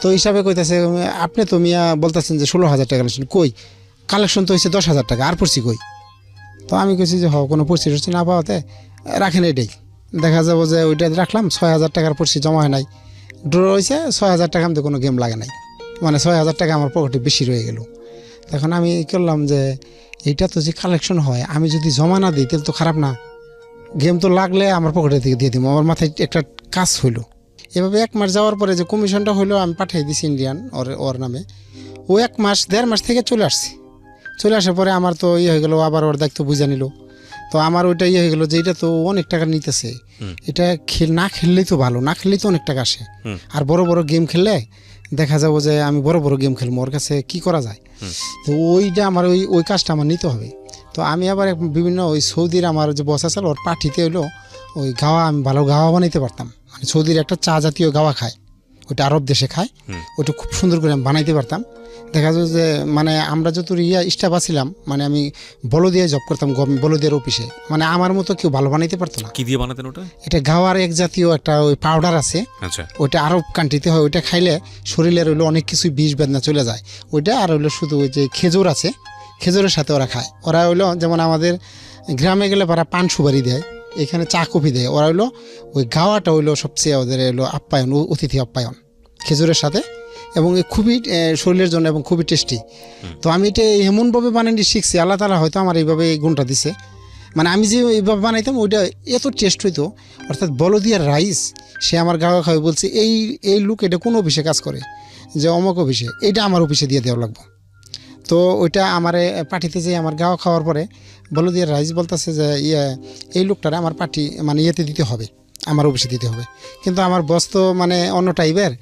তো হিসাবে কইতেছে আপনি তো মিয়া বলতেছেন যে 16,000 টাকা কালেকশন, কই কালেকশন তো হয়েছে 10,000 টাকা, আর পড়ছি কই? তো আমি কইছি যে কোনো পড়ছি টড়ছি না পাওয়াতে রাখেন এটাই। দেখা যাবো যে ওইটা রাখলাম, 6,000 টাকার পড়ছি জমা হয় নাই, ড্র হয়েছে 6,000 টাকা, আমি তো কোনো গেম লাগে নাই, মানে 6,000 টাকা আমার পকেটে বেশি রয়ে গেল। তখন আমি করলাম যে এইটা তো যে কালেকশন হয়, আমি যদি জমা না দিই তাহলে তো খারাপ না, গেম তো লাগলে আমার পকেটের দিকে দিয়ে দিব। আমার মাথায় একটা কাজ হইলো। এভাবে 1 মাস যাওয়ার পরে যে কমিশনটা হইলো আমি পাঠিয়ে দিছি ইন্ডিয়ান ওর নামে। ও 1 মাস 1.5 মাস থেকে চলে আসছে। চলে আসার পরে আমার তো হয়ে গেলো, আবার ওর দায়িত্ব বুঝে নিল। তো আমার ওইটা হয়ে গেলো যে এটা তো অনেক টাকা নিতেছে, এটা না খেললেই তো ভালো, না খেললেই তো অনেক টাকা আসে। আর বড় বড় গেম খেললে দেখা যাবো যে আমি বড় বড় গেম খেলবো, ওর কাছে কি করা যায়। তো ওইটা আমার ওই কাজটা আমার নিতে হবে। তো আমি আবার বিভিন্ন ওই সৌদির আমার যে বস আছে ওর পাঠিতে হইলো ওই গাওয়া, আমি ভালো গাওয়া বানাইতে পারতাম। মানে সৌদির একটা চা জাতীয় গাওয়া খায়, ওইটা আরব দেশে খায়, ওইটা খুব সুন্দর করে আমি বানাইতে পারতাম। দেখা যায় যে মানে আমরা যত স্টাফ আছিলাম, মানে আমি বলদিয়া জব করতাম, বলদিয়ার অফিসে, মানে আমার মতো কেউ ভালো বানাইতে পারতো না। কি দিয়ে বানাতেন ওটা? এটা গাওয়ার এক জাতীয় একটা ওই পাউডার আছে, ওইটা আরব কান্ট্রিতে হয়, ওইটা খাইলে শরীরের হইলো অনেক কিছুই বিষ বেদনা চলে যায়। ওইটা আর হইলো শুধু ওই যে খেজুর আছে, খেজুরের সাথে ওরা খায়। ওরা হইলো যেমন আমাদের গ্রামে গেলে ওরা পান সুপারি দেয়, এখানে চা কফি দেয়, ওরা হইলো ওই গাওয়াটা হইলো সবচেয়ে ওদের হইলো আপ্যায়ন, অতিথি আপ্যায়ন খেজুরের সাথে, এবং খুবই শরীরের জন্য এবং খুবই টেস্টি। তো আমি এটা এমনভাবে বানানি শিখছি, আল্লাহ তাআলা হয়তো আমার এইভাবে এই গুণটা দিছে। মানে আমি যে এইভাবে বানাইতাম ওইটা এত টেস্ট হইতো, অর্থাৎ বলদিয়ার রাইস সে আমার গাওয়া খাওয়া বলছে এই লোক এটা কোন অফিসে কাজ করে, যে অমক অফিসে, এইটা আমার অফিসে দিয়ে দেওয়া লাগবে। তো ওইটা আমার পাঠিতে যে আমার গাওয়া খাওয়ার পরে বলদিয়ার রাইস বলতেছে যে এই লোকটারে আমার পার্টি মানে ইয়েতে দিতে হবে, আমার অফিসে দিতে হবে। কিন্তু আমার বস তো মানে অন্য টাইপের,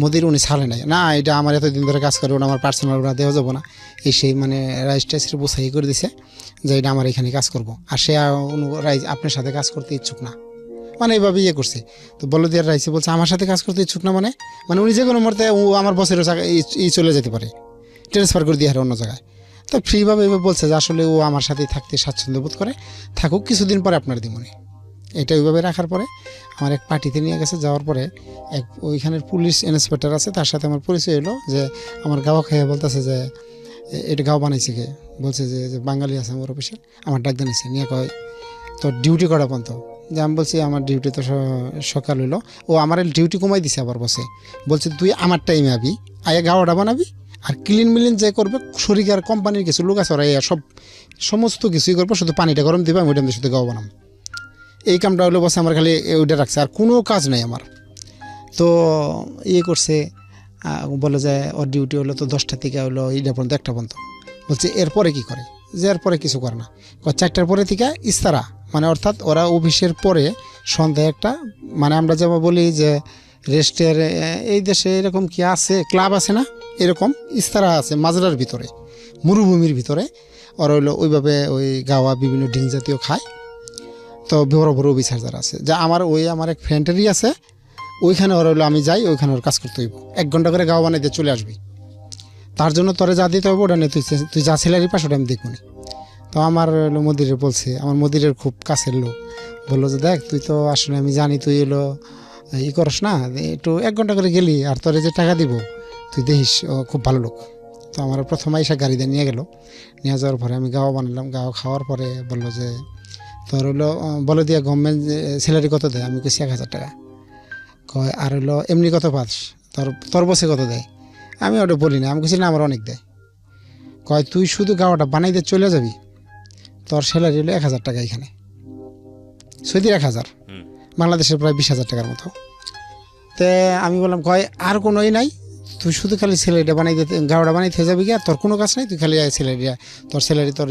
মোদির উনি ছাড়ে নাই, না এটা আমার এতদিন ধরে কাজ করে, ওটা আমার পার্সোনাল, ওরা দেওয়া যাবো না। সেই মানে রাইস টাইসের বোঝাই করে দিছে যে এটা আমার এখানে কাজ করব, আর সে রাইস আপনার সাথে কাজ করতে ইচ্ছুক না, মানে এইভাবে করছে। তো বলদিয়ার রাইসে বলছে আমার সাথে কাজ করতে ইচ্ছুক না, মানে উনি যে কোনো মুহূর্তে আমার বসেরও চলে যেতে পারে, ট্রান্সফার করে দিয়ে অন্য জায়গায়। তো ফ্রিভাবে এভাবে বলছে যে আসলে ও আমার সাথেই থাকতে স্বাচ্ছন্দ্য বোধ করে, থাকুক, কিছুদিন পরে আপনার দিমনি। এটা ওইভাবে রাখার পরে আমার এক পার্টিতে নিয়ে গেছে, যাওয়ার পরে ওইখানের পুলিশ ইন্সপেক্টর আছে, তার সাথে আমার পরিচয় হলো। যে আমার গাওয়া খেয়ে বলতেছে যে এটা গাও বানাইছে কে, বলছে যে বাঙালি আছে আমার অফিসে, আমার ডাক জানিয়েছে নিয়ে কয় তোর ডিউটি করা পর্যন্ত। যে আমি বলছি আমার ডিউটি তো সকাল হইলো, ও আমার ডিউটি কমাই দিছে আবার বসে, বলছে তুই আমার টাইমে আবি, আয়া গাওয়াটা বানাবি, আর ক্লিন মিলিন যে করবে শরিকার কোম্পানির কিছু লোক আছে, ওরা সমস্ত কিছুই করবো, শুধু পানিটা গরম দিবে, আমি ওইটা শুধু গাওয়া বানাবো। এই কামটা হলো বসে আমার খালি ওইটা রাখছে, আর কোনো কাজ নাই আমার। তো করছে, বলে যে ওর ডিউটি হলো তো 10টা থেকে হলো 1টা পর্যন্ত, 1টা পর্যন্ত। বলছে এরপরে কি করে, যে এরপরে কিছু করে না, 4টার পরে থেকে ইস্তারা, মানে অর্থাৎ ওরা অফিসের পরে সন্ধ্যায় একটা, মানে আমরা যেমন বলি যে রেস্টের এই দেশে এরকম কি আছে, ক্লাব আছে না, এরকম ইস্তারা আছে মাজরার ভিতরে, মরুভূমির ভিতরে। ওরা হইলো ওইভাবে ওই গাওয়া বিভিন্ন ডিং জাতীয় খায়। তো বড় বড় অফিসার যারা আছে, যা আমার এক ফ্রেন্ডেরই আছে, ওইখানে ওরা হইলো আমি যাই, ওইখানে ওর কাজ করতে হইব, 1 ঘন্টা করে গাওয়া বানাইতে চলে আসবি, তার জন্য তোরে যা দিতে হবে ওটা নিয়ে তুই যা স্যালারি পাস ওটা আমি দেখবো না। তো আমার হলো মদিরে বলছে, আমার মদিরের খুব কাছের লোক, বললো যে দেখ তুই তো আসলে আমি জানি তুই হলো করস না, একটু 1 ঘন্টা করে গেলি, আর তোরে যে টাকা দিব তুই দেখিস, ও খুব ভালো লোক। তো আমার প্রথম আইসা গাড়ি দিয়ে নিয়ে গেল, নিয়ে যাওয়ার পরে আমি গাওয়া বানালাম। গাওয়া খাওয়ার পরে বললো যে তোর হলো বলে দিয়া গভর্নমেন্ট স্যালারি কত দেয়, আমি কেছি 1,000 টাকা। কয় আর হলো এমনি কত পাস, তোর বসে কত দেয়, আমি ওটা বলি না, আমি কেছি না আমার অনেক দেয়। কয় তুই শুধু গাওয়াটা বানাইতে চলে যাবি, তোর স্যালারি হলো 1,000 টাকা এখানে। সৌদির 1,000, বাংলাদেশের প্রায় 20,000 টাকার মতো। তে আমি বললাম কয় আর কোনোই নাই, তুই শুধু খালি স্যালারিটা বানাই দিতে, গাওয়াটা বানাই থেকে যাবি গিয়া, তোর কোনো কাজ নাই, তুই খালি স্যালারিটা, তোর স্যালারি তোর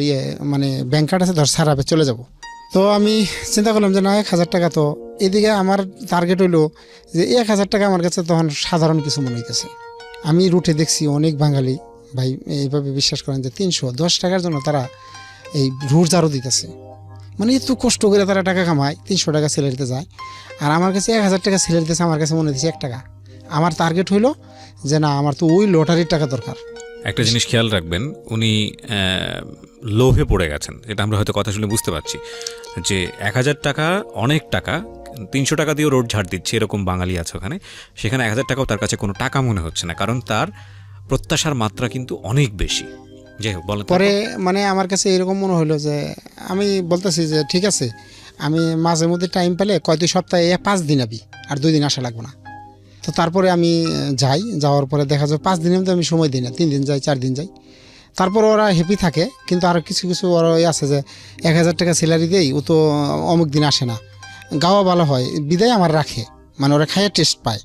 মানে ব্যাংক কার্ড আছে, তোর সারাবে চলে যাব। তো আমি চিন্তা করলাম যে না 1,000 টাকা, তো এদিকে আমার টার্গেট হইলো যে 1,000 টাকা আমার কাছে তখন সাধারণ কিছু মনে হইতেছে। আমি রুটে দেখছি অনেক বাঙালি ভাই এইভাবে বিশ্বাস করেন যে 310 টাকার জন্য তারা এই রুট ঝাড়ু দিতেছে। মানে এত কষ্ট করে তারা টাকা কামায়, 300 টাকা স্যালারিতে যায়, আর আমার কাছে 1,000 টাকা স্যালারি দিতেছে, আমার কাছে মনে হচ্ছে 1 টাকা। আমার টার্গেট হইলো যে না আমার তো ওই লটারির টাকা দরকার। একটা জিনিস খেয়াল রাখবেন, উনি লোভে পড়ে গেছেন, এটা আমরা হয়তো কথা শুনে বুঝতে পারছি যে 1,000 টাকা অনেক টাকা, 300 টাকা দিয়েও রোড ঝাড় দিচ্ছে এরকম বাঙালি আছে ওখানে, সেখানে 1,000 টাকাও তার কাছে কোনো টাকা মনে হচ্ছে না, কারণ তার প্রত্যাশার মাত্রা কিন্তু অনেক বেশি। যাই হোক, বলেন। পরে মানে আমার কাছে এরকম মনে হলো যে আমি বলতেছি যে ঠিক আছে, আমি মাঝে মধ্যে টাইম পেলে কয় তুই সপ্তাহে 5 দিন আবি, আর 2 দিন আসা লাগবে না। তো তারপরে আমি যাই, যাওয়ার পরে দেখা যায় 5 দিনের মধ্যে আমি সময় দিই না, 3 দিন যাই, 4 দিন যাই। তারপর ওরা হ্যাপি থাকে, কিন্তু আরও কিছু কিছু ওরা আছে যে 1,000 টাকা স্যালারি দেই, ও তো অমুক দিন আসে না, গাওয়া ভালো হয় বিদায় আমার রাখে, মানে ওরা খাইয়ে টেস্ট পায়।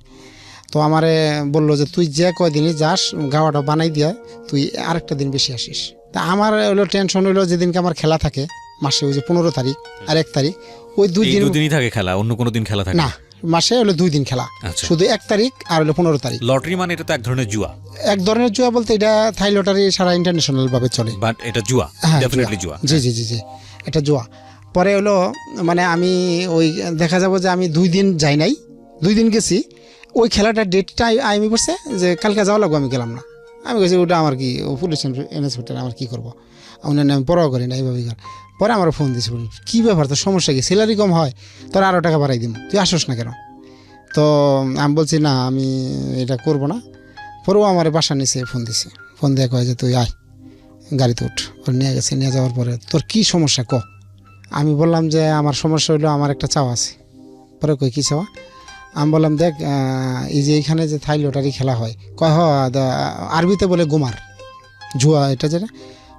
তো আমারে বললো যে তুই যে কয়দিনই যাস গাওয়াটা বানাই দিয়া তুই আরেকটা দিন বেশি আসিস। তা আমার হলো টেনশন হইলো যেদিনকে আমার খেলা থাকে মাসে, ওই যে 15 তারিখ আর 1 তারিখ, ওই 2 দিনই থাকে খেলা, অন্য কোনো দিন খেলা থাকে না, মাসে হলো 2 দিন খেলা, শুধু 1 তারিখ আর হলো 15 তারিখ। লটারি মানে এটা তো এক ধরনের জুয়া। এক ধরনের জুয়া বলতে এটা থাই লটারি সারা ইন্টারন্যাশনাল ভাবে চলে, বাট এটা জুয়া, ডেফিনেটলি জুয়া। জি জি জি জি, এটা জুয়া। পরে হলো মানে আমি ওই দেখা যাবো যে আমি 2 দিন যাই নাই, 2 দিন গেছি, ওই খেলাটার ডেটটা আমি বলছে যে কালকে যাওয়া লাগবো, আমি গেলাম না। আমি বলছি ওটা আমার কি, পুলিশ ইন্সপেক্টর আমার কী করবো, অন্যান্য আমি পরোয়া করি না এইভাবেই। পরে আমার ফোন দিয়েছি, বলি কী ব্যাপার, তোর সমস্যা কি, স্যালারি কম হয়, তোর আরও টাকা বাড়াই দিন, তুই আসোস না কেন? তো আমি বলছি না আমি এটা করবো না। পরেও আমার বাসা নিচে ফোন দিছে, ফোন দিয়ে কয় যে তুই আয় গাড়িতে উঠ। ওর নিয়ে গেছে, নিয়ে যাওয়ার পরে তোর কী সমস্যা ক। আমি বললাম যে আমার সমস্যা হলো আমার একটা চাওয়া আছে। পরে কই কী চাওয়া? আমি বললাম দেখ এই যে এইখানে যে থাই লটারি খেলা হয়, কয় আরবিতে বলে গোমার, জুয়া, এটা যেটা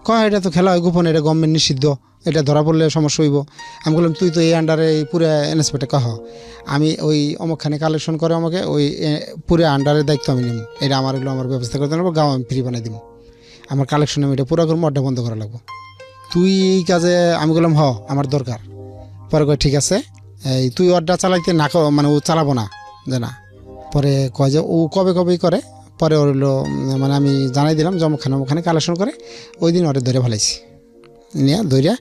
কয় এটা তো খেলা হয় গোপন, এটা গভর্নমেন্ট নিষিদ্ধ, এটা ধরা পড়লে সমস্যা হইব। আমি বললাম তুই তো এই আন্ডারে এই পুরো ইন্সপেক্টর, কহ আমি ওই অমুকখানে কালেকশন করে আমাকে ওই পুরো আন্ডারের দায়িত্ব আমি নেব, এটা আমার হলো আমার ব্যবস্থা করতে নেবো, গাঁও আমি ফ্রি বানাই দিব, আমার কালেকশন আমি এটা পুরো করবো, অড্ডা বন্ধ করা লাগবো, তুই এই কাজে। আমি বললাম আমার দরকার। পরে কয় ঠিক আছে, এই তুই অড্ডা চালাইতে না, মানে ও চালাবো না যে না। পরে কয় যে ও কবে কবেই করে। পরে ওর হলো মানে আমি জানাই দিলাম যে ওখানে কালেকশন করে, ওই দিন ওরে ধরে ফেলাইছি, নিয়ে ধরিয়া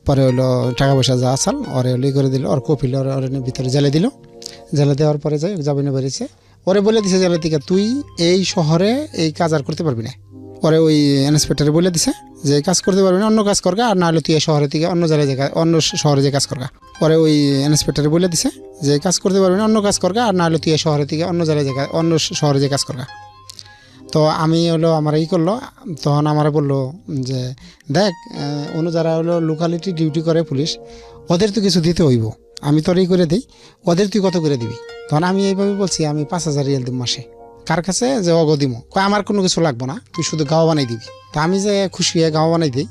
পরে হলো টাকা পয়সা যা আসাল ওরে হলো করে দিল, ওর কপিল ওর ভিতরে জেলে দিল। জেলে দেওয়ার পরে যাই যাবিনে বেরিয়েছে, ওরে বলে দিছে জেলে থেকে তুই এই শহরে এই কাজ আর করতে পারবি না। পরে ওই ইন্সপেক্টরে বলে দিছে যে এই কাজ করতে পারবি না, অন্য কাজ করগা, আর না হলে তুই এই শহরে থেকে অন্য জায়গায় অন্য শহরে যে কাজ করগা। পরে ওই ইন্সপেক্টরে বলে দিছে যে এই কাজ করতে পারবি না, অন্য কাজ করগা, আর না হলে তুই এই শহরে থেকে অন্য জায়গায় অন্য শহরে যে কাজ করগা। তো আমি হলো আমার এই করলো, তখন আমার বললো যে দেখ অন্য যারা হলো লোকালিটি ডিউটি করে পুলিশ, ওদের তো কিছু দিতে হইব, আমি তোর এই করে দিই, ওদের তুই কত করে দিবি? তখন আমি এইভাবে বলছি আমি 5,000 রিয়াল দিব মাসে। কার কাছে যে অগদিমো, কয় আমার কোনো কিছু লাগবো না, তুই শুধু গাঁও বানাই দিবি। তা আমি যে খুশি হয়ে গাঁও বানাই দিই,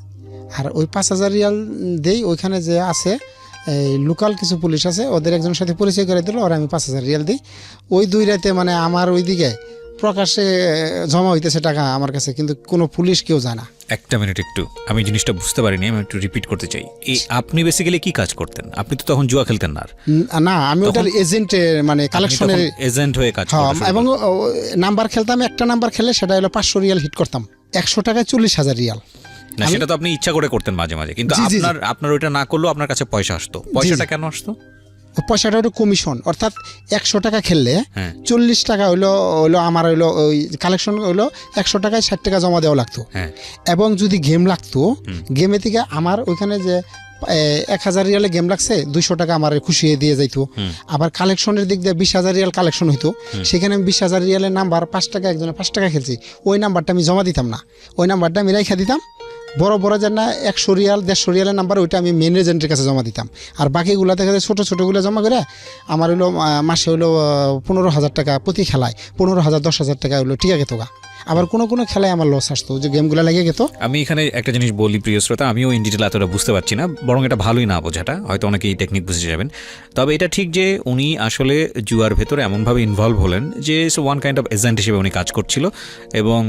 আর ওই 5,000 রিয়াল দেই। ওইখানে যে আছে এই লোকাল কিছু পুলিশ আছে, ওদের একজনের সাথে পরিচয় করে দিল, আর আমি 5,000 রিয়াল দিই। ওই 2 রাতে মানে আমার ওই দিকে প্রকাশ্যে জমা হইতেছে টাকা আমার কাছে, কিন্তু কোনো পুলিশ কেউ যায় না। একটা মিনিট, একটু আমি জিনিসটা বুঝতে পারিনি, আমি একটু রিপিট করতে চাই। এই আপনি বেসিক্যালি কি কাজ করতেন? আপনি তো তখন জুয়া খেলতেন না? না, আমি ওটার এজেন্টের মানে কালেকশনের এজেন্ট হয়ে কাজ করতাম, এবং নাম্বার খেলতাম। একটা নাম্বার খেলে সেটা হলো 500 রিয়াল হিট করতাম, 100 টাকায় 40,000 রিয়াল। না, সেটা তো আপনি ইচ্ছা করে করতেন মাঝে মাঝে, কিন্তু আপনার ওইটা না করলেও আপনার কাছে পয়সা আসতো। পয়সাটা কেন আসতো? পয়সাটা হলো কমিশন, অর্থাৎ 100 টাকা খেললে 40 টাকা হইলো আমার হইলো ওই কালেকশন হইলো 100 টাকায় 60 টাকা জমা দেওয়া লাগতো। এবং যদি গেম লাগতো, গেমে থেকে আমার ওইখানে যে 1,000 রিয়ালে গেম লাগছে, 200 টাকা আমার খুশি দিয়ে যাইতো। আবার কালেকশনের দিক দিয়ে 20,000 রিয়াল কালেকশন হইতো, সেখানে আমি 20,000 রিয়ালের নাম্বার 5 টাকা, একজনে 5 টাকা খেলছি, ওই নাম্বারটা আমি জমা দিতাম না, ওই নাম্বারটা আমি রাইখা দিতাম। বড় বড় যেন না 100 রিয়াল 150 রিয়ালের নাম্বার, ওইটা আমি মেন এজেন্টের কাছে জমা দিতাম। আর বাকিগুলো দেখা যায় ছোটো ছোটোগুলো জমা করে আমার হইলো মাসে হইলো 15,000 টাকা প্রতি খেলায়, 15,000 10,000 টাকা হইলো টিকা গেতোগা। আবার কোনো কোনো খেলায় আমার লস আসতো, যে গেমগুলো লেগে যেত। আমি এখানে একটা জিনিস বলি প্রিয় শ্রোতা, আমিও ইন ডিটেল এতটা বুঝতে পারছি না, বরং এটা ভালোই না বোঝাটা, হয়তো অনেকেই টেকনিক বুঝে যাবেন। তবে এটা ঠিক যে উনি আসলে জুয়ার ভেতরে এমনভাবে ইনভলভ হলেন যে ওয়ান কাইন্ড অফ এজেন্ট হিসেবে উনি কাজ করছিল এবং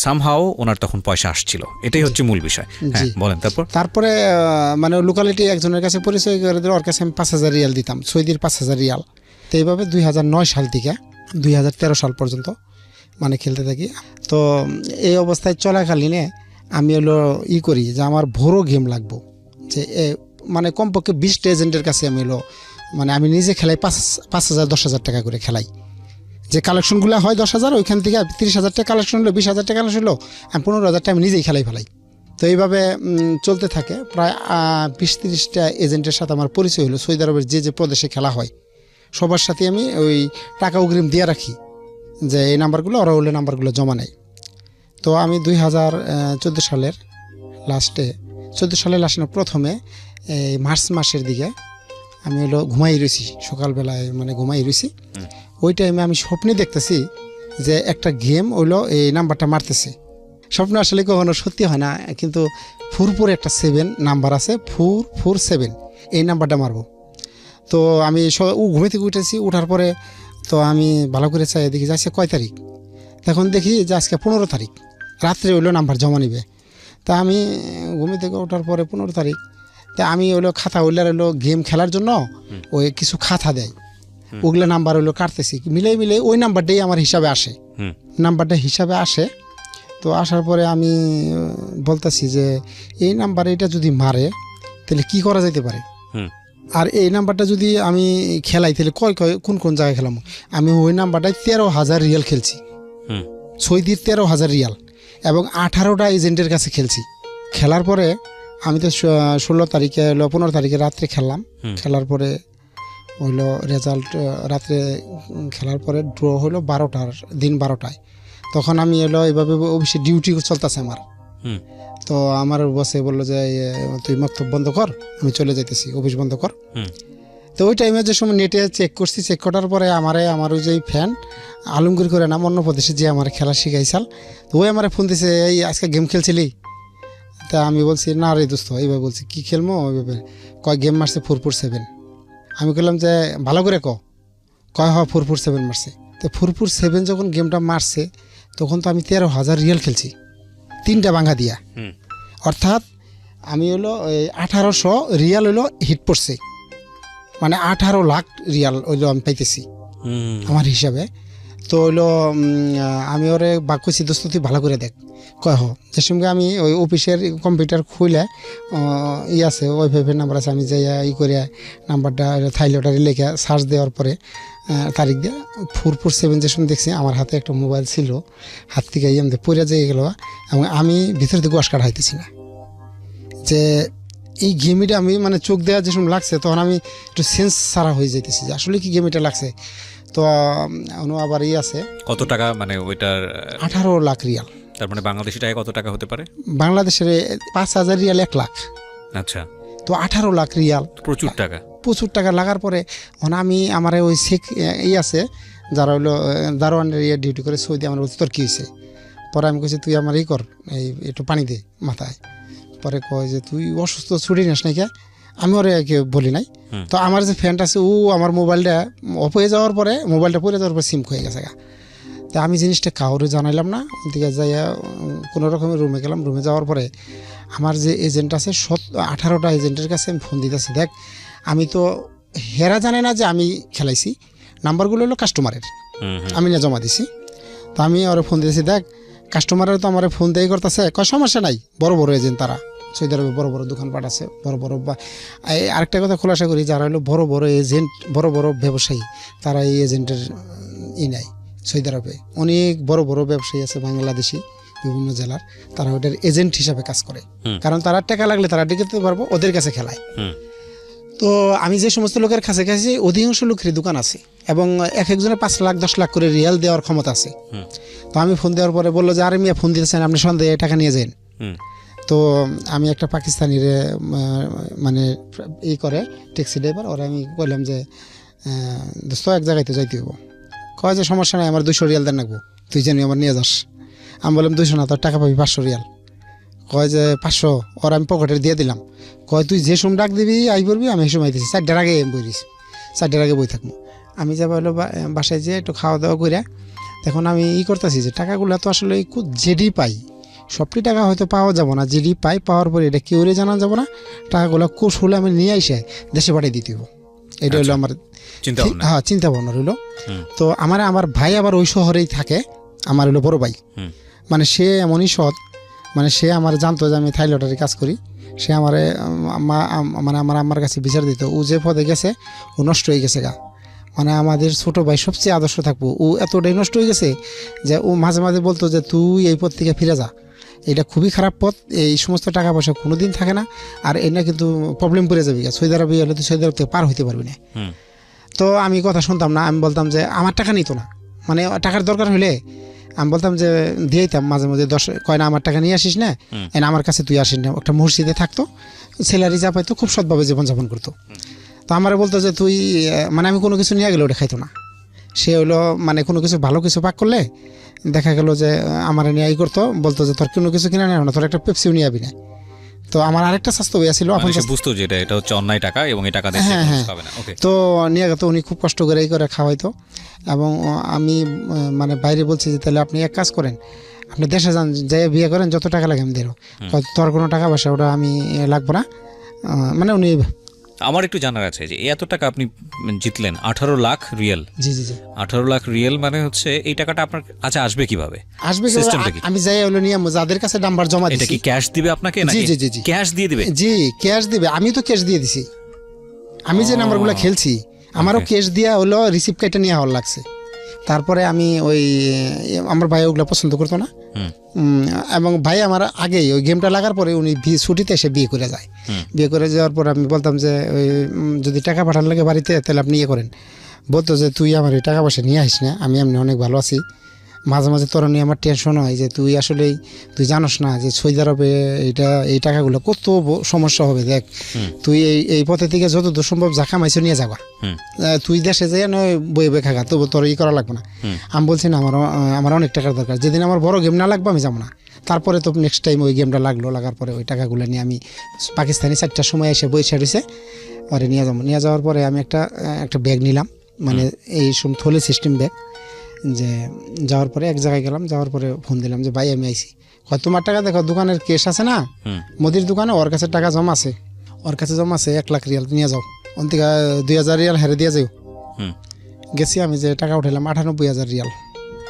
সামহাও ওনার তখন পয়সা আসছিল, এটাই হচ্ছে মূল বিষয়। হ্যাঁ বলেন তারপর। তারপরে মানে লোকালিটি একজনের কাছে পরিচয় করে দিল, ওর কাছে আমি 5,000 রিয়াল দিতাম, সৌদির 5,000 রিয়াল। তো এইভাবে 2009 সাল থেকে 2013 সাল পর্যন্ত মানে খেলতে থাকি। তো এই অবস্থায় চলাকালীনে আমি হলো করি যে আমার বড় গেম লাগবো, যে মানে কমপক্ষে 20টা এজেন্টের কাছে আমি হলো মানে আমি নিজে খেলাই 5,000 10,000 টাকা করে খেলাই। যে কালেকশনগুলো হয় 10,000, ওইখান থেকে 30,000 টাকা কালেকশন হলো, 20,000 টাকা কালেকশন হলো, আমি 15,000 টাকা আমি নিজেই খেলাই ফেলাই। তো এইভাবে চলতে থাকে। প্রায় 20-30টা এজেন্টের সাথে আমার পরিচয় হলো। সৌদি আরবের যে প্রদেশে খেলা হয় সবার সাথে আমি ওই টাকা অগ্রিম দিয়ে রাখি, যে এই নাম্বারগুলো ওরা হলে নাম্বারগুলো জমা নেয়। তো আমি 2014 সালের লাস্টে, 14 সালের লাস্টে প্রথমে এই মার্চ মাসের দিকে আমি হলো ঘুমাই রয়েছি, সকালবেলায় মানে ঘুমাই রয়েছি। ওই টাইমে আমি স্বপ্নে দেখতেছি যে একটা গেম হইলো এই নাম্বারটা মারতেছে। স্বপ্ন আসলে কখনো সত্যি হয় না, কিন্তু 4 একটা 7 নাম্বার আছে, 447, এই নাম্বারটা মারবো। তো আমি ঘুমে থেকে উঠেছি, উঠার পরে তো আমি ভালো করে চাই দেখি যে আজকে কয় তারিখ। তখন দেখি যে আজকে 15 তারিখ, রাত্রে হইলো নাম্বার জমা নিবে। তা আমি ঘুমে থেকে ওঠার পরে 15 তারিখ, তা আমি হইলো খাতা হইলো গেম খেলার জন্য ওই কিছু খাতা দেয়, ওগুলো নাম্বার হইলো কাটতেছি, মিলে ওই নাম্বারটাই আমার হিসাবে আসে, নাম্বারটা হিসাবে আসে। তো আসার পরে আমি বলতেছি যে এই নাম্বার এটা যদি মারে তাহলে কি করা যেতে পারে, আর এই নাম্বারটা যদি আমি খেলাই তাহলে কোন জায়গায় খেলাম। আমি ওই নাম্বারটায় 13,000 রিয়াল খেলছি, সৌদির 13,000 রিয়াল, এবং 18টা এজেন্টের কাছে খেলছি। খেলার পরে আমি তো 16 তারিখে 15 তারিখে রাত্রে খেললাম। খেলার পরে হইলো রেজাল্ট রাত্রে খেলার পরে ড্র হইলো 12টার দিন 12টায়। তখন আমি এলো এইভাবে অফিসে ডিউটি চলতেছে আমার। তো আমার বসে বললো যে তুই মক্তব বন্ধ কর, আমি চলে যাইতেছি, অফিস বন্ধ কর। তো ওই টাইমে যে সময় নেটে চেক করছি, চেক করার পরে আমার ওই যে ফ্যান আলমগীর করে নাম, অন্য প্রদেশে যে আমার খেলা শিখাইছাল, তো ওই আমার ফোন দিছে, এই আজকে গেম খেলছিলি? তা আমি বলছি না রে দোস্ত, এইভাবে বলছি কী খেলবো, ওইভাবে কয় গেম মারছে 447। আমি বললাম যে ভালো করে কয় 447 মারছে। তো 447 যখন গেমটা মারছে তখন তো আমি 13,000 রিয়াল খেলছি, 3টা ভাঙা দিয়া, অর্থাৎ আমি হলো 1800 রিয়াল হইলো হিট পড়ছে, মানে 18 লাখ রিয়াল হইলো আমি পাইতেছি আমার হিসাবে। তো হইলো আমি ওরে বাক কইছি দোস্ত তুই ভালো করে দেখ, কয় যে সঙ্গে আমি ওই অফিসের কম্পিউটার খুলে আছে ওয়াইফাইয়ের নাম্বার আছে, আমি যাই করে নাম্বারটা থাইলটারি লেখা সার্চ দেওয়ার পরে তারিখ দিয়ে 447 যে সময় দেখছি, আমার হাতে একটা মোবাইল ছিল, হাত থেকে আমাদের পড়ে যেয়ে গেল, এবং আমি ভিতর থেকে ওয়াশ কাটা হইতেছি না। যে এই গেমিটা আমি মানে চোখ দেওয়া যে সময় লাগছে তখন আমি একটু সেন্স সারা হয়ে যাইতেছি যে আসলে কি গেমিটা লাগছে। তো আবার আছে কত টাকা, মানে ওইটার 18 লাখ রিয়াল, তার মানে বাংলাদেশি টাকা কত টাকা হতে পারে? বাংলাদেশের 5,000 রিয়াল 1 লাখ। আচ্ছা, তো 18 লাখ রিয়াল প্রচুর টাকা, প্রচুর টাকা লাগার পরে আমি আমার ওই শেখ আছে যারা হইলো দারোয়ানের ডিউটি করে সৌদি, আমার বলছে তোর কী হয়েছে? পরে আমি কইছি তুই আমার কর, এই একটু পানি দে মাথায়। পরে কয় যে তুই অসুস্থ, ছুটি নিস নাই কে? আমি ওরে বলি নাই। তো আমার যে ফ্যানটা আছে আমার মোবাইলটা অফ হয়ে যাওয়ার পরে, মোবাইলটা পড়ে যাওয়ার পরে সিম হয়ে গেছে গা। তা আমি জিনিসটা কাউরে জানাইলাম না, ওদিকে যাইয়া কোনো রকমের রুমে গেলাম। রুমে যাওয়ার পরে আমার যে এজেন্ট আছে 18টা এজেন্টের কাছে আমি ফোন দিতেছি, দেখ আমি তো হেরা জানে না যে আমি খেলাইছি, নাম্বারগুলো হলো কাস্টমারের, আমি না জমা দিছি। তো আমি ওরা ফোন দিয়েছি, দেখ কাস্টমারের তো আমার ফোন দিয়ে করতেছে, কয় সমস্যা নাই, বড় বড় এজেন্ট তারা, সৌদি আরবে বড় বড় দোকানপাট আছে, বড় বড়। বা আরেকটা কথা খোলাসা করি, যারা হলো বড় বড় এজেন্ট, বড় বড় ব্যবসায়ী, তারা এই এজেন্টের নাই। সৌদি আরবে অনেক বড় বড় ব্যবসায়ী আছে বাংলাদেশি বিভিন্ন জেলার, তারা ওটার এজেন্ট হিসাবে কাজ করে, কারণ তারা টাকা লাগলে তারা ডেকে দিতে পারবো, ওদের কাছে খেলায়। তো আমি যে সমস্ত লোকের কাছে গেছি অধিকাংশ লোকেরই দোকান আছে, এবং এক একজনের 5 লাখ 10 লাখ করে রিয়াল দেওয়ার ক্ষমতা আছে। তো আমি ফোন দেওয়ার পরে বললো যে আরে মিয়া ফোন দিতেছেন, আপনি সন্দেহে টাকা নিয়ে যান। তো আমি একটা পাকিস্তানির মানে করে ট্যাক্সি ড্রাইভার, ওরা আমি বললাম যে দোস্ত এক জায়গায় তো যাইতে হবো। কয় যে সমস্যা নাই, আমার 200 রিয়াল দেন রাখবো, তুই জানি আমার নিয়ে যাস। আমি বললাম 200 না, তোর টাকা পাবি 500 রিয়াল। কয় যে 500, ওর আমি পকেটে দিয়ে দিলাম। কয় তুই যে সময় ডাক দিবি আই করবি, আমি এই সময় দিছি 4টার আগে বইরিস, 4টার আগে বই থাকবো। আমি যাবো হলো বাসায় যেয়ে একটু খাওয়া দাওয়া করে তখন আমি করতেছি যে টাকাগুলো তো আসলে যেডি পাই, সবটি টাকা হয়তো পাওয়া যাবো না, যেডি পাই পাওয়ার পরে এটা কেউ জানা যাবো না, টাকাগুলো কৌশলে আমি নিয়ে এসে দেশে পাঠিয়ে দিতে হবো। এটা হলো আমার হ্যাঁ চিন্তা ভাবনা রইলো। তো আমার ভাই আবার ওই শহরেই থাকে, আমার হলো বড় ভাই, মানে সে এমনই সৎ, মানে সে আমার জানতো যে আমি থাই লটারি কাজ করি, সে আমারে মানে আমার কাছে বিচার দিত, ও যে পদে গেছে ও নষ্ট হয়ে গেছে গা, মানে আমাদের ছোট ভাই সবচেয়ে আদর্শ থাকবো, ও এতটাই নষ্ট হয়ে গেছে যে ও মাঝে মাঝে বলতো যে তুই এই পথ থেকে ফিরে যা, এটা খুবই খারাপ পথ, এই সমস্ত টাকা পয়সা কোনো দিন থাকে না, আর এটা কিন্তু প্রবলেম পড়ে যাবি, সৌদি আরবে হলে তুই সৌদি আরব থেকে পার হইতে পারবি না। তো আমি কথা শুনতাম না, আমি বলতাম যে আমার টাকা নিত না, মানে টাকার দরকার হলে আমি বলতাম যে দিয়ে দিতাম মাঝে মাঝে 10 কয় না আমার টাকা নিয়ে আসিস না, এনে আমার কাছে তুই আসিস না। একটা মসজিদে থাকতো, স্যালারি যা পাইতো খুব সৎভাবে জীবনযাপন করতো। তো আমার বলতো যে তুই মানে আমি কোনো কিছু নিয়ে গেলে ওটা খাইতো না, সে হইলো মানে কোনো কিছু ভালো কিছু পাক করলে দেখা গেল যে আমার নিয়ে করতো, বলতো যে তোর কোনো কিছু কিনে নেয় না, তোর একটা পেপসিও নিয়ে যাবি না। তো আমার আরেকটা স্বাস্থ্য বই ছিল, বুঝতো যে এটা হচ্ছে অন্যায় টাকা এবং এই টাকা দিয়ে পাবে না। তো নিয়ে গেতো, উনি খুব কষ্ট করে করে খাওয়াইতো। এবং আমি মানে বাইরে বলছি যে তাহলে আপনি এক কাজ করেন, আপনি দেশে যান, যাই বিয়ে করেন, যত টাকা লাগে আমি দেবো, তোর কোনো টাকা পয়সা ওটা আমি লাগবো না। মানে উনি আমার একটু জানার আছে যে এত টাকা আপনি জিতলেন 18 লাখ রিয়াল। জি জি জি 18 লাখ রিয়াল মানে হচ্ছে এই টাকাটা আপনার কাছে আসবে কিভাবে? আমি যাই হলো নিয়ে যাদের কাছে নাম্বার জমা দিছি। এটা কি ক্যাশ দিবে আপনাকে নাকি? জি জি জি ক্যাশ দিয়ে দিবে? জি ক্যাশ দিবে, আমি তো ক্যাশ দিয়ে দিছি, আমি যে নাম্বারগুলো খেলছি আমারও ক্যাশ দিয়া হলো রিসিপ্ট কার্ডটা নিয়ে হওয়ার লাগছে। তারপরে আমি ওই আমার ভাই ওগুলো পছন্দ করতো না, এবং ভাই আমার আগেই ওই গেমটা লাগার পরে উনি ছুটিতে এসে বিয়ে করে যায়। বিয়ে করে যাওয়ার পর আমি বলতাম যে ওই যদি টাকা পাঠান লাগে বাড়িতে তাহলে আপনি করেন, বলতো যে তুই আমার এই টাকা পয়সা নিয়ে আসিস না, আমি এমনি অনেক ভালো আছি। মাঝে মাঝে তোর নিয়ে আমার টেনশন হয় যে তুই আসলেই তুই জানোস না যে সৌদি আরবে এই টাকাগুলো কত সমস্যা হবে, দেখ তুই এই পথে থেকে যতদূর সম্ভব যা কামাইছো নিয়ে যাবা, তুই দেশে যাই নয় বই বই খাগা, তবু তোর করা লাগবে না। আমি বলছি না আমার অনেক টাকার দরকার, যেদিন আমার বড় গেম না লাগবে আমি যাবো না। তারপরে তো নেক্সট টাইম ওই গেমটা লাগলো, লাগার পরে ওই টাকাগুলো নিয়ে আমি পাকিস্তানি 4টার সময় এসে বই সারিছে ওরে নিয়ে যাবো। নিয়ে যাওয়ার পরে আমি একটা ব্যাগ নিলাম, মানে এই সব থলে সিস্টেম ব্যাগ, যে যাওয়ার পরে এক জায়গায় গেলাম, যাওয়ার পরে ফোন দিলাম যে ভাই আমি আইছি। তোমার টাকা দেখো দোকানের কেস আছে না মুদির দোকানে, ওর কাছে টাকা জমা আছে, ওর কাছে জমা আছে 1 লাখ রিয়াল, নিয়ে যাও, ওন থেকে 2000 রিয়াল হেরে দিয়ে যাও। গেছি আমি, যে টাকা উঠাইলাম 98,000 রিয়াল,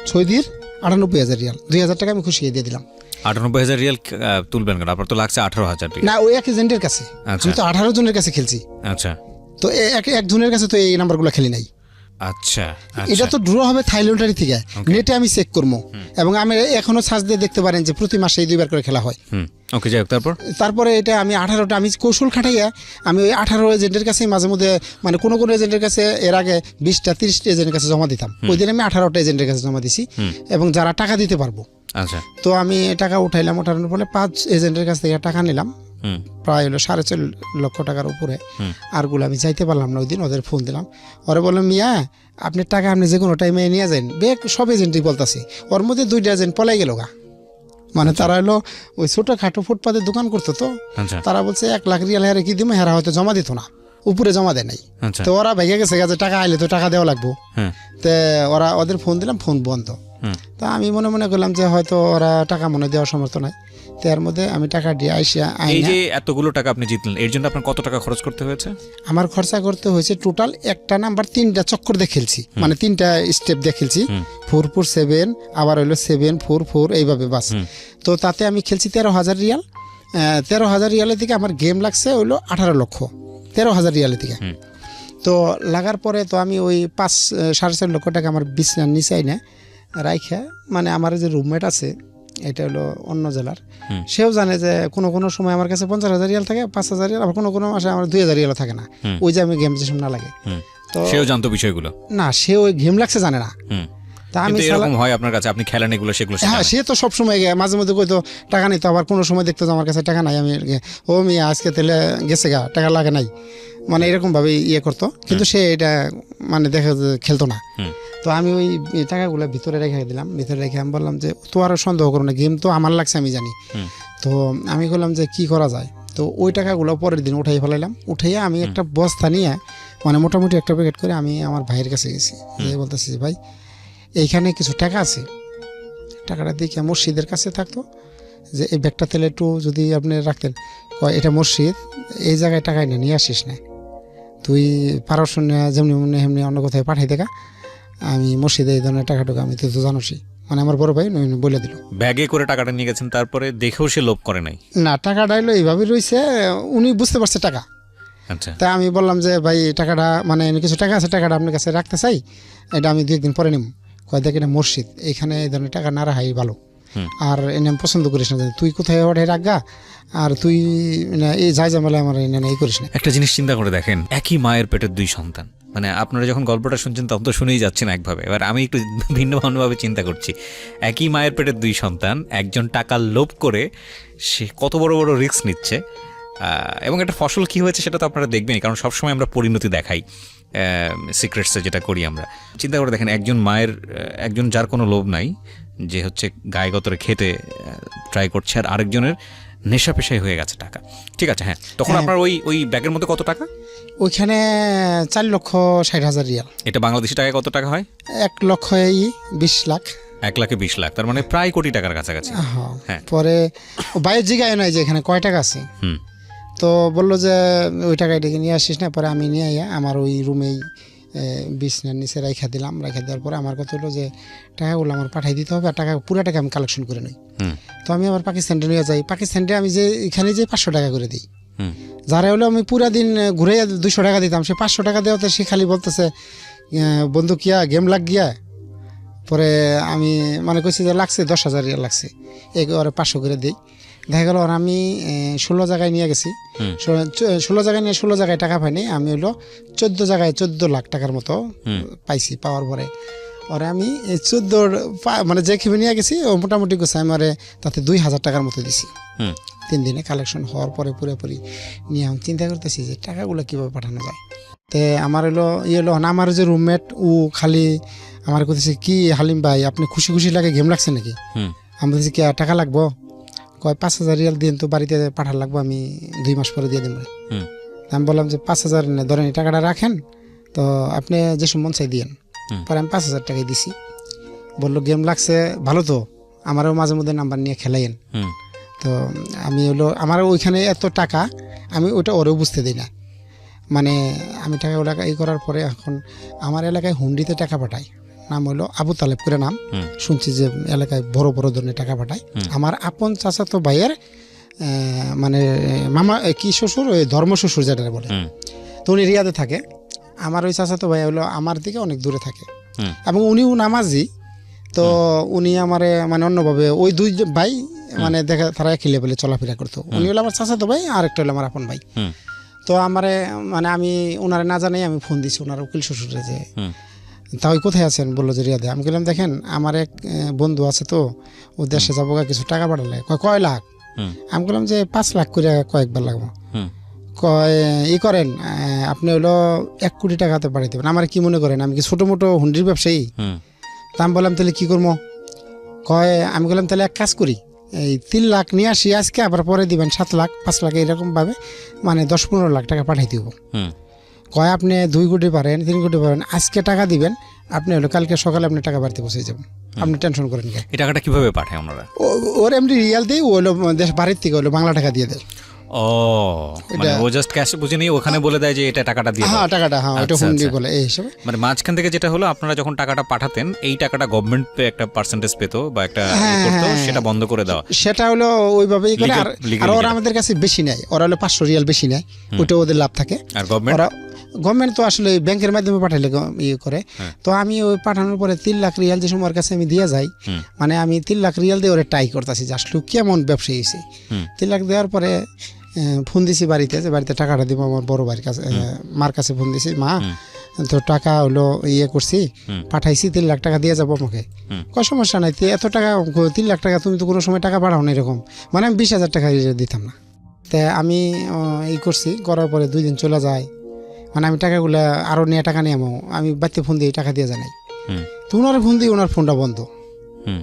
সৌদির 98,000 রিয়াল, 2000 টাকা আমি খুশি দিয়ে দিলাম। 98,000 রিয়াল তুলবেন কেন? আপনার তো লাগছে 18,000 না, ওই এক এজেন্টের কাছে, আমি তো 18 জনের কাছে খেলছি। আচ্ছা, তো একজনের কাছে তো এই নাম্বারগুলো খেলি নাই। আচ্ছা, এটা তো ড্র হবে থাই লটারি থেকে, নেটে আমি চেক করবো, এবং আমি এখনো সার্চ দিয়ে দেখতে পারেন যে প্রতি মাসে 2বার করে খেলা হয়। ওকে, যাই হোক, তারপরে এটা আমি 18টা আমি কৌশল খাটাইয়া আমি ওই 18 এজেন্টের কাছে মাঝে মধ্যে, মানে কোনো এজেন্টের কাছে এর আগে 20টা 30টা এজেন্টের কাছে জমা দিতাম, ওই দিন আমি 18টা এজেন্টের কাছে জমা দিছি, এবং যারা টাকা দিতে পারবো। আচ্ছা, তো আমি টাকা উঠাইলাম, ওঠানোর ফলে 5 এজেন্টের কাছ থেকে টাকা নিলাম, প্রায় হলো 4.5 লক্ষ টাকার উপরে। আরগুলো আমি যাইতে পারলাম না ওই দিন, ওদের ফোন দিলাম, ওরা বললাম মিয়া আপনি টাকা আপনি যে কোনো টাইমে নিয়ে যান, বেগ সব এজেন্টই বলতেছি, ওর মধ্যে 2টা এজেন্ট পলাই গেল গা, মানে তারা হলো ওই ছোটোখাটো ফুটপাতের দোকান করতো, তো তারা বলছে 1 লাখ রিয়াল হেরে কি দিব, হেরা হয়তো জমা দিত না, উপরে জমা দেয় নাই। তো ওরা ভেঙে গেছে যে টাকা আইলে তো টাকা দেওয়া লাগবো, তো ওদের ফোন দিলাম, ফোন বন্ধ। তা আমি মনে করলাম যে হয়তো ওরা টাকা মনে দেওয়ার সমর্থ নাই, তার মধ্যে আমি টাকা দিয়ে আইসা। এই যে এতগুলো টাকা আপনি জিতলেন, এর জন্য আপনার কত টাকা খরচ করতে হয়েছে? আমার খরচা করতে হয়েছে টোটাল একটা নাম্বার 3টা চক্কর দিয়ে খেলছি, মানে 3টা স্টেপ দিয়ে খেলছি, 4-4-7, আবার হইলো 7-4-4, এইভাবে বাস। তো তাতে আমি খেলছি 13,000 রিয়াল। 13,000 রিয়ালের দিকে আমার গেম লাগছে হইলো 18 লক্ষ, 13,000 রিয়ালের দিকে। তো লাগার পরে তো আমি ওই 5-4.5 লক্ষ টাকা আমার বিছনার নিচাই না রাইখা, মানে আমার যে রুমমেট আছে এটা হলো অন্য জেলার, সেও জানে যে কোনো সময় আমার কাছে 50,000 রিয়াল থাকে, 5,000 রিয়াল, আবার কোনো মাসে আমার 2,000 রিয়াল থাকে না, ওই যে আমি গেম যেসব না লাগে। তো সেও জানতো বিষয়গুলো? না, সে ওই গেম লাগছে জানে না। তা আমি কিন্তু এরকম হয় আপনার কাছে, আপনি খেলেন এগুলো সেগুলো হ্যাঁ, সে তো সবসময় মাঝে মধ্যে কইতো টাকা নেই, তো আবার কোনো সময় দেখতো যে আমার কাছে টাকা নাই, আমি ও মিয়া আজকে তেলে গেছে গা, টাকা লাগে নাই, মানে এরকমভাবে ইয়ে করতো। কিন্তু সে এটা মানে দেখা খেলতো না। তো আমি ওই টাকাগুলো ভিতরে রেখে দিলাম, ভিতরে রেখে আমি বললাম যে তো আরও সন্দেহ করো না, গেম তো আমার লাগছে আমি জানি। তো আমি বললাম যে কি করা যায়, তো ওই টাকাগুলো পরের দিন উঠাই ফেলাইলাম, উঠাইয়া আমি একটা বস্তা নিয়ে মানে মোটামুটি একটা প্যাকেট করে আমি আমার ভাইয়ের কাছে গেছি, যে বলতেছি যে ভাই এইখানে কিছু টাকা আছে, টাকাটা দেখে মসজিদের কাছে থাকতো, যে এই ব্যাগটা তেলে একটু যদি আপনি রাখতেন, এটা মসজিদ, এই জায়গায় টাকা এনে নিয়ে আসিস না, তুই পারস না যেমনি এমনি অন্য কোথায় পাঠাই দেখা, আমি মসজিদে এই ধরনের টাকা টাকা আমি তুই তো জানোসই, মানে আমার বড় ভাই বলে দিল। ব্যাগে করে টাকাটা নিয়ে গেছেন, তারপরে দেখেও সে লোভ করে নাই? না, টাকাটা এলো এইভাবেই রয়েছে, উনি বুঝতে পারছে টাকা। আচ্ছা, তাই আমি বললাম যে ভাই টাকাটা মানে কিছু টাকা আছে, টাকাটা আপনার কাছে রাখতে চাই, এটা আমি 2 একদিন পরে নিব। কয় দেখ এটা মসজিদ, এখানে এই ধরনের টাকা না রাখাই ভালো, আর এনে আমি পছন্দ করিস না, তুই কোথায় ওঠে রাখগা, আর তুই এই যাই জামেলা আমার এনে এই করিস না। একটা জিনিস চিন্তা করে দেখেন, একই মায়ের পেটের 2 সন্তান, মানে আপনারা যখন গল্পটা শুনছেন তখন তো শুনেই যাচ্ছেন একভাবে, এবার আমি একটু ভিন্নভাবে চিন্তা করছি। একই মায়ের পেটের 2 সন্তান, একজন টাকার লোভ করে সে কত বড় বড় রিস্ক নিচ্ছে, এবং একটা ফসল কি হয়েছে সেটা তো আপনারা দেখবেনই, কারণ সবসময় আমরা পরিণতি দেখাই সিক্রেটসে যেটা করি আমরা। চিন্তা করে দেখেন, একজন মায়ের, একজন যার কোনো লোভ নাই, যে হচ্ছে গায়ে গতরে খেতে ট্রাই করছে, আর আরেকজনের নেশা পেশায় হয়ে গেছে টাকা। ঠিক আছে, হ্যাঁ, তখন আপনার ওই ব্যাগের মধ্যে কত টাকা? ওইখানে 4,60,000 রিয়াল। এটা বাংলাদেশি টাকায় কত টাকা হয়? 1,20,00,000। 1,20,00,000, তার মানে প্রায় কোটি টাকার কাছাকাছি। হ্যাঁ, পরে বাইরের জিগায় নাই যে এখানে কয় টাকা আছে, তো বললো যে ওই টাকা এটাকে নিয়ে আসিস না। পরে আমি নিয়ে আইয়া আমার ওই রুমেই বিছনার নিচে রাইখা দিলাম। রাইখা দেওয়ার পরে আমার কথা হলো যে টাকাগুলো আমার পাঠাই দিতে হবে, আর টাকা পুরো টাকা আমি কালেকশন করে নিই। তো আমি আবার পাকিস্তানটা নিয়ে যাই। পাকিস্তানটা আমি যে এখানে যে 500 টাকা করে দিই, যারা হলো আমি পুরা দিন ঘুরে 200 টাকা দিতাম, সে 500 টাকা দেওয়াতে সে খালি বলতেছে বন্ধু কিয়া গেম লাগ গিয়া। পরে আমি মানে কইছি যে লাগছে 10,000 রিয়াল লাগছে, ওরা 500 করে দিই। দেখা গেল আর আমি 16 জায়গায় নিয়ে গেছি, 16 জায়গায় নিয়ে 16 জায়গায় টাকা পাইনি, আমি হলো 14 জায়গায় 14 লাখ টাকার মতো পাইছি। পাওয়ার পরে ওরে আমি 14 মানে যে খেপে নিয়ে গেছি ও মোটামুটি গোছে আমি ওরে তাতে 2,000 টাকার মতো দিছি। 3 দিনে কালেকশন হওয়ার পরে পুরোপুরি নিয়ে আমি চিন্তা করতেছি যে টাকাগুলো কীভাবে পাঠানো যায়। তে আমার হলো আমার যে রুমমেট ও খালি আমার করতেছে কি হালিম ভাই আপনি খুশি খুশি লাগে গেম লাগছে নাকি? আমি বলছি কি টাকা লাগবো? কয় 5,000 রিয়াল দিন তো বাড়িতে পাঠার লাগবো, আমি 2 মাস পরে দিয়ে দেবো। আমি বললাম যে 5,000 ধরেন এই টাকাটা রাখেন, তো আপনি যে মন চাই দিয়েন। পরে আমি 5,000 টাকাই দিছি। বললো গেম লাগছে ভালো, তো আমারও মাঝে মধ্যে নাম্বার নিয়ে খেলাইন। তো আমি আমার ওইখানে এত টাকা আমি ওটা ওরেও বুঝতে দিই না, মানে আমি টাকা এই করার পরে এখন আমার এলাকায় হুন্ডিতে টাকা পাঠাই, নাম হলো আবু তালেব করে নাম, শুনছি যে এলাকায় বড় বড় ধরনের টাকা পাঠায়। আমার আপন চাচাতো ভাইয়ের মানে মামা কি শ্বশুর, ওই ধর্ম শ্বশুর যেটা বলে, তো উনি রিয়াদে থাকে। আমার ওই চাচাতো ভাই হলো আমার দিকে অনেক দূরে থাকে, এবং উনিও নামাজি। তো উনি আমার মানে অন্যভাবে ওই 2 ভাই মানে দেখা তারা একই লেভেলে চলাফেরা করতো। উনি হলো আমার চাচাতো ভাই, আর একটা হলো আমার আপন ভাই। তো আমারে মানে আমি ওনারে না জানাই আমি ফোন দিছি ওনার উকিল শ্বশুরে, যে তাই কোথায় আছেন? বললো যে রিয়াদে। আমি বললাম দেখেন আমার এক বন্ধু আছে, তো ও দেশে যাবো, কিছু টাকা পাঠালে। কয় লাখ? আমি বললাম যে 5 লাখ করে কয়েকবার লাগবো। কয় করেন আপনি হলো 1 কোটি টাকাতে পাঠাই দেবেন। আমার কি মনে করেন আমি কি ছোটো মোটো হুন্ডির ব্যবসায়ী? তা আমি বললাম তাহলে কী করবো? কয় আমি বললাম তাহলে এক কাজ করি, এই 3 লাখ নিয়ে আসি আজকে, আবার পরে দিবেন 7 লাখ 5 লাখ এরকমভাবে, মানে 10-15 লাখ টাকা পাঠাই দিব। কয় আপনি 2 কোটি পারেন 3 কোটি পারেন, আজকে টাকা দিবেন, আপনি হলো কালকে সকালে আপনি টাকা বাড়িতে পৌঁছে যাবেন, আপনি টেনশন করেন না। এই টাকাটা কিভাবে পাঠায় ওনারা? ওর এমনি রিয়াল দিয়ে ও হলো দেশ বাড়ির থেকে হলো বাংলা টাকা দিয়ে দেয়। ও মানে ও জাস্ট ক্যাশ বুঝে নিয়ে ওখানে বলে দেয় যে এটা টাকাটা দিয়ে দাও। হ্যাঁ টাকাটা, হ্যাঁ ওটা হুন্ডি বলে এই হিসাবে। মানে মাঝখান থেকে যেটা হলো আপনারা যখন টাকাটা পাঠাতেন এই টাকাটা গভর্নমেন্ট একটা পার্সেন্টেজ পেতো বা একটা করতো, সেটা বন্ধ করে দেওয়া, সেটা হলো ওইভাবেই করে। আর ওরা আমাদের কাছে বেশি নেয়, ওরা হলো 500 রিয়াল বেশি নেয়, ওটা ওদের লাভ থাকে। আর গভর্নমেন্ট তো আসলে ব্যাংকের মাধ্যমে পাঠাইলে ইয়ে করে। তো আমি ওই পাঠানোর পরে 3 লাখ রিয়াল যে সময় ওর কাছে আমি দিয়ে যাই, মানে আমি 3 লাখ রিয়াল দিয়ে ওরা ট্রাই করতেছি যে আসলে কেমন ব্যবসায়ী হয়েছে। 3 লাখ দেওয়ার পরে ফোন দিছি বাড়িতে, যে বাড়িতে টাকাটা দিব আমার বড় ভাইয়ের কাছে, মার কাছে ফোন দিছি, মা তো টাকা হলো ইয়ে করছি, হুম। পাঠাইছি, 3 লাখ টাকা দিয়ে যাবো আমাকে। হুম। কয় সমস্যা নাই, এত টাকা 3 লাখ টাকা তুমি তো কোনো সময় টাকা পাঠাও না এরকম, মানে আমি 20,000 টাকা দিতাম না। তা আমি ই করছি, করার পরে 2 দিন চলে যায়, মানে আমি টাকাগুলো আরও নিয়ে টাকা নিয়ে আমি বাড়িতে ফোন দিয়ে টাকা দিয়ে জানাই। হুম। তো ওনার ফোন দিয়ে ওনার ফোনটা বন্ধ। হুম।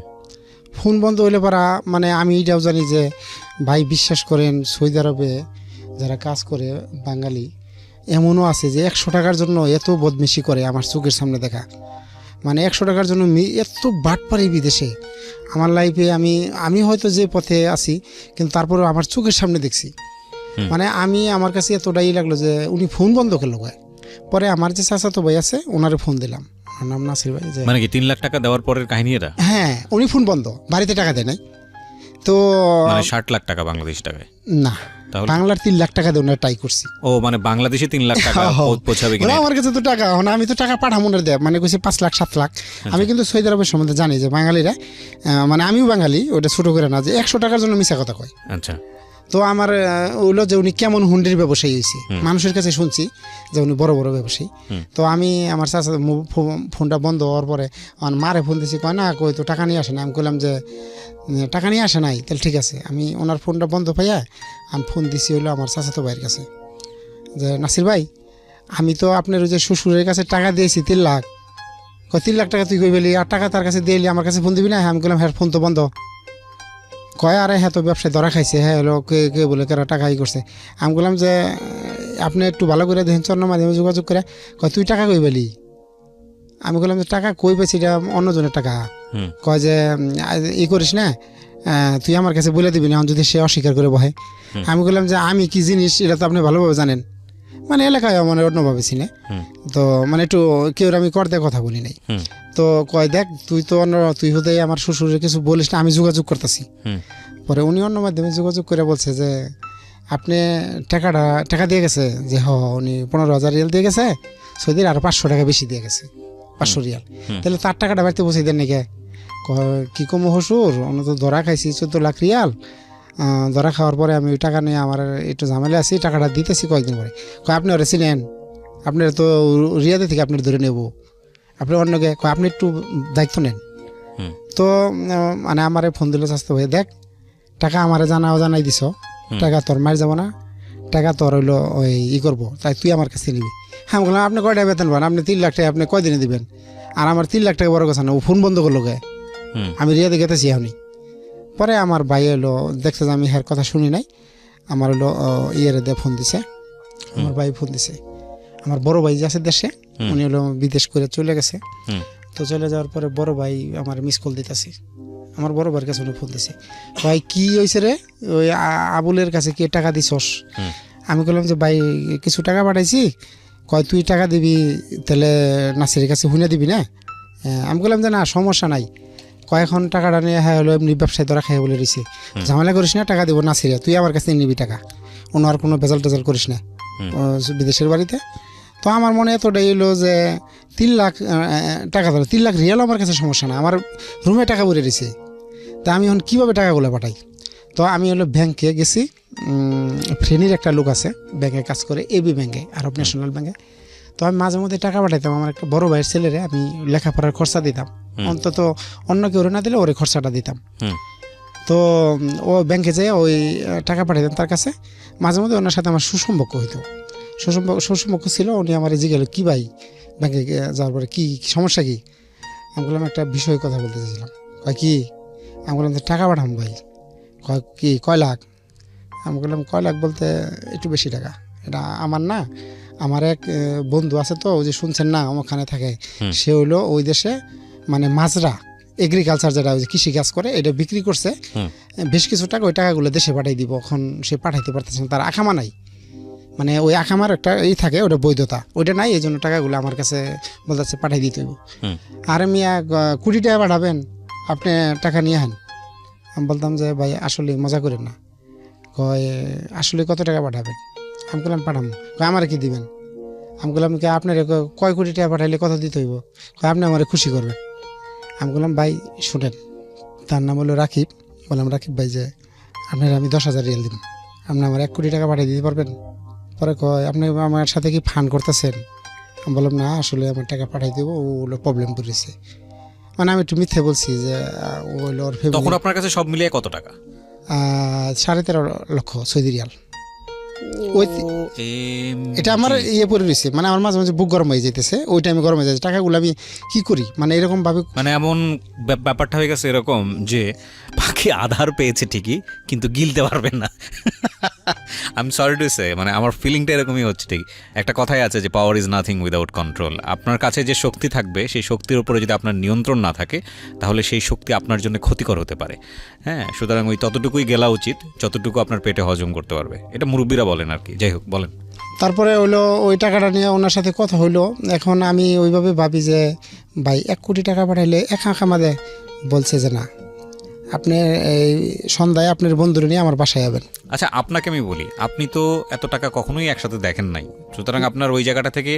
ফোন বন্ধ হইলে পরা মানে আমি এটাও জানি যে ভাই বিশ্বাস করেন সৌদি আরবে যারা কাজ করে বাঙালি এমনও আছে যে 100 টাকার জন্য এত বদমেশি করে আমার চোখের সামনে দেখা, মানে 100 টাকার জন্য এত বাটপারি বিদেশে। আমার লাইফে আমি হয়তো যে পথে আছি কিন্তু তারপরে আমার চোখের সামনে দেখছি। মানে আমার কাছে এতটাই লাগলো যে উনি ফোন বন্ধ করলো। পরে আমার যে চাচাতো ভাই আছে ওনারে ফোন দিলাম, ওনার নাম নাসির ভাই, যে মানে কি 3 লাখ টাকা দেওয়ার পরের কাহিনী এটা? হ্যাঁ উনি ফোন বন্ধ, বাড়িতে টাকা দেয় নাই তো, মানে 60 লাখ টাকা বাংলাদেশি টাকায়? না তাহলে বাংলার 3 লাখ টাকা দিয়ে ওনার ট্রাই করছি। ও মানে বাংলাদেশে 3 লাখ টাকা পৌঁছাবে কিনা? আমার কাছে তো টাকা আমি তো টাকা পাঠাবো না দেয়, মানে কইছে 5 লাখ 7 লাখ। আমি কিন্তু সৌদি আরবের সম্বন্ধে জানি যে বাঙালিরা মানে আমিও বাঙালি, ওটা ছোট করে না যে 100 টাকার জন্য মিছা কথা কয়। আচ্ছা। তো আমার হলো যে উনি কেমন হুন্ডির ব্যবসায়ী হয়েছে, মানুষের কাছে শুনছি যে উনি বড় বড় ব্যবসায়ী। তো আমি আমার চাচা ফোনটা বন্ধ হওয়ার পরে আমার মারে ফোন দিয়েছি, কয় না কই তো টাকা নিয়ে আসে না। আমি বললাম যে টাকা নিয়ে আসে নাই, তাহলে ঠিক আছে। আমি ওনার ফোনটা বন্ধ পাইয়া আমি ফোন দিছি হলো আমার চাচাতো ভাইয়ের কাছে, যে নাসির ভাই আমি তো আপনার ওই যে শ্বশুরের কাছে টাকা দিয়েছি 3 লাখ। 3 লাখ টাকা তুই কই বলি, আর টাকা তার কাছে দিয়ে আমার কাছে ফোন দিবি না? আমি বললাম হ্যাঁ ফোন তো বন্ধ। কয় আরে হ্যাঁ তো ব্যবসায় ধরা খাইছে, হ্যাঁ হলো কে বলে কারা টাকা ই করছে। আমি বললাম যে আপনি একটু ভালো করে দেখেন, চন্ন মাধ্যমে যোগাযোগ করে। কয় তুই টাকা কই পেলি? আমি বললাম যে টাকা কই পেয়েছি, এটা অন্যজনের টাকা। কয় যে ই করিস না, তুই আমার কাছে বলে দিবি না যদি সে অস্বীকার করে বহে। আমি বললাম যে আমি কি জিনিস এটা তো আপনি ভালোভাবে জানেন, মানে এলাকায় মানে অন্যভাবে চিনে, তো মানে একটু কেউ আমি করতে কথা বলি নাই। তো কয় দেখ তুই তো তুই হতে আমার শ্বশুরের কিছু বলিস না, আমি যোগাযোগ করতেছি। পরে উনি অন্য মাধ্যমে যোগাযোগ করে বলছে যে আপনি টাকা দিয়ে গেছে, যে উনি 15,000 রিয়াল দিয়ে গেছে, সৌদির আর 500 টাকা বেশি দিয়ে গেছে, 500 রিয়াল। তাহলে তার টাকাটা বাড়িতে বসে দেন নাকি? কি কমো হসুর, অন্য তো ধরা খাইছি 14 লাখ রিয়াল। ধরা খাওয়ার পরে আমি ওই টাকা নিয়ে আমার একটু ঝামেলা আছি, টাকাটা দিতেছি কয়েকদিন পরে। আপনি ওরা চিনেন, আপনার তো রিয়াদে থেকে আপনার ধরে নেব, আপনি অন্যকে আপনি একটু দায়িত্ব নেন। তো মানে আমারে ফোন দিল চাস্তে ভাই, দেখ টাকা আমারে জানাই দিছ, টাকা তোর মার যাব না, টাকা তোর হইলো ওই ই করবো, তাই তুই আমার কাছে নিবি। হ্যাঁ বললাম আপনি কয়টা বেতন পান, আপনি 3 লাখ টাকা আপনি কয়দিনে দিবেন? আর আমার 3 লাখ টাকা বড় কথা না, ও ফোন বন্ধ করলো গে, আমি রিয়াদে গেতেছি এখনই। পরে আমার ভাই হলো দেখতে যে আমি হ্যার কথা শুনি নাই, আমার হলো ইয়েরে দিয়ে ফোন দিছে, আমার ভাই ফোন দিছে। আমার বড় ভাই যে আছে দেশে, উনি হলো বিদেশ করে চলে গেছে। তো চলে যাওয়ার পরে বড় ভাই আমার মিস কল দিতেছি, আমার বড় ভাইয়ের কাছে উনি ফোন দিছে, ভাই কি হয়েছে রে, ওই আবুলের কাছে কি টাকা দিছস? আমি বললাম যে ভাই কিছু টাকা পাঠাইছি। কয় তুই টাকা দিবি তাহলে নাসিরের কাছে হুনে দিবি না? আমি বললাম যে না সমস্যা নাই। কয়েকক্ষণ টাকাটা নিয়ে হ্যাঁ হলো এমনি ব্যবসায় ধরা খাই বলে রয়েছে, ঝামেলা করিস না, টাকা দিব নাসিরে, তুই আমার কাছে নিবি টাকা, অন্য আর কোনো ভেজাল টেজাল করিস না বিদেশের বাড়িতে। তো আমার মনে এতটাই এলো যে 3 লাখ টাকা ধরো, 3 লাখ রিয়াল আমার কাছে সমস্যা না, আমার রুমে টাকা ভরে রয়েছে। তা আমি এখন কীভাবে টাকাগুলো পাঠাই? তো আমি হলো ব্যাংকে গেছি, ফ্রেনির একটা লোক আছে ব্যাংকে কাজ করে, এবি ব্যাংকে, আরব ন্যাশনাল ব্যাংকে। তো আমি মাঝে মধ্যে টাকা পাঠাইতাম আমার একটা বড় ভাইয়ের ছেলেরে, আমি লেখাপড়ার খরচা দিতাম, অন্তত অন্য কেউ না দিলে ওরে খরচাটা দিতাম। তো ও ব্যাংকে যেয়ে ওই টাকা পাঠাইতাম তার কাছে, মাঝে মধ্যে ওনার সাথে আমার সুসম্পর্ক হইতো, সুসম্পর্ক ছিল। উনি আমার জিজ্ঞেস কি ভাই ব্যাংকে যাওয়ার পরে কি সমস্যা কি? আমি বললাম একটা বিষয় কথা বলতে চাইছিলাম। কয় কি? আমি বললাম টাকা পাঠাম ভাই। কয় কি কয় লাখ? আমি বললাম কয় লাখ বলতে একটু বেশি টাকা, এটা আমার না, আমার এক বন্ধু আছে তো ওই যে শুনছেন না ওখানে থাকে, সে হইলো ওই দেশে মানে মাজরা এগ্রিকালচার যেটা ওই যে কৃষি কাজ করে, এটা বিক্রি করছে বেশ কিছু টাকা, ওই টাকাগুলো দেশে পাঠাই দিব। এখন সে পাঠাইতে পারতেছে না, তার আখামা নাই, মানে ওই আখামার একটা থাকে ওটা বৈধতা, ওইটা নাই, এই জন্য টাকাগুলো আমার কাছে বলতেছে পাঠাই দিতে হইব। আর মিয়া 20 টাকা পাঠাবেন, আপনি টাকা নিয়ে আহেন। আমি বলতাম যে ভাই আসলে মজা করেন না। কয় আসলে কত টাকা পাঠাবেন? আমি বললাম পাঠাবো। কয় আমার কি দিবেন? আমি বললাম কি আপনার কয় কোটি টাকা পাঠাইলে কত দিতে হইব? কয় আপনি আমার খুশি করবেন। আমি বললাম ভাই শুনেন, তার নাম হলো রাকিব। বললাম রাকিব ভাই যে আপনার আমি 10,000 রিয়াল দিব, আপনি আমার 1 কোটি টাকা পাঠিয়ে দিতে পারবেন? পরে কয় আপনি আমার সাথে কি ফান করতেছেন? আমি বললাম না আসলে আমার টাকা পাঠাই দেবো, ও হলো প্রবলেম করেছে। মানে আমি একটু মিথ্যে বলছি যে ও হলো ওর তখন ফ্যামিলি। আপনার কাছে সব মিলিয়ে কত টাকা? 13.5 লক্ষ সৌদি রিয়াল। ওই এটা আমার ইয়ে পরে রয়েছে, মানে আমার মাঝে মাঝে বুক গরম হয়ে যেতেছে, ওই টাইমে গরম হয়ে যাচ্ছে, টাকাগুলো আমি কি করি মানে এরকম ভাবে। মানে এমন ব্যাপারটা হয়ে গেছে এরকম যে পাখি আধার পেয়েছে ঠিকই কিন্তু গিলতে পারবেন না। আমি সরি টু সে, মানে আমার ফিলিংটা এরকমই হচ্ছে। ঠিক একটা কথাই আছে যে power is nothing without control. আপনার কাছে যে শক্তি থাকবে সেই শক্তির উপরে যদি আপনার নিয়ন্ত্রণ না থাকে তাহলে সেই শক্তি আপনার জন্য ক্ষতিকর হতে পারে। হ্যাঁ, সুতরাং ওই ততটুকুই গেলা উচিত যতটুকু আপনার পেটে হজম করতে পারবে, এটা মুরব্বীরা বলেন আর কি। যাই হোক, বলেন। তারপরে হলো ওই টাকাটা নিয়ে ওনার সাথে কথা হইলো। এখন আমি ওইভাবে ভাবি যে ভাই 1 কোটি টাকা পাঠাইলে একা আমাদের বলছে যে না, আপনি এই সন্ধ্যায় আপনার বন্ধুরা নিয়ে আমার বাসায় যাবেন। আচ্ছা, আপনাকে আমি বলি, আপনি তো এত টাকা কখনোই একসাথে দেখেন নাই, সুতরাং আপনার ওই জায়গাটা থেকে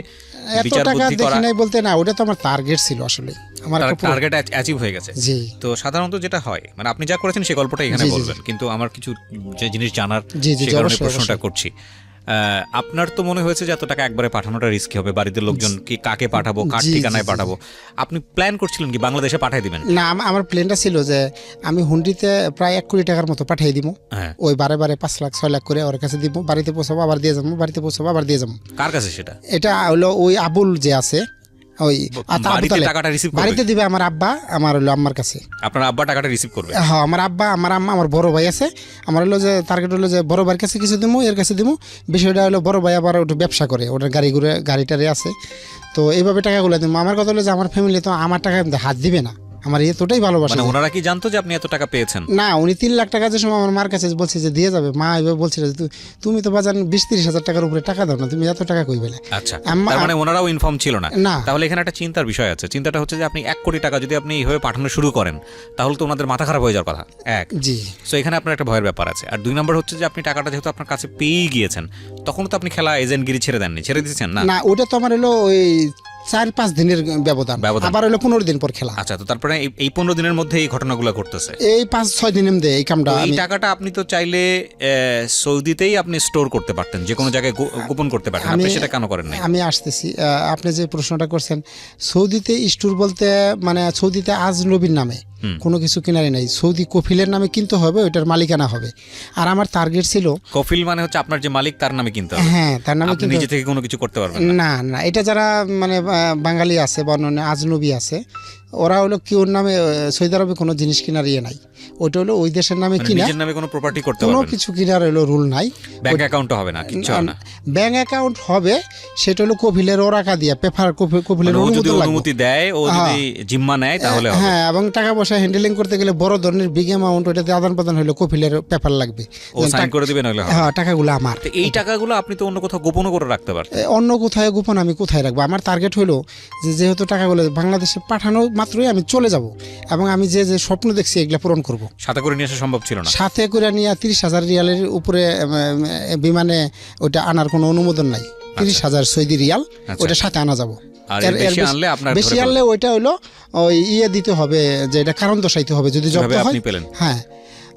এত বিচার টাকা বুদ্ধি দেখি করা, নাই বলতে না, ওটা তো আমার টার্গেট ছিল আসলে, আমার একটা টার্গেট অ্যাচিভ হয়ে গেছে। জি তো সাধারণত যেটা হয়, মানে আপনি যা করেছেন সেই গল্পটা এখানে জি, জি, বলবেন, কিন্তু আমার কিছু যে জিনিস জানার জি, জি, সে কারণে অবশ্যই, প্রশ্নটা অবশ্যই। করছি। আপনার তো মনে হয়েছে যে এত টাকা একবারে পাঠানোটা রিস্কি হবে, বাড়িতে লোকজন কি কাকে পাঠাবো, কার জি, জি, ঠিকানায় জি, পাঠাবো, আপনি প্ল্যান করছিলেন কি বাংলাদেশে পাঠিয়ে দিবেন? না, আমার প্ল্যানটা ছিল যে আমি হুন্ডিতে প্রায় 1 কোটি টাকার মতো পাঠিয়ে দিব। হ্যাঁ। ওই বারে 5 লাখ 6 লাখ করে ওর কাছে দিব, বাড়িতে পৌঁছাবো আবার দিয়ে যাবো, বাড়িতে পৌঁছাবো আবার দিয়ে যাবো। কার কাছে সেটা? এটা হলো ওই আবুল যে আছে, ওই বাড়িতে টাকাটা রিসিভ করবে? বাড়িতে দিবে আমার আব্বা, আমার হলো আম্মার কাছে। আপনার আব্বা টাকাটা রিসিভ করবে? হ্যাঁ, আমার আব্বা, আমার আম্মা, আমার বড় ভাই আছে। আমার হলো যে টার্গেট হলো যে বড় ভাইয়ের কাছে কিছু দিবো, এর কাছে দিবো। বিষয়টা হলো বড় ভাই আবার ওটা ব্যবসা করে, ওটার গাড়িটারে আছে, তো এইভাবে টাকাগুলো দিব। আমার কথা হলো যে আমার ফ্যামিলি তো আমার টাকা হাত দিবে না, আমার এতটাই ভালোবাসে। মানে ওনারা কি জানতো যে আপনি এত টাকা পেয়েছেন? না, উনি 3 লাখ টাকা যে সময় আমার মার কাছে বলছে যে দিয়ে যাবে, মা এভাবে বলছিল যে তুমি তো বাজান 20-30 হাজার টাকার উপরে টাকা দাও না, তুমি এত টাকা কই পেলে? আচ্ছা, তার মানে ওনারাও ইনফর্ম ছিল না? না। তাহলে এখানে একটা চিন্তার বিষয় আছে। চিন্তাটা হচ্ছে যে আপনি 1 কোটি টাকা যদি আপনি এইভাবে পাঠানো শুরু করেন তাহলে তো ওনাদের মাথা খারাপ হয়ে যাওয়ার কথা, এক। জি। সো এখানে আপনার একটা ভয়ের ব্যাপার আছে। আর 2 নম্বর হচ্ছে যে আপনি টাকাটা যেহেতু আপনার কাছে পেয়েই গিয়েছেন, তখন তো আপনি খেলা এজেন্টগিরি ছেড়ে দেননি, ছেড়ে দিয়েছেন না? না, ওটা তো আমার হলো ওই 4-5 দিনের ব্যবধান, আবার হলো 15 দিন পর খেলা। আচ্ছা, তো তারপরে এই 15 দিনের মধ্যে এই ঘটনাগুলো ঘটতেছে। এই 5-6 দিনের মধ্যে এই কামটা। এই টাকাটা আপনি তো চাইলে সৌদিতেই আপনি স্টোর করতে পারতেন, যে কোনো জায়গায় গোপন করতে পারতেন, আপনি সেটা কেন করেন নাই? আমি আসতেছি, আপনি যে প্রশ্নটা করছেন, সৌদিতে স্টোর বলতে মানে সৌদিতে আজনবীর নামে কোনো কিছু কিনারি নাই, সৌদি কফিলের নামে কিনতে হবে, ওইটার মালিকানা হবে। আর আমার টার্গেট ছিল, কফিল মানে হচ্ছে আপনার যে মালিক তার নামে কিনতে হবে? হ্যাঁ, তার নামে আপনি নিজে থেকে কোনো কিছু করতে পারবেন না? না না, এটা যারা মানে বাঙালি আছে বা অন্য আজনবী আছে, ওরা হলো কি ওর নামে সৌদি আরবে কোনো জিনিস কেনার ইয়ে নাই, ওইটা হলো ওই দেশের নামে কিনা, নিজের নামে কোনো প্রপার্টি করতে কোনো পারবেন কিছু কিনার হলো রুল নাই। ব্যাংক অ্যাকাউন্ট হবে না, কিচ্ছু হবে না? ব্যাংক অ্যাকাউন্ট হবে, সেটা হলো কফিলের ওরাকা দিয়া পেপার, কফিলের ও যদি অনুমতি অনুমতি দেয়, ও যদি জিম্মা নেয় তাহলে হবে। হ্যাঁ, এবং টাকা পয়সা হ্যান্ডেলিং করতে গেলে বড় ধরনের বিগ অ্যামাউন্ট ওইটাতে আদান প্রদান হলে কফিলের পেপার লাগবে, ও সাইন করে দিবেন হলে হবে। হ্যাঁ, টাকাগুলো আমার। তো এই টাকাগুলো আপনি তো অন্য কোথাও গোপন করে রাখতে পারতেন। অন্য কোথায় গোপন আমি কোথায় রাখবো? আমার টার্গেট হলো যে যেহেতু টাকাগুলো বাংলাদেশে পাঠানো মাত্রই আমি চলে যাব, এবং আমি যে যে স্বপ্ন দেখছি এগুলো পূরণ করব। সাথে করে নিয়ে আসা সম্ভব ছিল না? সাথে করে নিয়ে 30,000 রিয়ালের উপরে বিমানে ওইটা আনার কোনো অনুমোদন নাই। 30,000 সৌদি রিয়াল ওইটা সাথে আনা যাব। আর বেশি আনলে আপনার বেশি আনলে ওইটা হলো ওই দিতে হবে, যে এটা কারণ দর্শাইতে হবে যদি জব্দ হয়। আপনি পেলেন? হ্যাঁ।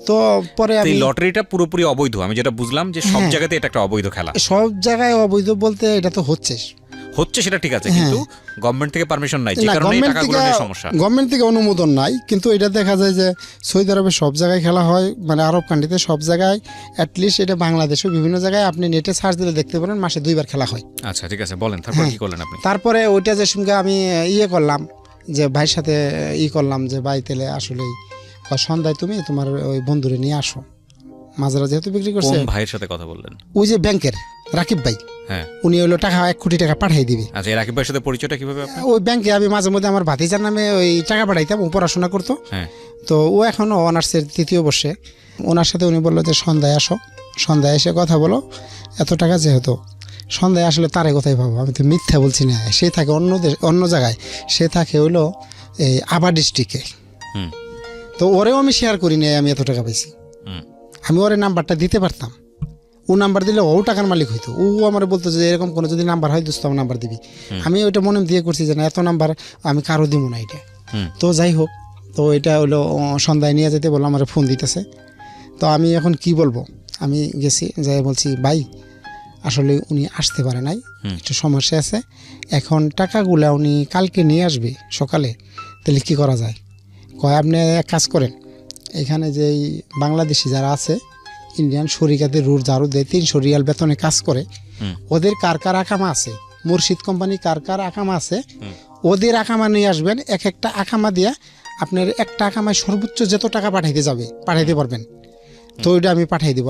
তো পরে আমি লটারিটা পুরোপুরি অবৈধ, আমি যেটা বুঝলাম যে সব জায়গাতে এটা একটা অবৈধ খেলা। সব জায়গায় অবৈধ বলতে এটা তো হচ্ছে সেটা ঠিক আছে, কিন্তু গভর্নমেন্ট থেকে পারমিশন নাই, যে কারণে এই টাকাগুলো নিয়ে সমস্যা। গভর্নমেন্ট থেকে অনুমোদন নাই, কিন্তু এটা দেখা যায় যে সৌদি আরবে সব জায়গায় খেলা হয়, মানে আরব কান্ট্রিতে সব জায়গায়, অ্যাটলিস্ট এটা বাংলাদেশেও বিভিন্ন জায়গায় আপনি নেটে সার্চ দিলে দেখতে পারেন মাসে 2 বার খেলা হয়। আচ্ছা, ঠিক আছে, বলেন তারপর কি করলেন আপনি? তারপরে ওইটা যে সঙ্গে আমি করলাম, যে ভাইয়ের সাথে করলাম যে ভাই তেলে আসলেই সন্ধ্যায় তুমি তোমার ওই বন্ধুরে নিয়ে আসো, মাজরা যেহেতু বিক্রি করছে। কোন ভাইয়ের সাথে কথা বললেন? ওই যে ব্যাংকের রাকিব ভাই। হ্যাঁ, উনি হলো টাকা 1 কোটি টাকা পাঠিয়ে দিবে। আচ্ছা, এই রাকিব ভাইয়ের সাথে পরিচয়টা কিভাবে আপনার? ওই ব্যাংকে আমি মাঝে মধ্যে আমার ভাতিজার নামে ওই টাকা পাঠাইতাম, ও পড়াশোনা করতো। হ্যাঁ। তো ও এখনও অনার্সের 3য় বর্ষে। ওনার সাথে উনি বললো যে সন্ধ্যায় আসো, সন্ধ্যায় এসে কথা বলো, এত টাকা যেহেতু সন্ধ্যায় আসলে তারে কোথায় পাবো, আমি তো মিথ্যা বলছি না, সে থাকে অন্য জায়গায়, সে থাকে হলো এই আবার ডিস্ট্রিক্টে। তো ওরেও আমি শেয়ার করি নাই আমি এত টাকা পাইছি। আমি ওরে নাম্বারটা দিতে পারতাম, ও নাম্বার দিলে ও টাকার মালিক হইতো। ও আমার বলতো যে এরকম কোনো যদি নাম্বার হয় দোস্ত আমার নাম্বার দিবি। আমি ওইটা মনে দিয়ে করছি যে না, এত নাম্বার আমি কারো দিব না এটা। তো যাই হোক, তো এটা হলো সন্ধ্যায় নিয়ে যেতে বললো, আমার ফোন দিতেছে। তো আমি এখন কি বলবো, আমি গেছি যাই বলছি ভাই আসলে উনি আসতে পারে নাই, একটু সমস্যা আছে। এখন টাকাগুলা উনি কালকে নিয়ে আসবে সকালে, তাহলে কী করা যায়? কয় আপনি এক কাজ করেন, এখানে যেই বাংলাদেশি যারা আছে, ইন্ডিয়ান শরিকাদের রুট যারও দেয় 300 রিয়াল বেতনে কাজ করে, ওদের কার কার আকামা আছে, মুর্শিদ কোম্পানি কার কার আকামা আছে, ওদের আকামা নিয়ে আসবেন। এক একটা আকামা দিয়া আপনার একটা আকামায় সর্বোচ্চ যত টাকা পাঠাইতে পারবেন, তো ওইটা আমি পাঠিয়ে দিব।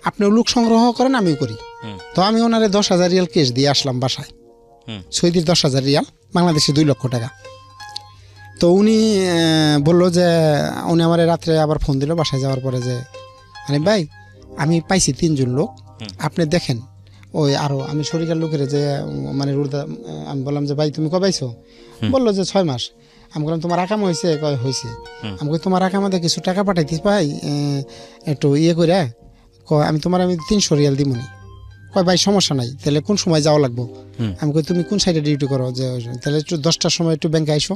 আপনি লোক সংগ্রহ করেন, আমিও করি। তো আমি ওনারে 10,000 রিয়াল কেস দিয়ে আসলাম বাসায়, সৌদির 10,000 রিয়াল, বাংলাদেশে 2 লক্ষ টাকা। তো উনি বললো যে, উনি আমার রাত্রে আবার ফোন দিল বাসায় যাওয়ার পরে যে, আরে ভাই আমি পাইছি 3 জন লোক, আপনি দেখেন। ওই আরও আমি শরিকার লোকের যে মানে রুদা, আমি বললাম যে ভাই তুমি কবে পাইছো? বললো যে 6 মাস। আমি বললাম তোমার আকাম হয়েছে? কয় হয়েছে। আমি কই তোমার আকামাতে কিছু টাকা পাঠাইতে পাই, একটু ইয়ে করে। আমি 300 রিয়াল দিমুনি। কয় ভাই সমস্যা নাই, তাহলে কোন সময় যাওয়া লাগবো? আমি কই তুমি কোন সাইডে ডিউটি করো? যে তাহলে একটু 10টার সময় একটু ব্যাংকে আইসো।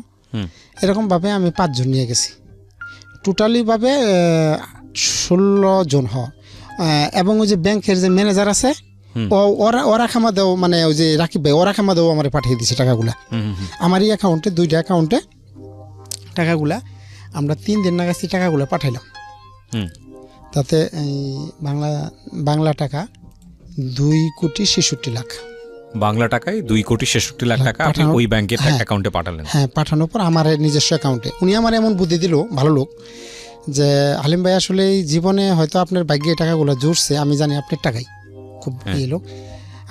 এরকমভাবে আমি 5 জন নিয়ে গেছি, টোটালিভাবে 16 জন এবং ওই যে ব্যাংকের যে ম্যানেজার আছে, ওরা খামা দেও, মানে ওই যে রাকিব ভাই, ওরা খামা দেও আমার পাঠিয়ে দিছে টাকাগুলা আমার এই অ্যাকাউন্টে, 2টা অ্যাকাউন্টে টাকাগুলা। আমরা 3 দিন নাগাছি টাকাগুলা পাঠাইলাম। তাতে এই বাংলা টাকা 2,66,00,000। বাংলা টাকায় 2,66,00,000 টাকা আপনি ওই ব্যাংকের অ্যাকাউন্টে পাঠালেন? হ্যাঁ, পাঠানোর পর আমার নিজস্ব অ্যাকাউন্টে। উনি আমার এমন বুদ্ধি দিল, ভালো লোক, যে হালিম ভাই আসলে এই জীবনে হয়তো আপনার ভাগ্যে টাকাগুলো জুড়ছে, আমি জানি আপনার টাকাই খুব এই লোক,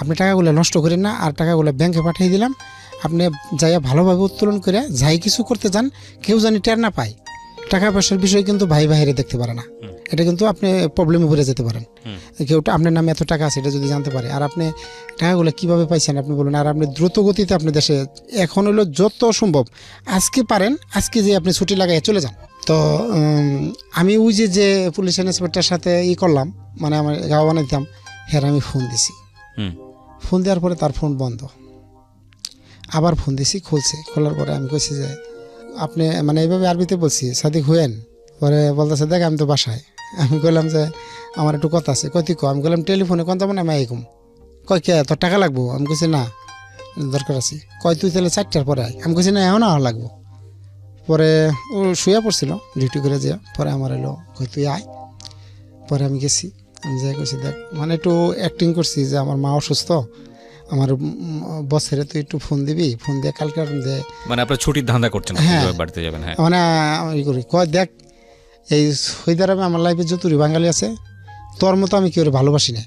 আপনি টাকাগুলো নষ্ট করেন না, আর টাকাগুলো ব্যাংকে পাঠিয়ে দিলাম। আপনি যাইয়া ভালোভাবে উত্তোলন করে যাই কিছু করতে যান, কেউ জানি টের না পায়। টাকা পয়সার বিষয় কিন্তু ভাই বাইরে দেখতে পারে না, এটা কিন্তু আপনি প্রবলেমে পড়ে যেতে পারেন। কেউ আপনার নামে এত টাকা আছে এটা যদি জানতে পারে, আর আপনি টাকাগুলো কীভাবে পাইছেন আপনি বলুন। আর আপনি দ্রুত গতিতে আপনি দেশে এখন হলো যত সম্ভব আজকে পারেন, আজকে যে আপনি ছুটি লাগাইয়া চলে যান। তো আমি ওই যে পুলিশ ইন্সপেক্টরের সাথে করলাম, মানে আমার গাওয়া বানাইতাম, হ্যাঁ আমি ফোন দিছি। ফোন দেওয়ার পরে তার ফোন বন্ধ, আবার ফোন দিছি, খুলছে। খোলার পরে আমি কইছি যে আপনি, মানে এইভাবে আরবিতে বলছি, সাদিক হুয়েন। পরে বলতেছে দেখ আমি তো বাসায়। আমি কইলাম যে আমার একটু কথা আছে। কই তুই কো? আমি কইলাম টেলিফোনে কোন তেমন আমি এরকম। কই কে তোর টাকা লাগবো? আমি কইছি না দরকার আছে। কয় তুই তাহলে 4টার পরে আয়। আমি কইছি না এখন আর লাগবো। পরে ও শুয়ে পড়ছিল ডিউটি করে যে, পরে আমার এলো কই তুই আয়। পরে আমি গেছি, আমি যাই কইছি দেখ, মানে একটু অ্যাক্টিং করছি যে আমার মা অসুস্থ, আমার বসের তুই একটু ফোন দিবি, ফোন দিয়ে কালকে যে, মানে আপনার ছুটির ধান্দা করছেন, বাড়িতে যাবেন। হ্যাঁ, মানে আমি করি, কয় দেখ এই সৌদি আরবে আমার লাইফে যতই বাঙালি আছে, তোর মতো আমি কেউ ভালোবাসি না,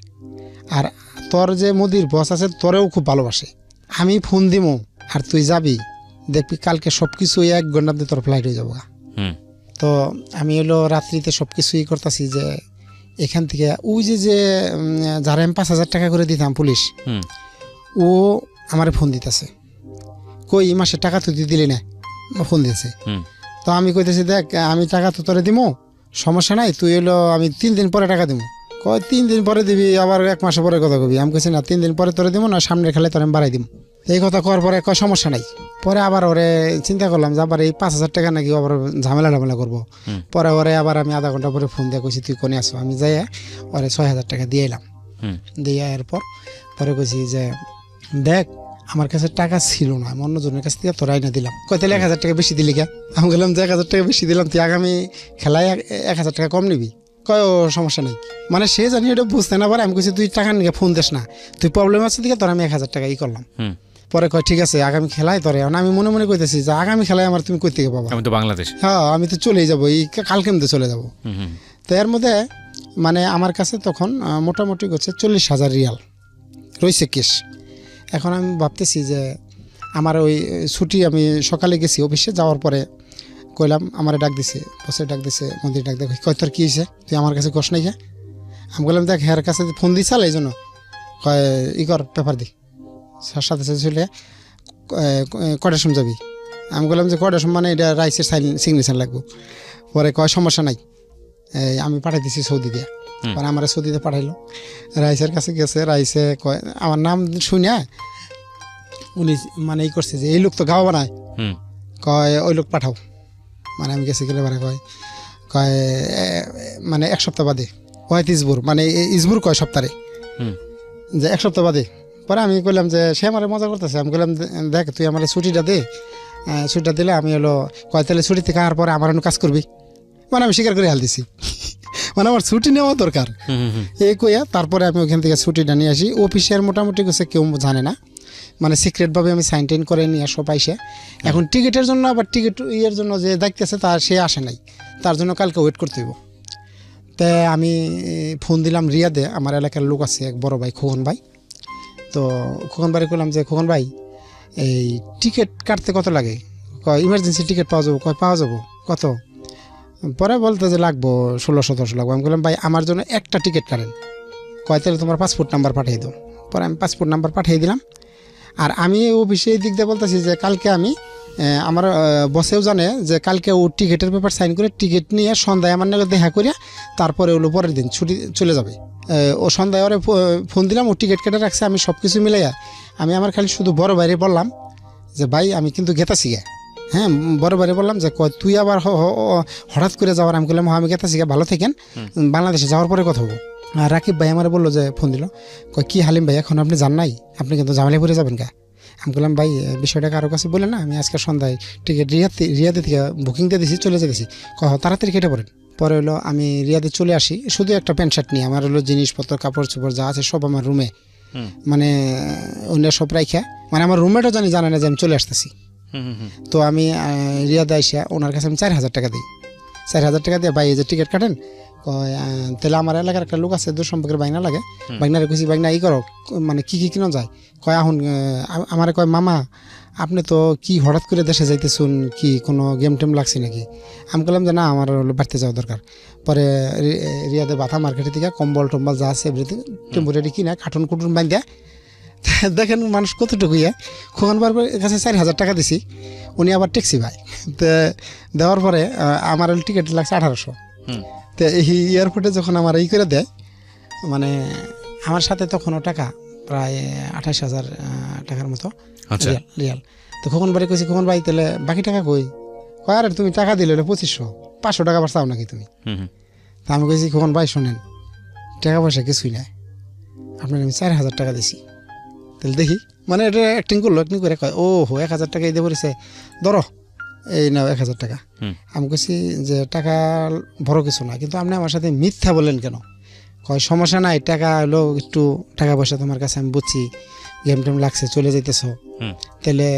আর তোর যে মোদির বস আছে তোরেও খুব ভালোবাসে। আমি ফোন দিব আর তুই যাবি, দেখবি কালকে সব কিছু 1 ঘন্টাতে তোর ফ্লাইট হয়ে যাবো। তো আমি রাত্রিতে সব কিছুই করতেছি যে এখান থেকে ওই যে যারা আমি 5,000 টাকা করে দিতাম পুলিশ, ও আমার ফোন দিতেছে, কই এই মাসে টাকা তুই দিলি না, ফোন দিয়েছে। তো আমি কইতেছি দেখ আমি টাকা তো তোরে দিব, সমস্যা নাই, তুই আমি 3 দিন পরে টাকা দিব। কয় 3 দিন পরে দিবি, আবার 1 মাসের পরে কথা কবি। আমি কইছি না 3 দিন পরে তোরে দিব না, সামনের খেলে তোর আমি বাড়াই দিব। এই কথা করার পরে কয় সমস্যা নাই। পরে আবার ওরে চিন্তা করলাম যে আবার এই 5,000 টাকা নাকি আবার ঝামেলা করবো। পরে ওরে আবার আমি আধা ঘন্টা পরে ফোন দিয়ে কইছি তুই কোনে আসো। আমি যাই ওরে 6,000 টাকা দিয়ে এলাম। দিয়ে এরপর পরে কইছি যে দেখ আমার কাছে টাকা ছিল না, আমি অন্যজনের কাছ থেকে তোর আইনা দিলাম। কয় তাহলে 1,000 টাকা বেশি দিলি কে? আমি বললাম যে 1,000 টাকা বেশি দিলাম, তুই আগামী খেলায় 1,000 টাকা কম নিবি। কয় ও সমস্যা নেই, মানে সে জানি এটা বুঝতে না পারে। আমি কইছি তুই টাকা নিয়ে ফোন দিস না, তুই প্রবলেম আছে দিকে তোর আমি 1,000 টাকা করলাম। পরে কয় ঠিক আছে আগামী খেলায় তোরে। আমি মনে মনে কইতেছি যে আগামী খেলায় আমার তুমি কই থেকে পাবা? আমি তো বাংলাদেশ। হ্যাঁ আমি তো চলেই যাবো, এই কালকে মধ্যে চলে যাবো। তো এর মধ্যে মানে আমার কাছে তখন মোটামুটি করছে 40,000 রিয়াল রয়েছে কেস। এখন আমি ভাবতেছি যে আমার ওই ছুটি, আমি সকালে গেছি অফিসে, যাওয়ার পরে কইলাম আমার ডাক দিছে, বসে ডাক দিছে, মন্দির ডাক দেখি, কয় তোর কী হয়েছে, তুই আমার কাছে কষ নাই কে? আমি বললাম দেখ হের কাছে ফোন দিছাল এই জন্য, কয় কর পেপার দি সাথে সাথে চলে কয়টার সময় যাবি? আমি বললাম যে কয়টার সময়, মানে এটা রাইসের সিগনেচার লাগবো। পরে কয় সমস্যা নাই, আমি পাঠাই দিছি সৌদি দিয়ে। পরে আমার সৌদিতে পাঠাইলো, রাইসের কাছে গেছে, রাইসে কয় আমার নাম শুনে উনি মানে করছে যে এই লোক তো গাওয়া বানায়, কয় ওই লোক পাঠাও। মানে আমি গেছি গেলে মানে কয় মানে 1 সপ্তাহ বাদে হয় ইসবুর, মানে ইসবুর কয় সপ্তাহে। যে 1 সপ্তাহ বাদে। পরে আমি কইলাম যে সে আমার মজা করতেছে, আমি কইলাম দেখ তুই আমার ছুটিটা দে, ছুটিটা দিলে আমি হলো কয় তাহলে ছুটি থেকে আসার পরে আমার অন্য কাজ করবি, মানে আমি স্বীকার করে হাল দিছি মানে আমার ছুটি নেওয়া দরকার এই কইয়া। তারপরে আমি ওখান থেকে ছুটিটা নিয়ে আসি। অফিসের মোটামুটি কিছু কেউ জানে না, মানে সিক্রেটভাবে আমি সাইন টাইন করে নিয়ে সব আইসে। এখন টিকিটের জন্য আবার টিকিট ইয়ের জন্য যে দেখতেছে তার সে আসে নাই, তার জন্য কালকে ওয়েট করতে হইব। তাই আমি ফোন দিলাম রিয়াদে, আমার এলাকার লোক আছে এক বড় ভাই খোকন ভাই। তো খোকন ভাই করলাম যে খোকন ভাই এই টিকিট কাটতে কত লাগে? কয় ইমার্জেন্সি টিকিট পাওয়া যাবো। কয় পাওয়া যাবো, কত? পরে বলতে যে লাগবো 1600-1700 লাগবো। আমি বললাম ভাই আমার জন্য একটা টিকিট কাটেন। কয় তাহলে তোমার পাসপোর্ট নাম্বার পাঠিয়ে দাও। পরে আমি পাসপোর্ট নাম্বার পাঠিয়ে দিলাম। আর আমি অফিসে এই দিক দিয়ে বলতেছি যে কালকে আমি আমার বসেও জানে যে কালকে ও টিকিটের পেপার সাইন করে টিকিট নিয়ে সন্ধ্যায় আমার নাকি দেখা করিয়া তারপরে ওগুলো পরের দিন ছুটি চলে যাবে। ও সন্ধ্যায় ওরে ফোন দিলাম, ও টিকিট কেটে রাখছে। আমি সব কিছু মিলাইয়া আমি আমার খালি শুধু বড় বাইরে বললাম যে ভাই আমি কিন্তু গেতাছি গে। হ্যাঁ, বড় বাইরে বললাম যে কয় তুই আবার হঠাৎ করে যাওয়ার। আমি বললাম আমি গেতাছি গে, ভালো থাকেন, বাংলাদেশে যাওয়ার পরে কথা হবো। আর রাকিব ভাই আমার বললো যে ফোন দিল, কয় কি হালিম ভাই এখন আপনি যান নাই, আপনি কিন্তু ঝামেলায় পড়ে যাবেন গা। আমি বললাম ভাই বিষয়টা কারো কাছে বলে না, আমি আজকে সন্ধ্যায় টিকিট রিয়াদে থেকে বুকিং দিয়ে দিয়েছি, চলে যেতেছি। কহ তাড়াতাড়ি কেটে পড়েন। পরে হলো আমি রিয়াদে চলে আসি শুধু একটা প্যান্ট শার্ট নিয়ে। আমার হলো জিনিসপত্র কাপড় চোপড় যা আছে সব আমার রুমে, মানে অন্য সব রাইখা, মানে আমার রুমমেটও জানে না যে আমি চলে আসতেছি। তো আমি রিয়াদে আইসা ওনার কাছে আমি 4000 টাকা দিই। 4000 টাকা দিয়ে ভাই এই যে টিকিট কাটেন। তাহলে আমার এলাকার একটা লোক আছে দূর সম্পর্কের বাইনা লাগে, বাইনারে কইছি বাইনা ই করো, মানে কি কিনা যায়। কয় এখন আমার কয় মামা আপনি তো কি হঠাৎ করে দেশে যাইতেছুন, কি কোনো গেম টেম লাগছে নাকি? আমি বললাম যে না আমার বাড়িতে যাওয়া দরকার। পরে রিয়াদে বাথা মার্কেটের থেকে কম্বল টম্বল যা আছে এভরিথিং টেম্পোরারি কিনা কার্টুন কুটুন বান্ধা দেখেন মানুষ কতটুকু খোকন বারবার কাছে 4000 টাকা দিছি, উনি আবার ট্যাক্সি ভাই। তো দেওয়ার পরে আমার টিকিট লাগছে 1800। তো এই এয়ারপোর্টে যখন আমার এই করে দেয়, মানে আমার সাথে তখনও টাকা প্রায় 28,000 টাকার মতো রিয়াল। তো খোকন ভাই কইছি খোকন ভাই তাহলে বাকি টাকা কই? কয় আরে তুমি টাকা দিলে 2500, 500 টাকা আবার চাও নাকি তুমি? তা আমি কইছি খোকন ভাই শোনেন টাকা পয়সা কিছুই নাই, আপনার আমি 4000 টাকা দিছি। তাহলে দেখি, মানে এটা অ্যাক্টিং করলো, অ্যাক্টিং করে কয় ও হো 1000 টাকা দিয়ে পড়েছে, ধরো এই নাও 1000 টাকা। আমি কইছি যে টাকা বড় কিছু না, কিন্তু আপনি আমার সাথে মিথ্যা বললেন কেন? কয় সমস্যা নাই, টাকা হলো একটু টাকা পয়সা তোমার কাছে আমি বুঝছি, গেম টেম লাগছে চলে যাইতেছো। তাহলে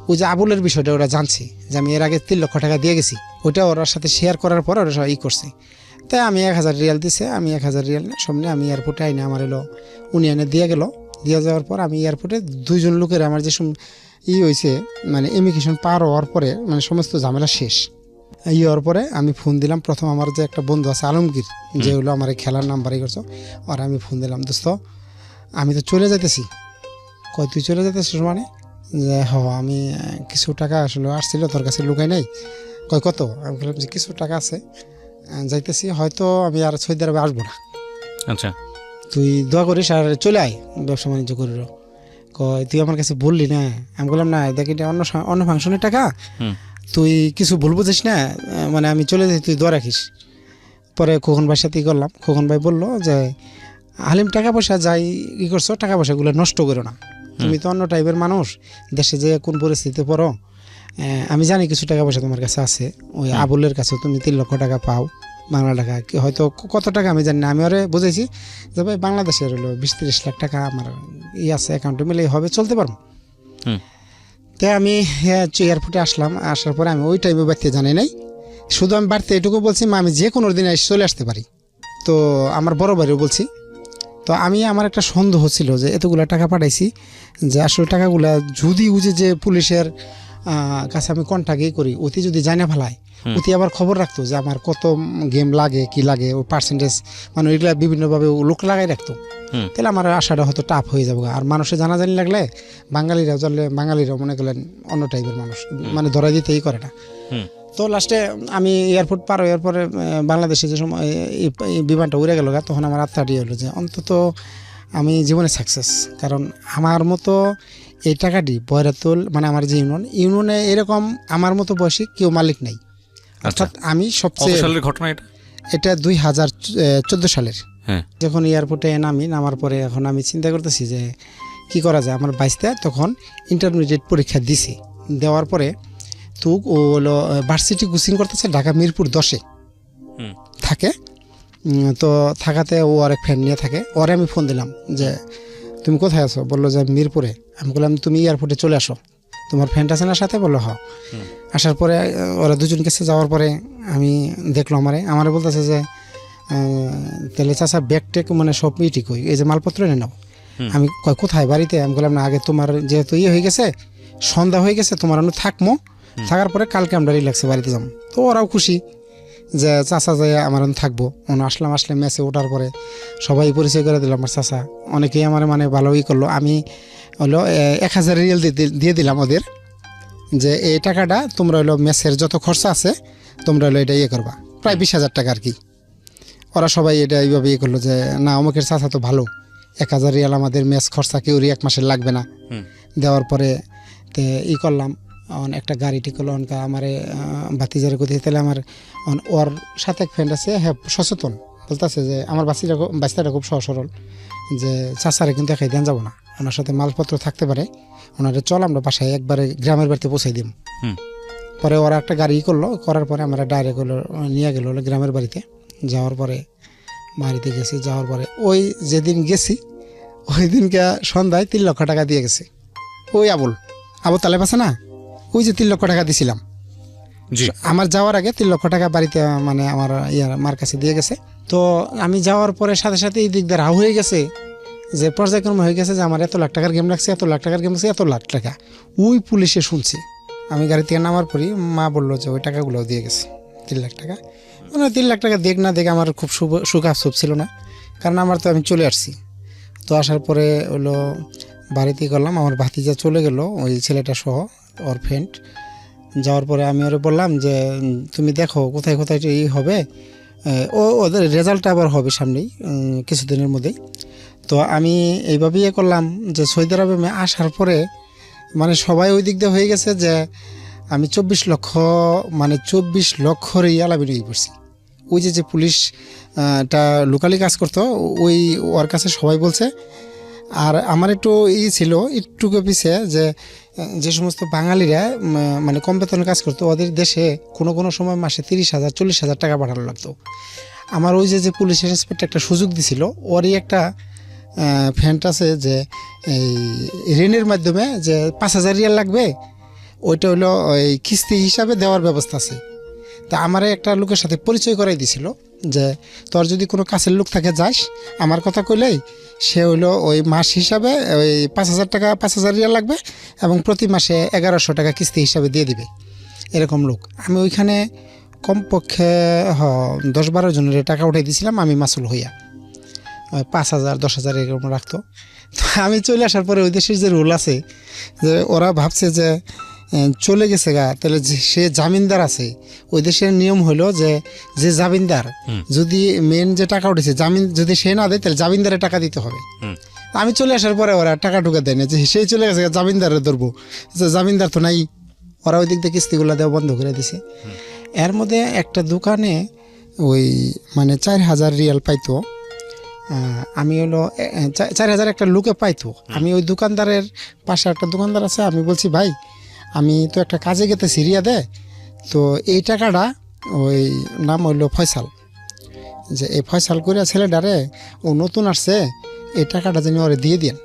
ওই যে আবুলের বিষয়টা ওরা জানছে যে আমি এর আগে 3 লক্ষ টাকা দিয়ে গেছি, ওইটা ওর সাথে শেয়ার করার পর ওরা ই করছে। তাই আমি 1000 রিয়াল দিছে, আমি 1000 রিয়াল সামনে আমি এয়ারপোর্টে আইনে আমার হলো উনি এনে দিয়ে গেল। দিয়ে যাওয়ার পর আমি এয়ারপোর্টে 2 জন লোকের আমার যে হয়েছে, মানে ইমিগ্রেশন পার হওয়ার পরে মানে সমস্ত ঝামেলা শেষ। হওয়ার পরে আমি ফোন দিলাম, প্রথম আমার যে একটা বন্ধু আছে আলমগীর, যে হলো আমার এই খেলার নাম্বারই করছো, আর আমি ফোন দিলাম দোস্ত আমি তো চলে যাইতেছি। কয় তুই চলে যাইতেছিস মানে? যে হ আমি কিছু টাকা আসলে আসছিল তোর কাছে লুকাই নাই। কয় কত? আমি বললাম যে কিছু টাকা আছে, যাইতেছি, হয়তো আমি আর সৌদি আরবে আসবো না। আচ্ছা, তুই দোয়া করিস আর চলে আয়, ব্যবসা বাণিজ্য করিস। কয় তুই আমার কাছে বললি না? আমি বললাম না দেখ এটা অন্য ফাংশনের টাকা, তুই কিছু ভুল বুঝিস না, মানে আমি চলে যাই, তুই দোয়া রাখিস। পরে খোকন ভাইয়ের সাথেই করলাম। খোকন ভাই বললো যে হালিম টাকা পয়সা যাই ই করছো, টাকা পয়সাগুলো নষ্ট করো না, তুমি তো অন্য টাইপের মানুষ, দেশে যে কোন পরিস্থিতিতে পড়ো, আমি জানি কিছু টাকা পয়সা তোমার কাছে আছে, ওই আবুলের কাছে তুমি 3 লক্ষ টাকা পাও বাংলা টাকা, হয়তো কত টাকা আমি জানি না। আমি ওরে বুঝেছি যে ভাই বাংলাদেশের হলো 20-30 লাখ টাকা আমার আছে অ্যাকাউন্টে, মিলে হবে, চলতে পারবো। তাই আমি এয়ারপোর্টে আসলাম। আসার পরে আমি ওই টাইমে বাড়িতে জানি নাই, শুধু আমি বাড়িতে এটুকু বলছি মা আমি যে কোনো দিন চলে আসতে পারি। তো আমার বড় ভাইও বলছি। তো আমি আমার একটা সন্দেহ ছিল যে এতগুলো টাকা পাঠাইছি, যে আসলে টাকাগুলা যদি উজে যে পুলিশের কাছে আমি কন্ট্যাক্টই করি, অতি যদি জানা ফেলায়, অতি আবার খবর রাখতো যে আমার কত গেম লাগে কি লাগে, ও পার্সেন্টেজ মানে ওইগুলা বিভিন্নভাবে লোক লাগাই রাখতো। তাহলে আমার আশাটা হয়তো টাফ হয়ে যাবো। আর মানুষের জানাজানি লাগলে বাঙালিরাও জানলে, বাঙালিরাও মনে করলেন অন্য টাইপের মানুষ, মানে ধরা দিতেই করে না। তো লাস্টে আমি এয়ারপোর্ট পার হওয়ার পরে বাংলাদেশে যে সময় বিমানটা উড়ে গেল, তখন আমার আত্মাটি হলো যে অন্তত আমি জীবনে সাকসেস। কারণ আমার মতো এই টাকাটি বয়রাতুল, মানে আমার যে ইউনিয়নে এরকম আমার মতো বয়সী কেউ মালিক নেই। অর্থাৎ আমি সবচেয়ে, সালের ঘটনা এটা 2014 সালের হ্যাঁ যখন এয়ারপোর্টে নামার পরে এখন আমি চিন্তা করতেছি যে কি করা যায়। আমার বাইসটা তখন ইন্টারমিডিয়েট পরীক্ষা দিছি, দেওয়ার পরে তো ও হলো ভার্সিটি কোচিং করতেছে ঢাকা মিরপুর 10-এ হুম। থাকে। তো থাকাতে ও আরেক ফ্রেন্ড নিয়ে থাকে। ওরে আমি ফোন দিলাম যে তুমি কোথায় আছো, বললো যে মিরপুরে। আমি বললাম তুমি এয়ারপোর্টে চলে আসো, তোমার ফ্রেন্ড আছে না সাথে, বললো হ্যাঁ। আসার পরে ওরা দুজন কাছে যাওয়ার পরে আমি দেখলো আমারে বলতেছে যে তাহলে চাচা ব্যাগ টেক মানে সব ঠিক হই, এই যে মালপত্র এনে নাও। আমি কোথায়, বাড়িতে? আমি বললাম না, আগে তোমার যেহেতু হয়ে গেছে, সন্ধ্যা হয়ে গেছে, তোমার আমি থাকবো, থাকার পরে কালকে আমরা রিল্যাক্সে বাড়িতে যাবো। তো ওরাও খুশি যে চাচা যায় আমার থাকবো। আসলে ম্যাচে ওঠার পরে সবাই পরিচয় করে দিলাম আমার চাচা। অনেকেই আমার মানে ভালোই করলো। আমি হলো 1000 রিয়াল দিয়ে দিলাম ওদের, যে এই টাকাটা তোমরা হলো ম্যাচের যত খরচা আছে তোমরা হলো এটা করবা, প্রায় 20,000 টাকা আর কি। ওরা সবাই এটা এইভাবে করলো যে না, অমুকের চাচা তো ভালো, 1000 রিয়াল আমাদের ম্যাচ খরচা কেউ 1 মাসের লাগবে না। দেওয়ার পরে তে করলাম, একটা গাড়ি ঠিক করলো। আমার বাতিজারে কোথায়, তাহলে আমার ওর সাথে এক ফ্রেন্ড আছে, হ্যাঁ সচেতন, বলতেছে যে আমার বাচ্চাটা খুব সহজ সরল, যে চাচারে কিন্তু একাই দেন যাবো না, ওনার সাথে মালপত্র থাকতে পারে, ওনারে চল আমরা বাসায় একবারে গ্রামের বাড়িতে পৌঁছাই দিম। পরে ওরা একটা গাড়ি করলো, করার পরে আমরা ডাইরেক্ট হলো নিয়ে গেলো গ্রামের বাড়িতে। যাওয়ার পরে বাড়িতে গেছি, যাওয়ার পরে ওই যেদিন গেছি ওই দিনকে সন্ধ্যায় 3 লক্ষ টাকা দিয়ে গেছে ওই আবুল তালেব আছে না, ওই যে 3 লক্ষ টাকা দিছিলাম আমার যাওয়ার আগে, 3 লক্ষ টাকা বাড়িতে মানে আমার মার কাছে দিয়ে গেছে। তো আমি যাওয়ার পরে সাথে সাথে এই দিক দিয়ে রাহ হয়ে গেছে, যে পর্যায়ক্রমে হয়ে গেছে যে আমার এত লাখ টাকার গেম লাগছে, এত লাখ টাকার গেম লাগছে, এত লাখ টাকা। ওই পুলিশে শুনছি আমি গাড়ি থেকে নামার পরই, মা বললো যে ওই টাকাগুলোও দিয়ে গেছে 3 লাখ টাকা। মানে 3 লাখ টাকা দেখ না দেখ আমার খুব সুখ আফসোস ছিল না, কারণ আমার তো আমি চলে আসছি। তো আসার পরে হলো বাড়িতে করলাম, আমার ভাতিজা চলে গেল ওই ছেলেটা সহ, ওর ফ্রেন্ড। যাওয়ার পরে আমি ওরে বললাম যে তুমি দেখো কোথায় কোথায় এই হবে, ওদের রেজাল্টটা আবার হবে সামনেই কিছুদিনের মধ্যেই। তো আমি এইভাবেই করলাম যে সৌদি আরবে আসার পরে মানে সবাই ওই দিক দিয়ে হয়ে গেছে যে আমি 24 লক্ষ রিয়াল আমি নিয়ে পড়ছি। ওই যে পুলিশটা লোকালি কাজ করতো, ওর কাছে সবাই বলছে। আর আমার একটু ছিল একটুকু পিছিয়ে যে সমস্ত বাঙালিরা মানে কম বেতনে কাজ করতো, ওদের দেশে কোনো সময় মাসে 30,000 40,000 টাকা পাঠানো লাগতো। আমার ওই যে পুলিশ ইন্সপেক্টর একটা সুযোগ দিছিল, ওরই একটা ফ্রেন্ড আছে যে এই ঋণের মাধ্যমে যে 5,000 রিয়াল লাগবে, ওইটা হলো ওই কিস্তি হিসাবে দেওয়ার ব্যবস্থা আছে। তা আমার একটা লোকের সাথে পরিচয় করাই দিছিল যে তোর যদি কোনো কাছের লোক থাকে যাস, আমার কথা কইলেই সে হইলো ওই মাস হিসাবে ওই 5,000 টাকা 5,000 রিয়াল লাগবে এবং প্রতি মাসে 1100 টাকা কিস্তি হিসাবে দিয়ে দিবে, এরকম লোক। আমি ওইখানে কমপক্ষে 10-12 জনের টাকা উঠাই দিয়েছিলাম আমি মাসুল হইয়া, 5,000 10,000 এরকম রাখতো। তো আমি চলে আসার পরে ওই দেশের যে রুল আছে যে ওরা ভাবছে যে চলে গেছে গা, তাহলে সে জামিনদার আছে। ওই দেশের নিয়ম হলো যে জামিনদার যদি মেন যে টাকা উঠেছে জামিন যদি সে না দেয় তাহলে জামিনদারে টাকা দিতে হবে। আমি চলে আসার পরে ওরা টাকা টুকা দেয় না, যে সেই চলে গেছে জামিনদারে ধরবো, যে জামিনদার তো নাই। ওরা ওই দিক থেকে কিস্তিগুলো দেওয়া বন্ধ করে দিছে। এর মধ্যে একটা দোকানে ওই মানে 4,000 রিয়াল পাইতো, আমি হলো 4,000 একটা লোকে পাইতো। আমি ওই দোকানদারের পাশে একটা দোকানদার আছে, আমি বলছি ভাই আমি তো একটা কাজে গেতেছি রিয়াদে, তো এই টাকাটা ওই নাম হইলো ফয়সাল, যে এই ফয়সাল করে ছেলেটারে ও নতুন আসছে, এই টাকাটা যেন ওরে দিয়ে দেন।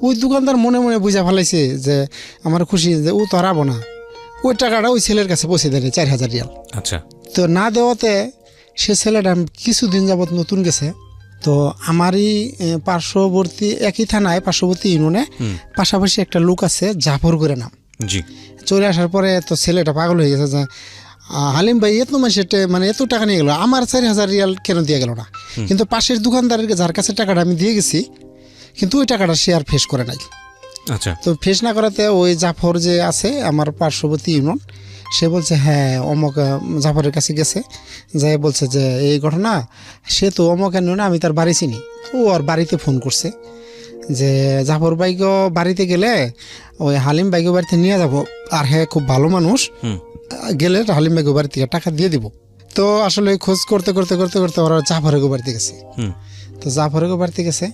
ওই দোকানদার মনে মনে বুঝা ফেলাইছে যে আমার খুশি যে ও তো হারাবো না, ওই টাকাটা ওই ছেলের কাছে পৌঁছে দেয় 4,000 রিয়াল। আচ্ছা, তো না দেওয়াতে সে ছেলেটা কিছুদিন যাবৎ নতুন গেছে। তো আমারই পার্শ্ববর্তী একই থানায় পার্শ্ববর্তী ইউনিয়নে পাশাপাশি একটা লোক আছে জাফর করে নাম। জি, চলে আসার পরে তো ছেলেটা পাগল হয়ে গেছে যে হালিম ভাই এত মাসে মানে এত টাকা নিয়ে গেল, আমার 4,000 রিয়াল কেন দিয়ে গেল না? কিন্তু পাশের দোকানদারের যার কাছে টাকাটা আমি দিয়ে গেছি, কিন্তু ওই টাকাটা সে আর ফেস করে নাই। আচ্ছা, তো ফেস না করাতে ওই জাফর যে আছে আমার পার্শ্ববর্তী ইউনিয়ন, সে বলছে হ্যাঁ অমক জাফরের কাছে গেছে, যাই বলছে যে এই ঘটনা, সে তো অমক ইউনিয়নে আমি তার বাড়ি চিনি। ও আর বাড়িতে ফোন করছে যে জাফর ভাইকে বাড়িতে গেলে ওই হালিম ভাইকে বাড়িতে নিয়ে যাব, আর হ্যাঁ খুব ভালো মানুষ, গেলে হালিম ভাইকে বাড়ি থেকে টাকা দিয়ে দিব। তো আসলে খোঁজ করতে করতে করতে করতে ওরা জাফরের বাড়িতে গেছে। হুম তো জাফরের বাড়িতে গেছে,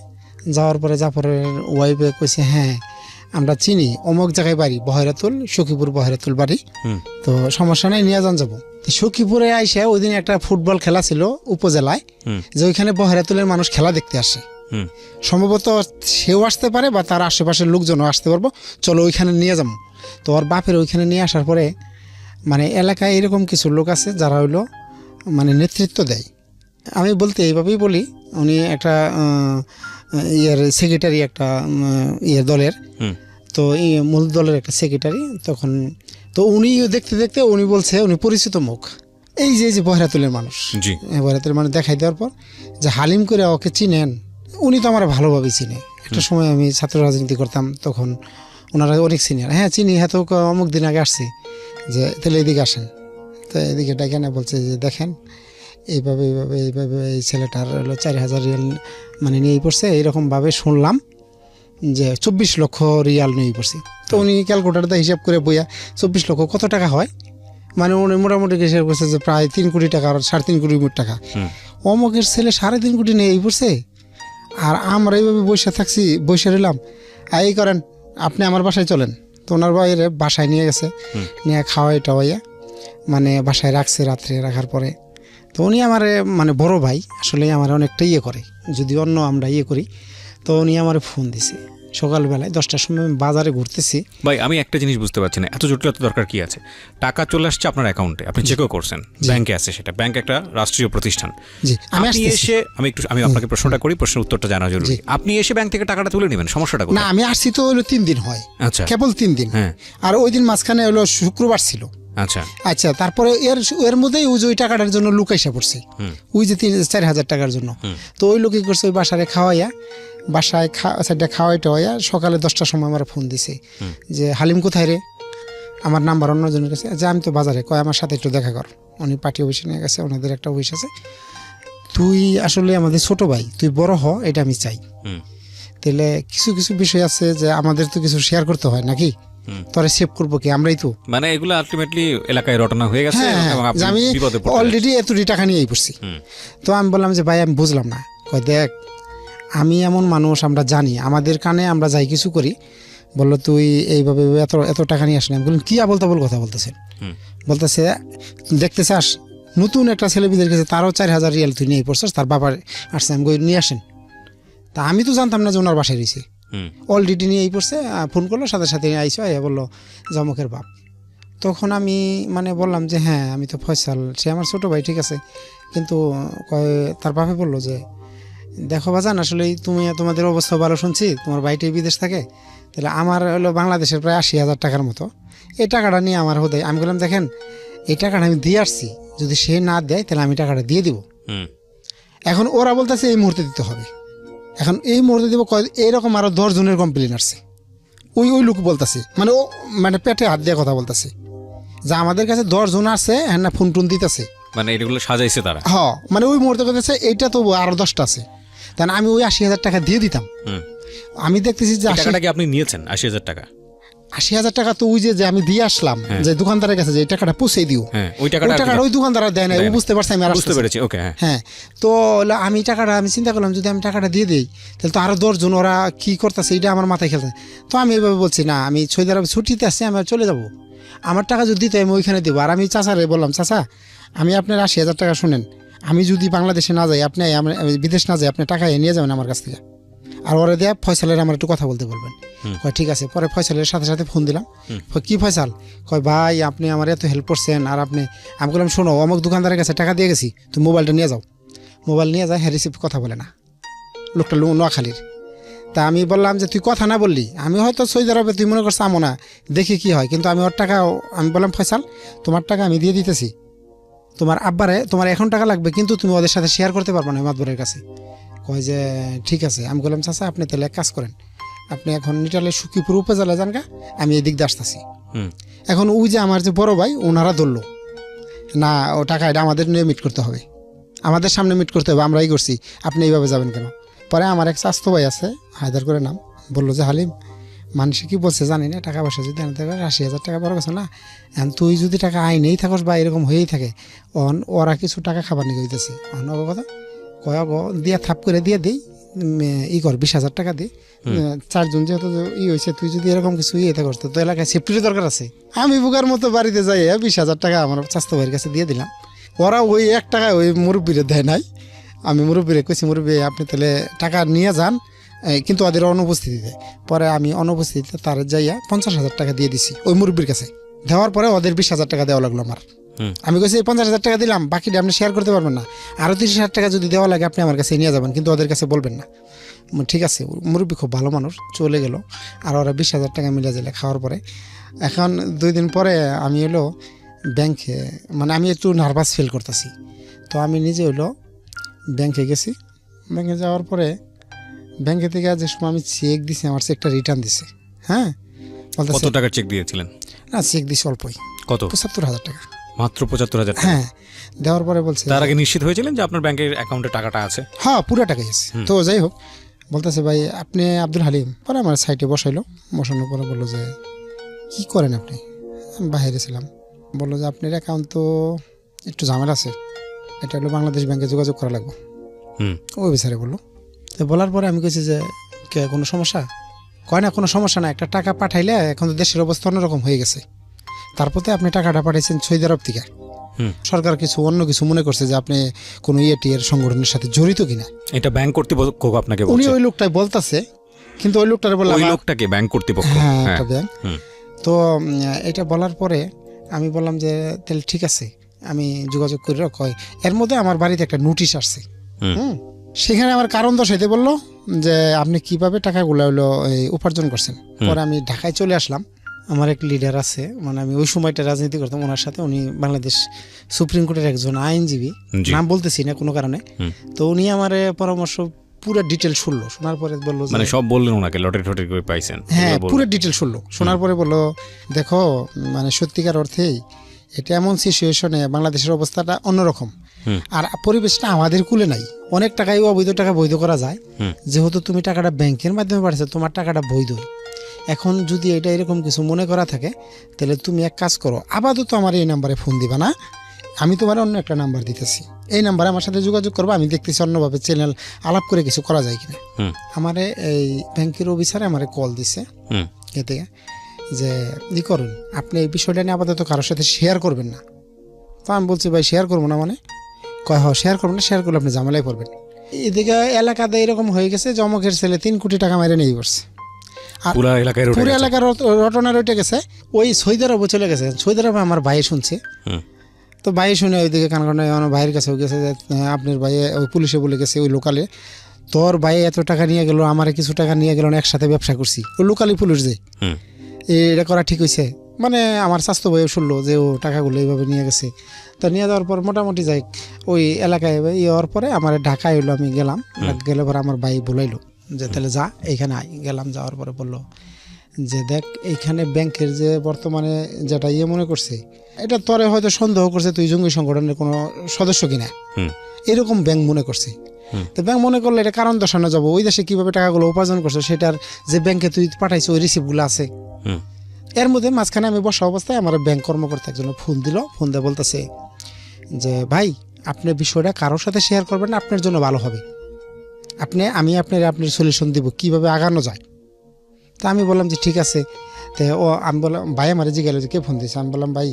যাওয়ার পরে জাফরের ওয়াইফে কইছে হ্যাঁ আমরা চিনি অমুক জায়গায় বাড়ি, বহেরাতুল, সখীপুর বহেরাতুল বাড়ি, হুম তো সমস্যা নেই নিয়ে যান যাবো। তো সখীপুরে আইসে ওই দিন একটা ফুটবল খেলা ছিল উপজেলায়, হুম যে ওইখানে বহেরাতুলের মানুষ খেলা দেখতে আসে, হুম সম্ভবত সেও আসতে পারে বা তার আশেপাশের লোকজনও আসতে পারবো, চলো ওইখানে নিয়ে যাবো। তো ওর বাপের ওইখানে নিয়ে আসার পরে মানে এলাকায় এরকম কিছু লোক আছে যারা হইলো মানে নেতৃত্ব দেয়। আমি বলতে এইভাবেই বলি, উনি একটা ইয়ের সেক্রেটারি, একটা ইয়ের দলের, হুম তো এই মূল দলের একটা সেক্রেটারি তখন। তো উনি দেখতে দেখতে উনি বলছে উনি পরিচিত মুখ, এই যে বহেরাতুলের মানুষ, জি বহেরাতুলের মানুষ দেখাই দেওয়ার পর যে হালিম করে ওকে চিনেন, উনি তো আমার ভালোভাবেই চিনে। একটা সময় আমি ছাত্র রাজনীতি করতাম, তখন ওনারা অনেক সিনিয়র, হ্যাঁ চিনি, হ্যাঁ তো অমুক দিন আগে আসছি, যে তাহলে এদিকে আসেন। তো এদিকে ডেকে না বলছে যে দেখেন এইভাবে এইভাবে এইভাবে এই ছেলেটার হলো 4,000 রিয়াল মানে নিয়ে পড়ছে, এইরকমভাবে শুনলাম যে 24 লক্ষ রিয়াল নিয়ে পড়ছি। তো উনি ক্যালকুলেটারটা হিসাব করে বইয়া 24 লক্ষ কত টাকা হয়, মানে উনি মোটামুটি হিসাব করছে যে প্রায় 3 কোটি টাকা আর 3.5 কোটি টাকা। অমুকের ছেলে 3.5 কোটি নিয়ে পড়ছে, আর আমরা এইভাবে বসে থাকছি, বসে রইলাম। এই করেন আপনি আমার বাসায় চলেন। তো ওনার বাইরে বাসায় নিয়ে গেছে, নিয়ে খাওয়াই টাওয়াইয়া মানে বাসায় রাখছে। রাত্রে রাখার পরে তো উনি আমার মানে বড় ভাই, আসলে আমার অনেকটা ইয়ে করে, যদি অন্য আমরা ইয়ে করি। তো উনি আমার ফোন দিছে সকালবেলায় 10টার সময়, আমি বাজারে ঘুরতেছি। ভাই আমি একটা জিনিস বুঝতে পারছি না, এত জটিলতা দরকার কি আছে? টাকা চলে আসছে আপনার অ্যাকাউন্টে, আপনি চেকও করছেন, ব্যাংকে আছে, সেটা ব্যাংক একটা রাষ্ট্রীয় প্রতিষ্ঠান। জি আমি আপনি আসতেছি। এসে আমি আপনাকে প্রশ্নটা করি, প্রশ্নের উত্তরটা জানা জরুরি। জি। আপনি এসে ব্যাংক থেকে টাকাটা তুলে নেবেন, সমস্যাটা না কোথায়? আমি আসছি তো হলো 3 দিন হয়, আচ্ছা কেবল 3 দিন। হ্যাঁ আর ওই দিন মাঝখানে হলো শুক্রবার ছিল। আচ্ছা আচ্ছা তারপরে এর মধ্যেই ওই যে ওই টাকাটার জন্য লোক এসে পড়ছে, ওই যে 4,000 টাকার জন্য। তো ওই লোকই করছে ওই বাসারে খাওয়াইয়া, বাসায় সেটা খাওয়াই টাওয়াইয়া সকালে 10টার সময় আমার ফোন দিছে যে হালিম কোথায় রে, আমার নাম্বার অন্যজনের কাছে, যে আমি তো বাজারে, কয় আমার সাথে একটু দেখা কর। উনি পার্টি অফিসে নিয়ে গেছে, ওনাদের একটা অফিস আছে। তুই আসলে আমাদের ছোট ভাই, তুই বড় হ, এটা আমি চাই। তাহলে কিছু কিছু বিষয় আছে যে আমাদের তো কিছু শেয়ার করতে হয় নাকি, তোরা সেভ করবো কি, আমরাই তো, মানে এগুলো আলটিমেটলি এলাকায় রটনা হয়ে গেছে হ্যাঁ এবং হ্যাঁ, আপনি যে আমি বিপদে পড়ে অলরেডি এতটি টাকা নিয়েই পড়ছি। তো আমি বললাম যে ভাই আমি বুঝলাম না। কয় দেখ আমি এমন মানুষ, আমরা জানি, আমাদের কানে আমরা যাই কিছু করি। বললো তুই এইভাবে এত এত টাকা নিয়ে আসেন। আমি বললাম কি আবল তাবল কথা বলতেছেন। বলতেছে দেখতে চাস নতুন একটা ছেলে বিদের গেছে, তারও 4,000 রিয়াল তুই নিয়ে পড়ছিস, তার বাবার আসছে, আমি নিয়ে আসেন। তা আমি তো জানতাম না যে ওনার বাসায় রয়েছে, অলরেডি নিয়েই পড়ছে। ফোন করলো, সাথে সাথে আইসো, আইয়া বললো জমকের বাপ। তখন আমি মানে বললাম যে হ্যাঁ আমি তো ফয়সাল, সে আমার ছোটো ভাই, ঠিক আছে। কিন্তু তার বাপে বললো যে দেখো বাজান, আসলে তোমাদের অবস্থা ভালো শুনছি, তোমার ভাইটাই বিদেশ থাকে, তাহলে আমার হলো বাংলাদেশের প্রায় 80,000 টাকার মতো, এই টাকাটা নিয়ে আমার হতে। আমি বললাম দেখেন এই টাকাটা আমি দিয়ে আসছি, যদি সে না দেয় তাহলে আমি টাকাটা দিয়ে দিব। এখন ওরা বলতেছে এই মুহূর্তে দিতে হবে, এখন এই মুহূর্তে দিব। এইরকম আরো 10 জনের কমপ্লেন আসছে, ওই লোক বলতেছে, মানে ও মানে পেটে হাত দিয়ে কথা বলতেছে যে আমাদের কাছে 10 জন আছে, হ্যাঁ না ফোন টোন দিতেছে, মানে এগুলো সাজাইছে তারা। হ্যাঁ মানে ওই মুহূর্তে বলতেছে এইটা তো আরো 10টা আছে, তাই আমি ওই 80,000 টাকা দিয়ে দিতাম। আমি দেখতেছি যে টাকাটা কি আপনি নিয়েছেন 80,000 টাকা? 80,000 টাকা তো ওই যে আমি দিয়ে আসলাম, যে দোকানদারের কাছে যে এই টাকাটা পৌঁছে দিও, ওই টাকাটা ওই দোকানদার দেয় না, ও বুঝতে পারছে আমি আর বুঝতে পেরেছি। ওকে হ্যাঁ। তো আমি টাকাটা আমি চিন্তা করলাম যদি আমি টাকাটা দিয়ে দিই তাহলে তো আরো 10 জন ওরা কি করতেছে এটা আমার মাথায় খেলছে। তো আমি এইভাবে বলছি না, আমি সৌদি আরবে ছুটিতে আসছি, আমি চলে যাব, আমার টাকা যদি দিতে আমি ওইখানে দেবো। আর আমি চাচারে বললাম চাচা আমি আপনার 80,000 টাকা শুনেন, আমি যদি বাংলাদেশে না যাই, আপনি বিদেশ না যাই, আপনি টাকা নিয়ে যাবেন আমার কাছ থেকে, আর ওরা দেয়া ফয়সালের আমার একটু কথা বলতে বলবেন। কয় ঠিক আছে। পরে ফয়সালের সাথে সাথে ফোন দিলাম, কি ফয়সাল? কয় ভাই আপনি আমার এত হেল্প করছেন, আর আপনি, আমি বললাম শোনো অমুক দোকানদারের কাছে টাকা দিয়ে গেছি, তুমি মোবাইলটা নিয়ে যাও। মোবাইল নিয়ে যায়, হ্যাঁ রিসিভ কথা বলে না, লোকটা নোয়াখালীর। তা আমি বললাম যে তুই কথা না বললি, আমি হয়তো সৌদি আরবে তুই মনে করছো আমো না, দেখি কি হয়, কিন্তু আমি ওর টাকা, আমি বললাম ফয়সাল তোমার টাকা আমি দিয়ে দিতেছি, তোমার আব্বারে তোমার এখন টাকা লাগবে, কিন্তু তুমি ওদের সাথে শেয়ার করতে পারবো না মাতবরের কাছে। কয় যে ঠিক আছে। আমি বললাম চাচা আপনি তাহলে এক কাজ করেন, আপনি এখন নিটালে সুখীপুর উপজেলা যান গা, আমি এদিক দিয়ে আসতেছি। এখন ওই যে আমার যে বড় ভাই ওনারা ধরলো না, ও টাকা এটা আমাদের নিয়ে মিট করতে হবে, আমাদের সামনে মিট করতে হবে, আমরাই করছি, আপনি এইভাবে যাবেন কেন? পরে আমার এক স্বাস্থ্য ভাই আছে, হায়দার করে নাম, বললো যে হালিম মানুষ কি বলছে জানি না, টাকা পয়সা যদি আনতে পারে 80,000 টাকা বড় কথা না, এখন তুই যদি টাকা আইনেই থাকস বা এরকম হয়েই থাকে, ওরা কিছু টাকা খাবার নিয়ে হইতেছে কথা কয় দিয়া থাপ করে দিয়ে দিই ই কর 20,000 টাকা দিই, 4 জন যেহেতু ই হয়েছে, তুই যদি এরকম কিছু ইয়ে থাকস তো এলাকায় সেফটির দরকার আছে। আমি বুকার মতো বাড়িতে যাই 20,000 টাকা আমার স্বাস্থ্য ভাইয়ের কাছে দিয়ে দিলাম। ওরা ওই 1 টাকায় ওই মুরব্বীরে দেয় নাই। আমি মুরব্বীরে কইছি, মুরব্বী আপনি তাহলে টাকা নিয়ে যান, কিন্তু ওদের অনুপস্থিতিতে। পরে আমি অনুপস্থিতিতে তার যাইয়া 50,000 টাকা দিয়ে দিছি ওই মুরব্বীর কাছে। দেওয়ার পরে ওদের 20,000 টাকা দেওয়া লাগলো আমার। আমি কইছি 50,000 টাকা দিলাম, বাকিটা আপনি শেয়ার করতে পারবেন না, আরও 30,000 টাকা যদি দেওয়া লাগে আপনি আমার কাছে নিয়ে যাবেন, কিন্তু ওদের কাছে বলবেন না। ঠিক আছে, মুরব্বী খুব ভালো মানুষ, চলে গেল। আর ওরা 20,000 টাকা মিলে দিলে খাওয়ার পরে। এখন 2 দিন পরে আমি হলো ব্যাংকে, মানে আমি একটু নার্ভাস ফিল করতেছি, তো আমি নিজে হলো ব্যাংকে গেছি। ব্যাংকে যাওয়ার পরে ব্যাংকে থেকে যে সময় আমি চেক দিছি, আমার চেকটা রিটার্ন দিছে। হ্যাঁ, কত টাকার চেক দিয়েছিলেন? না, চেক দিছি অল্পই, কত? 75,000 টাকা। মাত্র 75,000 টাকা? হ্যাঁ, দেওয়ার পরে বলছে, তার আগে নিশ্চিত হয়েছিলেন যে আপনার ব্যাংকের অ্যাকাউন্টে টাকাটা আছে? হ্যাঁ, পুরো টাকাই আছে। তো যাই হোক, বলতেছে ভাই আপনি আব্দুল হালিম। পরে আমার সাইটে বসাইলো, বসানোর পরে বললো যে কি করেন আপনি? আমি বাইরে ছিলাম। বললো যে আপনার অ্যাকাউন্ট তো একটু ঝামেলা আছে, এটা হলো বাংলাদেশ ব্যাংকে যোগাযোগ করা লাগবে। ওই বিচারে বললো। তো বলার পরে আমি কইছি যে কে কোনো সমস্যা? কয় না, কোনো সমস্যা না, একটা টাকা পাঠাইলে এখন তো দেশের অবস্থা অন্যরকম হয়ে গেছে, তারপরে আপনি টাকাটা পাঠাইছেন সৌদি আরব থেকে, সরকার কিছু অন্য কিছু মনে করছে যে আপনি কোনো ইয়েটিএর সংগঠনের সাথে জড়িত কিনা। এটা ব্যাংক কর্তৃপক্ষ আপনাকে বলছে? উনি ওই লোকটাই বলতেছে, কিন্তু ওই লোকটারে বললাম, ওই লোকটাকে ব্যাংক কর্তৃপক্ষ? হ্যাঁ, একটা ব্যাংক। তো এটা বলার পরে আমি বললাম যে তাহলে ঠিক আছে, আমি যোগাযোগ করি। কয় এর মধ্যে আমার বাড়িতে একটা নোটিশ আসছে। সেখানে আমার কারণ দর্শাইতে বললো যে আপনি কিভাবে টাকাগুলো হলো উপার্জন করছেন। পরে আমি ঢাকায় চলে আসলাম। আমার এক লিডার আছে, মানে আমি ওই সময়টা রাজনীতি করতাম ওনার সাথে, উনি বাংলাদেশ সুপ্রিম কোর্টের একজন আইনজীবী, নাম বলতেছি না কোনো কারণে। তো উনি আমার পরামর্শ পুরো ডিটেল শুনলো, শোনার পরে বললো, মানে সব বললেন ওনাকে, লটারি টটারি করে পাইছেন? হ্যাঁ, পুরো ডিটেল শুনলো। শোনার পরে বললো দেখো, মানে সত্যিকার অর্থেই এটা এমন সিচুয়েশনে বাংলাদেশের অবস্থাটা অন্যরকম, আর পরিবেশটা আমাদের কুলে নাই। অনেক টাকাই অবৈধ টাকা বৈধ করা যায়, যেহেতু তুমি টাকাটা ব্যাংকের মাধ্যমে পাঠাচ্ছ, তোমার টাকাটা বৈধ। এখন যদি এটা এরকম কিছু মনে করা থাকে, তাহলে তুমি এক কাজ করো, আপাতত আমার এই নাম্বারে ফোন দিবা না, আমি তোমার অন্য একটা নাম্বার দিতেছি, এই নাম্বারে আমার সাথে যোগাযোগ করবো, আমি দেখতেছি অন্যভাবে চ্যানেল আলাপ করে কিছু করা যায় কিনা। আমারে এই ব্যাংকের অফিসারে আমারে কল দিছে এতে যে ই করুন, আপনি এই বিষয়টা নিয়ে আপাতত কারোর সাথে শেয়ার করবেন না। তো আমি বলছি ভাই শেয়ার করবো না মানে? কয় হ শেয়ার করবেন না, শেয়ার করলে আপনি ঝামেলায় পড়বেন। এদিকে এলাকাতে এরকম হয়ে গেছে, জমকের ছেলে 3 কোটি টাকা মেরে নিয়ে পড়ছে, আর পুরো এলাকার রটনা রটে গেছে। ওই সৌদি আরবে চলে গেছে। সৌদি আরবে আমার ভাই শুনছে, তো ভাই শুনে ওইদিকে কানকানে আমার ভাইয়ের কাছে গেছে যে আপনার ভাই ওই পুলিশে বলে গেছে ওই লোকালে, তোর ভাই এত টাকা নিয়ে গেল, আমার কিছু টাকা নিয়ে গেল, একসাথে ব্যবসা করছি। ওই লোকালি পুলিশ যে এটা করা ঠিক হয়েছে, মানে আমার স্বাস্থ্য ভাইও শুনলো যে ও টাকাগুলো এইভাবে নিয়ে গেছে। তো নিয়ে যাওয়ার পর মোটামুটি যাই ওই এলাকায় যাওয়ার পরে আমার ঢাকায় হইলো, আমি গেলাম, গেলে পরে আমার ভাই বলাইলো যে তাহলে যা এইখানে আয়। গেলাম, যাওয়ার পরে বললো যে দেখ এইখানে ব্যাংকের যে বর্তমানে যেটা ইয়ে মনে করছে, এটা তোরে হয়তো সন্দেহ করছে তুই জঙ্গি সংগঠনের কোনো সদস্য কিনা, এরকম ব্যাংক মনে করছে। তো ব্যাংক মনে করলে এটা কারণ দর্শানো যাবো, ওই দেশে কিভাবে টাকাগুলো উপার্জন করছে সেটার যে ব্যাংকে তুই পাঠাইছো ওই রিসিপ্টগুলো আছে। এর মধ্যে মাঝখানে আমি বসা অবস্থায় আমার ব্যাংক কর্মকর্তা একজন ফোন দিল, ফোন দিয়ে বলতেছে যে ভাই আপনি বিষয়টা কারোর সাথে শেয়ার করবেন না, আপনার জন্য ভালো হবে, আমি আপনার সলিউশন দিব কিভাবে আগানো যায়। তা আমি বললাম যে ঠিক আছে। তো আমি বললাম ভাই আমার জিজ্ঞাসা যে কে ফোন দিয়েছে, আমি বললাম ভাই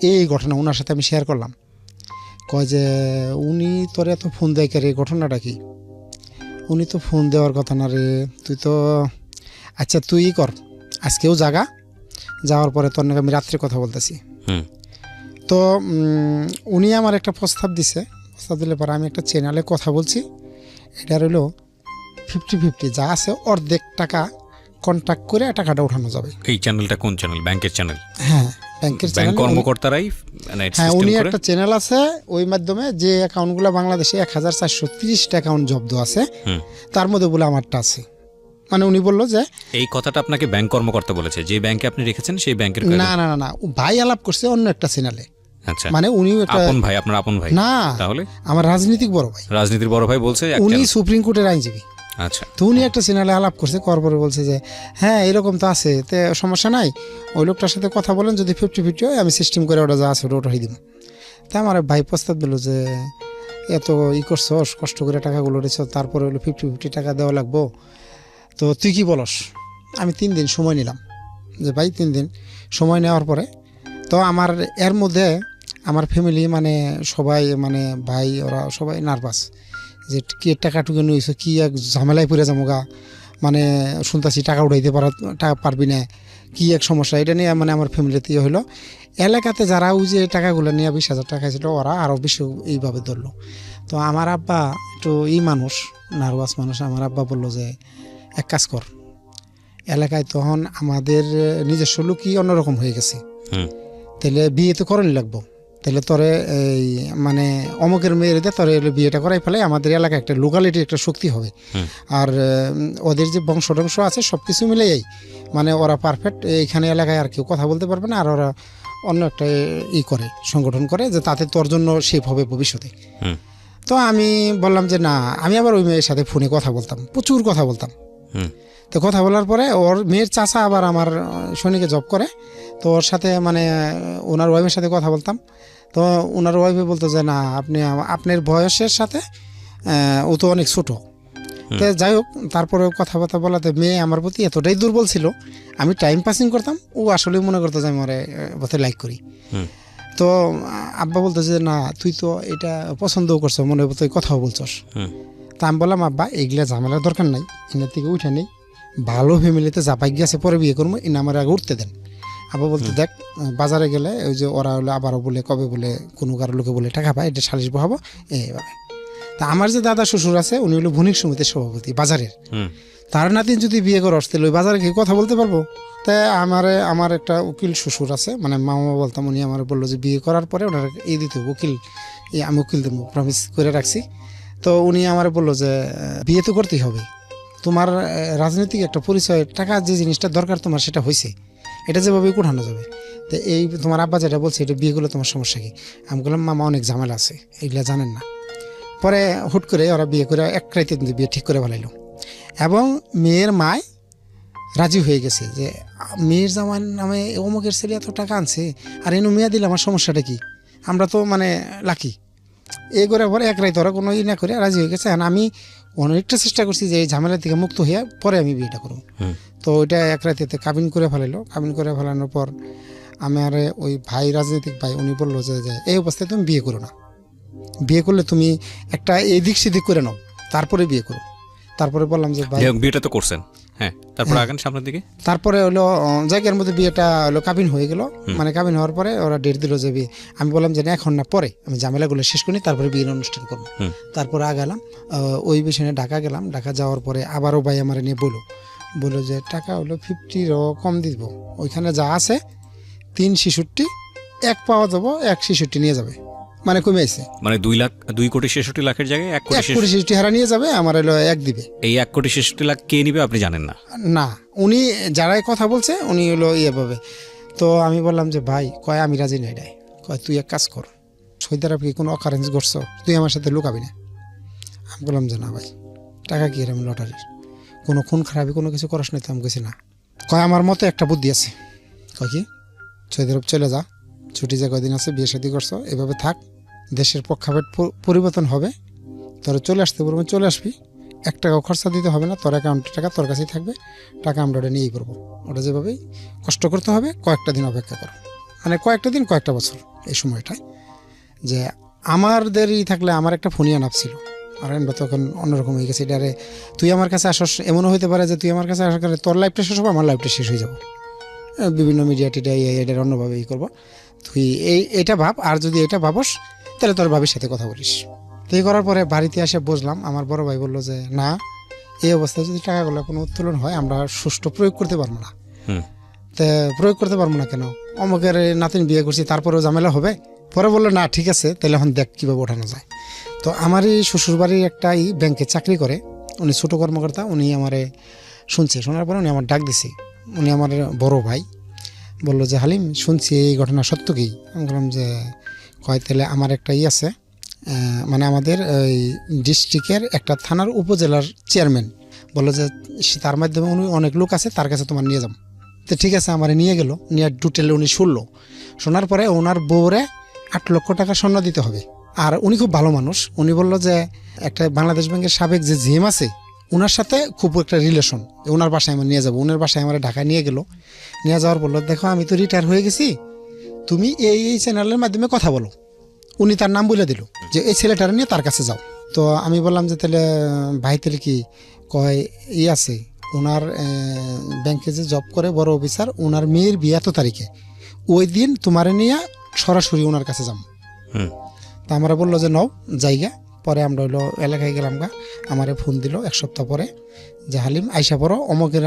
এই ঘটনা ওনার সাথে আমি শেয়ার করলাম। কয় যে উনি তোর এত ফোন দেয় কে রে, ঘটনাটা কি? উনি তো ফোন দেওয়ার কথা না রে, তুই তো আচ্ছা তুই কর, আজকেও জাগা, যাওয়ার পরে তোর নাকি আমি রাত্রে কথা বলতেছি। তো উনি আমার একটা প্রস্তাব দিছে, প্রস্তাব দিলে পরে আমি একটা চ্যানেলে কথা বলছি, এটা হলো 50-50 যা আছে অর্ধেক টাকা কন্ট্যাক্ট করে টাকাটা উঠানো যাবে। এই চ্যানেলটা কোন চ্যানেল? ব্যাংকের চ্যানেল? হ্যাঁ, ব্যাংকের চ্যানেল, কর্মকর্তারাই। হ্যাঁ, উনি একটা চ্যানেল আছে, ওই মাধ্যমে যে অ্যাকাউন্টগুলো বাংলাদেশে 1430টা অ্যাকাউন্ট জব্দ আছে, তার মধ্যে বলে আমারটা আছে। মানে উনি বললো যে এই কথাটা আপনাকে ব্যাংক কর্মকর্তা বলেছে, যে ব্যাংকে আপনি রেখেছেন সেই ব্যাংকের? না না না না, ভাই আলাপ করছে অন্য একটা চ্যানেলে। আচ্ছা, মানে উনি একটা আপন ভাই? আপনার আপন ভাই? না, তাহলে আমার রাজনীতিক বড় ভাই। রাজনীতির বড় ভাই বলছে উনি সুপ্রিম কোর্টের আইনজীবী। আচ্ছা, তো উনি একটা চ্যানেলে আলাপ করছে, করার পরে বলছে যে হ্যাঁ এরকম তো আছে, তে সমস্যা নাই, ওই লোকটার সাথে কথা বলেন, যদি 50-50 হয় আমি সিস্টেম করে ওটা যা আছে ওটা উঠাই দিব। তা আমার ভাই প্রস্তাব দিল যে এত করছো, কষ্ট করে টাকাগুলো রেছ, তারপরে হলো 50-50 টাকা দেওয়া লাগবো, তো তুই কি বলস? আমি 3 দিন সময় নিলাম, যে ভাই 3 দিন সময় নেওয়ার পরে তো আমার এর মধ্যে আমার ফ্যামিলি মানে সবাই মানে ভাই ওরা সবাই নার্ভাস যে কি টাকাটুকু নিয়েছে, কি এক ঝামেলায় পড়ে যাবো গা, মানে শুনতেছি টাকা উঠাইতে পারবি না, কি এক সমস্যা, এটা নিয়ে মানে আমার ফ্যামিলিতে হলো। এলাকাতে যারা ওই যে টাকাগুলো নিয়ে 20,000 টাকা ছিল ওরা আরও বেশি এইভাবে ধরলো। তো আমার আব্বা একটু মানুষ, নার্ভাস মানুষ, আমার আব্বা বললো যে এক কাজ কর, এলাকায় তখন আমাদের নিজস্ব লোকই অন্যরকম হয়ে গেছে, তাহলে বিয়ে তো করানি লাগবো, তাহলে তোরে এই মানে অমুকের মেয়ের দিয়ে তোরে বিয়েটা করাই ফেলে, আমাদের এলাকায় একটা লোকালিটি একটা শক্তি হবে, আর ওদের যে বংশ আছে সব কিছু মিলেই মানে ওরা পারফেক্ট, এইখানে এলাকায় আর কেউ কথা বলতে পারবে না, আর ওরা অন্য একটা করে সংগঠন করে যে তাতে তোর জন্য শেপ হবে ভবিষ্যতে। তো আমি বললাম যে না, আমি আবার ওই মেয়ের সাথে ফোনে কথা বলতাম, প্রচুর কথা বলতাম। তো কথা বলার পরে ওর মেয়ের চাচা আবার আমার সৈনিকে জব করে, তো ওর সাথে মানে ওনার ওয়াইফের সাথে কথা বলতাম। তো ওনার ওয়াইফে বলতো যে না, আপনি আপনার বয়সের সাথে ও তো অনেক ছোটো। তো যাই হোক, তারপরে কথাবার্তা বলাতে মেয়ে আমার প্রতি এতটাই দুর্বল ছিল, আমি টাইম পাসিং করতাম, ও আসলে মনে করতো যে আমি ওরে পথে লাইক করি। তো আব্বা বলতো যে না, তুই তো এটা পছন্দও করছো, মনে হতো কথাও বলছস। তা আমি বললাম আব্বা এইগুলা ঝামেলার দরকার নাই, এনার থেকে উঠে নেই, ভালো ফ্যামিলিতে জাপাই গেছে পরে বিয়ে করবো, এনে আমার আগে উঠতে দেন। আব্বা বলতে দেখ, বাজারে গেলে ওই যে ওরা হলো আবারও বলে কবে বলে কোনো কারো লোকে বলে টাকা পায়, এটা সালিশ বহাবো এইভাবে। তা আমার যে দাদা শ্বশুর আছে উনি হলো বণিক সমিতির সভাপতি বাজারের, তার নাতিন যদি বিয়ে করে আসতে ওই বাজারে গিয়ে কথা বলতে পারবো। তাই আমার একটা উকিল শ্বশুর আছে, মানে মামা বলতাম, উনি আমার বললো যে বিয়ে করার পরে ওনার এই দিতে উকিল, আমি উকিল দেবো প্রমিস করে রাখছি। তো উনি আমার বললো যে বিয়ে তো করতেই হবে, তোমার রাজনৈতিক একটা পরিচয়, টাকা যে জিনিসটা দরকার তোমার সেটা হয়েছে, এটা যেভাবে উঠানো যাবে। তো এই তোমার আব্বা যেটা বলছে এটা বিয়ে করলে তোমার সমস্যা কি? আমি বললাম মামা অনেক ঝামেলা আছে, এগুলা জানেন না। পরে হুট করে ওরা বিয়ে করে এক রাইতে বিয়ে ঠিক করে ফেলাইলো, এবং মেয়ের মায় রাজি হয়ে গেছে যে মেয়ের জামাই নামে অমুকের ছেলে এত টাকা আনছে, আর এনু মেয়ে দিলে আমার সমস্যাটা কি, আমরা তো মানে লাকি। এই করে পরে এক রাইতে ওরা কোনো না করে রাজি হয়ে গেছে। আমি অনেকটা চেষ্টা করছি যে এই ঝামেলা থেকে মুক্ত হয়ে পরে আমি বিয়েটা করবো। তো ওইটা এক রাইতে কাবিন করে ফেলাইলো। কাবিন করে ফেলানোর পর আমার ওই ভাই, রাজনৈতিক ভাই, উনি বললো যে এই অবস্থায় তুমি বিয়ে করো না, বিয়ে করলে তুমি একটা এদিক সেদিক করে নাও, তারপরে বিয়ে করো। তারপরে বললাম যে ভাই বিয়েটা তো করছেন, হ্যাঁ, তারপর আগান সামনের দিকে। তারপরে হলো জায়গার মধ্যে বিয়েটা হলো কাবিন হয়ে গেল, মানে কাবিন হওয়ার পরে ওরা ডেট দিল যে বিয়ে। আমি বললাম যে না, এখন না, পরে আমি ঝামেলাগুলো শেষ করি, তারপরে বিয়ের অনুষ্ঠান করবো। তারপরে আগালাম ওই বিষয়ে ঢাকা গেলাম। ঢাকা যাওয়ার পরে আবারও ভাই আমার নিয়ে বললো যে টাকা হলো 50 কম দিব, ওইখানে যা আছে 366 এক পাওয়া যাবো, 166 নিয়ে যাবে, মানে কমে আছে, মানে 2,66,00,000 জায়গায় 1,66,00,000 হারা নিয়ে যাবে, আমার হলো 1 দিবে। এই 1,66,00,000 কে নিবে আপনি জানেন না? না, উনি যারাই কথা বলছে উনি হলো পাবে। তো আমি বললাম যে ভাই, কয় আমি রাজি নাই। কয় তুই এক কাজ কর, সৌদি আরব কি কোনো অকারেন্স করছো, তুই আমার সাথে লুকাবি না। আমি বললাম যে না ভাই, টাকা কি এরকম লটারির, কোনো খুন খারাপি কোনো কিছু করাস না। তো আমি গেছি না। কয় আমার মতো একটা বুদ্ধি আছে। কয় কি? সৌদি আরব চলে যা, ছুটি যে কদিন আছে, বিয়ে শাদী করছো, এভাবে থাক, দেশের প্রেক্ষাপট পরিবর্তন হবে, তোরা চলে আসতে বলবো, চলে আসবি, 1 টাকাও খরচা দিতে হবে না, তোর অ্যাকাউন্টে টাকা তোর কাছেই থাকবে, টাকা আমরা ওটা নিয়েই করবো। ওটা যেভাবেই কষ্ট করতে হবে, কয়েকটা দিন অপেক্ষা করো, মানে কয়েকটা দিন, কয়েকটা বছর, এই সময়টায়। যে আমাদেরই থাকলে আমার একটা ফোনিয়া নাপ ছিল, আর আমরা তখন অন্যরকম হয়ে গেছি। এটারে তুই আমার কাছে আসস, এমনও হতে পারে যে তুই আমার কাছে আসার কারণে তোর লাইফটা শেষ হবে, আমার লাইফটা শেষ হয়ে যাবো, বিভিন্ন মিডিয়া টিডিয়া এটার অন্যভাবে করবো। তুই এইটা ভাব, আর যদি এটা ভাবস তাহলে তোর ভাবির সাথে কথা বলিস। তো এই করার পরে বাড়িতে এসে বসলাম। আমার বড় ভাই বললো যে না, এই অবস্থায় যদি টাকাগুলো কোনো উত্তোলন হয় আমরা সুষ্ঠু প্রয়োগ করতে পারবো না। তো প্রয়োগ করতে পারবো না কেন? অমুকের নাতিন বিয়ে করছি, তারপরেও ঝামেলা হবে। পরে বললো না ঠিক আছে, তাহলে এখন দেখ কীভাবে ওঠানো যায়। তো আমারই শ্বশুরবাড়ির একটা ব্যাংকে চাকরি করে, উনি ছোটো কর্মকর্তা, উনি আমারে শুনছে। শোনার পরে উনি আমার ডাক দিছে। উনি আমার বড় ভাই, বললো যে হালিম, শুনছি এই ঘটনা সত্য কি? আমি বললাম যে কয় তাহলে আমার একটা আছে, মানে আমাদের ওই ডিস্ট্রিক্টের একটা থানার উপজেলার চেয়ারম্যান, বললো যে তার মাধ্যমে উনি অনেক লোক আছে, তার কাছে তোমার নিয়ে যাবো। তো ঠিক আছে, আমার নিয়ে গেল, নিয়ে টোটালে উনি শুনলো। শোনার পরে ওনার বউরে 8 লক্ষ টাকা স্বর্ণ দিতে হবে। আর উনি খুব ভালো মানুষ, উনি বললো যে একটা বাংলাদেশ ব্যাংকের সাবেক যে জিএম আছে ওনার সাথে খুব একটা রিলেশন, ওনার বাসায় আমার নিয়ে যাবো। ওনার বাসায় আমার ঢাকায় নিয়ে গেল, নিয়ে যাওয়ার বললো দেখো আমি তো রিটায়ার হয়ে গেছি, তুমি এই চ্যানেলের মাধ্যমে কথা বলো। উনি তার নাম বলে দিল যে এই ছেলেটার নিয়ে তার কাছে যাও। তো আমি বললাম যে তাহলে ভাই তাহলে কি কয় আছে ওনার ব্যাংকে যে জব করে বড় অফিসার, ওনার মেয়ের বিয়ে এত তারিখে, ওই দিন তোমারে নিয়ে সরাসরি ওনার কাছে যাম। তা আমরা বললো যে নাও জায়গা। পরে আমরা হইলো এলাকায় গেলাম গা, আমারে ফোন দিল 1 সপ্তাহ পরে যে হালিম আইসা পড়ো, অমকের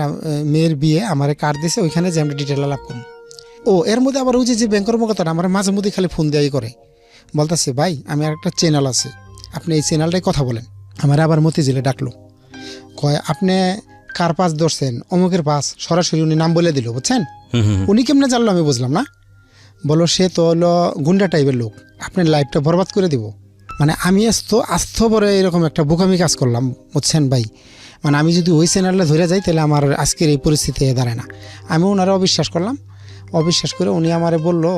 মেয়ের বিয়ে আমারে কার্ড দিছে, ওইখানে যে আমরা ডিটেল লাভ করুন। ও এর মধ্যে আবার ওই যে ব্যাংক কর্মকর্তাটা আমার মাঝে মধ্যে খালি ফোন দেওয়াই করে, বলতেছে ভাই আমি আর একটা চ্যানেল আছে, আপনি এই চ্যানেলটাই কথা বলেন। আমার আবার মতিঝিলে ডাকলো, কয় আপনি কার পাস ধরছেন, অমুকের পাস, সরাসরি উনি নাম বলে দিল, বুঝছেন। উনি কেমনে জানলো আমি বুঝলাম না। বলো সে তো হলো গুন্ডা টাইপের লোক, আপনার লাইফটা বরবাদ করে দিব। মানে আমি আস্ত পরে এরকম একটা বোকামি কাজ করলাম, বুঝছেন ভাই। মানে আমি যদি ওই চ্যানেলটা ধরে যাই তাহলে আমার আজকের এই পরিস্থিতি দাঁড়ায় না। আমি ওনারা অবিশ্বাস করলাম, অবিশ্বাস করে উনি আমারে বললো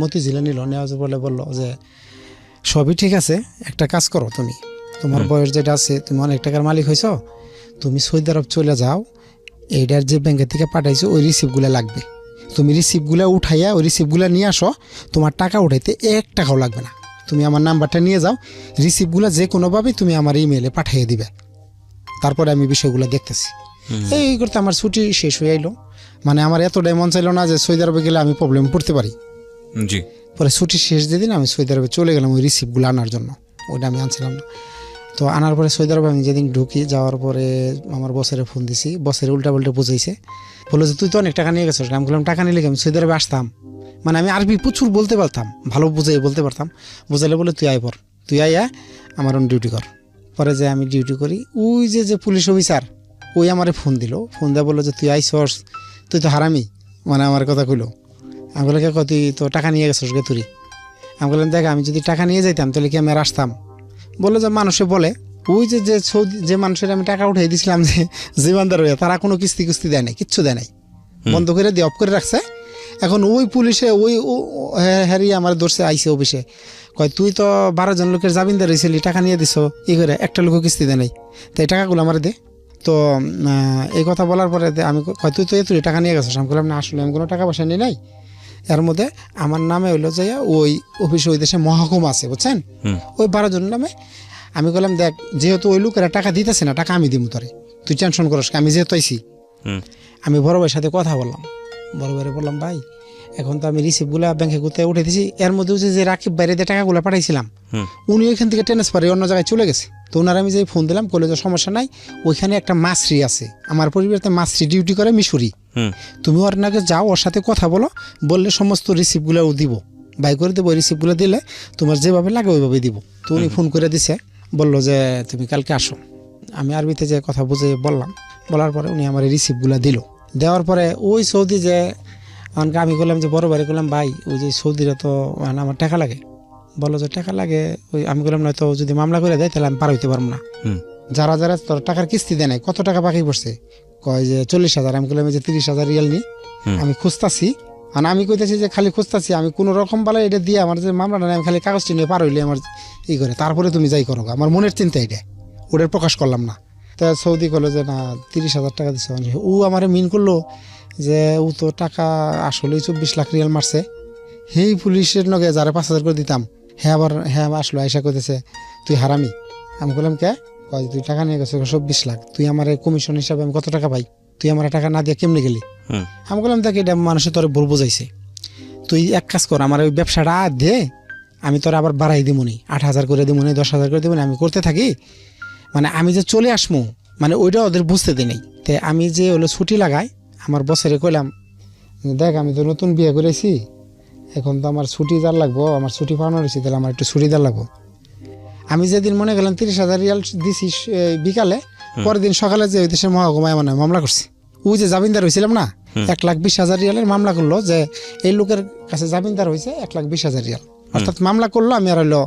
মতিঝিলে নিল, নেওয়া বলে বললো যে সবই ঠিক আছে, একটা কাজ করো, তুমি তোমার বয়স যেটা আছে, তুমি অনেক টাকার মালিক হয়েছ, তুমি সৌদি আরব চলে যাও, এইটার যে ব্যাংকের থেকে পাঠাইছো ওই রিসিপ্টগুলো লাগবে, তুমি রিসিপ্টগুলো উঠাইয়া ওই রিসিপ্টগুলো নিয়ে আসো, তোমার টাকা উঠাইতে 1 টাকাও লাগবে না, তুমি আমার নাম্বারটা নিয়ে যাও, রিসিপ্টগুলো যে কোনোভাবে তুমি আমার ইমেলে পাঠিয়ে দিবে, তারপরে আমি বিষয়গুলো দেখতেছি। এই করতে আমার ছুটি শেষ হয়ে আইলো। মানে আমার এতটাই মন চাইলো না যে সৌদি আরবে গেলে আমি প্রবলেম পড়তে পারি। জি। পরে ছুটির শেষ যেদিন আমি সৌদি আরবে চলে গেলাম ওই রিসিপ্টগুলো আনার জন্য, ওইটা আমি আনছিলাম না। তো আনার পরে সৌদি আরবে আমি যেদিন ঢুকি, যাওয়ার পরে আমার বসেরে ফোন দিছি, বসের উল্টা পাল্টা বুঝাইছে, বললো যে তুই তো অনেক টাকা নিয়ে গেছিস। আমি বললাম টাকা নিলে আমি সৌদি আরবে আসতাম, মানে আমি আরবি প্রচুর বলতে পারতাম, ভালো বুঝাই বলতে পারতাম। বুঝাইলে বলে তুই আয় পর, তুই আয়া আমার অন ডিউটি কর। পরে যে আমি ডিউটি করি, ওই যে পুলিশ অফিসার ওই আমারে ফোন দিল, ফোন দেওয়া বললো যে তুই আইসস, তুই তো হারামি, মানে আমার কথা কইলো। আমি বলে কে তুই তো টাকা নিয়ে গেছিস গে তুই। আমি বললাম দেখ আমি যদি টাকা নিয়ে যাইতাম তাহলে কি আমি আর আসতাম। বললো যে মানুষে বলে ওই যে সৌদি যে মানুষের আমি টাকা উঠাই দিয়েছিলাম যে বান্দার হইয়া, তারা কোনো কিস্তি দেয় নাই, কিচ্ছু দেয় নাই, বন্ধ করে দিয়ে অফ করে রাখছে। এখন ওই পুলিশে ওই হ্যারি আমার ধরছে, আইসে অফিসে, কয় তুই তো 12 জন লোকের জামিনদার হয়েছিলি, টাকা নিয়ে দিছ, ই করে একটা লোকও কিস্তি দেয় নাই, তো এই টাকাগুলো আমার দে। তো এই কথা বলার পরে আমি কয় তুই তো তুই টাকা নিয়ে গেছিস। আমি বললাম না আসলে আমি কোনো টাকা পয়সা নিই নাই। এর মধ্যে আমার নামে হইলো যে ওই অফিসে ওই দেশে মহকুমা আছে, বুঝছেন, ওই 12 জন নামে। আমি বললাম দেখ যেহেতু ওই লোকেরা টাকা দিতেছে না, টাকা আমি দিব তোরে, তুই টেনশন করিস, আমি যেহেতু আইছি। আমি বড় ভাইয়ের সাথে কথা বললাম, বড় ভাইরে বললাম ভাই এখন তো আমি রিসিপ্টগুলো ব্যাংকে করতে উঠে দিয়েছি, এর মধ্যে যে রাকিব বাইরে যে টাকাগুলো পাঠাইছিলাম উনি ওইখান থেকে ট্রান্সফারে অন্য জায়গায় চলে গেছে। তো ওনার আমি যে ফোন দিলাম, বলে যে সমস্যা নাই, ওইখানে একটা মাছরি আছে, আমার পরিবারতে মাছরি ডিউটি করে মিশরি, তুমি ওর নাকি যাও, ওর সাথে কথা বলো, বললে সমস্ত রিসিপ্টগুলো দিব, বাই করে দেবো, রিসিপ্টগুলো দিলে তোমার যেভাবে লাগে ওইভাবে দিব। তো উনি ফোন করে দিছে, বললো যে তুমি কালকে আসো। আমি আরবিতে যে কথা বুঝে বললাম, বলার পরে উনি আমার রিসিপ্টগুলো দিল। দেওয়ার পরে ওই সৌদি যে আমি বললাম যে বড় ভাই করলাম ভাই ওই যে সৌদিরা তো আমার টাকা লাগে, বলো যে টাকা লাগে, ওই আমি বললাম নয়তো যদি মামলা করে দেয় তাহলে আমি পার হইতে পারবো না। যারা যারা তোর টাকার কিস্তি দেয় নাই, কত টাকা বাকি পড়ছে, কয় যে 40,000। আমি বললাম যে 30,000 রিয়াল নি, আমি খুঁজতাছি, মানে আমি কইতেছি যে খালি খুঁজতাছি, আমি কোনো রকম বলে এটা দিয়ে আমার যে মামলাটা নেই, আমি খালি কাগজটি নিয়ে পার হইলে আমার ই করে, তারপরে তুমি যাই করো, আমার মনের চিন্তা এটা, ওটার প্রকাশ করলাম না। তা সৌদি করলো যে না 30,000 টাকা দিচ্ছে। ও আমার মিন করলো যে ও তো টাকা আসলে 24 লাখ রিয়াল মারছে, সেই পুলিশের নগে যারা 5,000 করে দিতাম, হ্যাঁ আসলো আয়সা করতেছে তুই হারামি। আমি বললাম কে, কয় তুই টাকা নিয়ে গেছো 24 লাখ, তুই আমার কমিশন হিসাবে আমি কত টাকা পাই, তুই আমার টাকা না দিয়ে কেমনে গেলি। আমি বললাম দেখ এটা মানুষের তোর বল বোঝাইছে, তুই এক কাজ কর, আমার ওই ব্যবসাটা দে, আমি তোর আবার বাড়াই দিমুনি, 8,000 করে দিমুনি, 10,000 করে দিমুনি, আমি করতে থাকি, মানে আমি যে চলে আসমু মানে ওইটা ওদের বুঝতে দিই নাই। তো আমি যে হলো ছুটি লাগাই, আমার বসেরে কইলাম দেখ আমি তো নতুন বিয়ে করেছি, এখন তো আমার ছুটি দেওয়ার লাগবো, আমার ছুটি পাওয়ানো রয়েছে, তাহলে আমার একটু ছুটি দেওয়ার লাগবো। আমি যেদিন মনে গেলাম 30,000 রিয়াল দিছি বিকালে, পরের দিন সকালে যে ওই দেশের মহকুমায় মানে মামলা করছি, ওই যে জামিনদার হয়েছিলাম না, 1,20,000 রিয়ালের মামলা করলো, যে এই লোকের কাছে জামিনদার হয়েছে 1,20,000 রিয়াল। অর্থাৎ মামলা করলো আমি আর হলো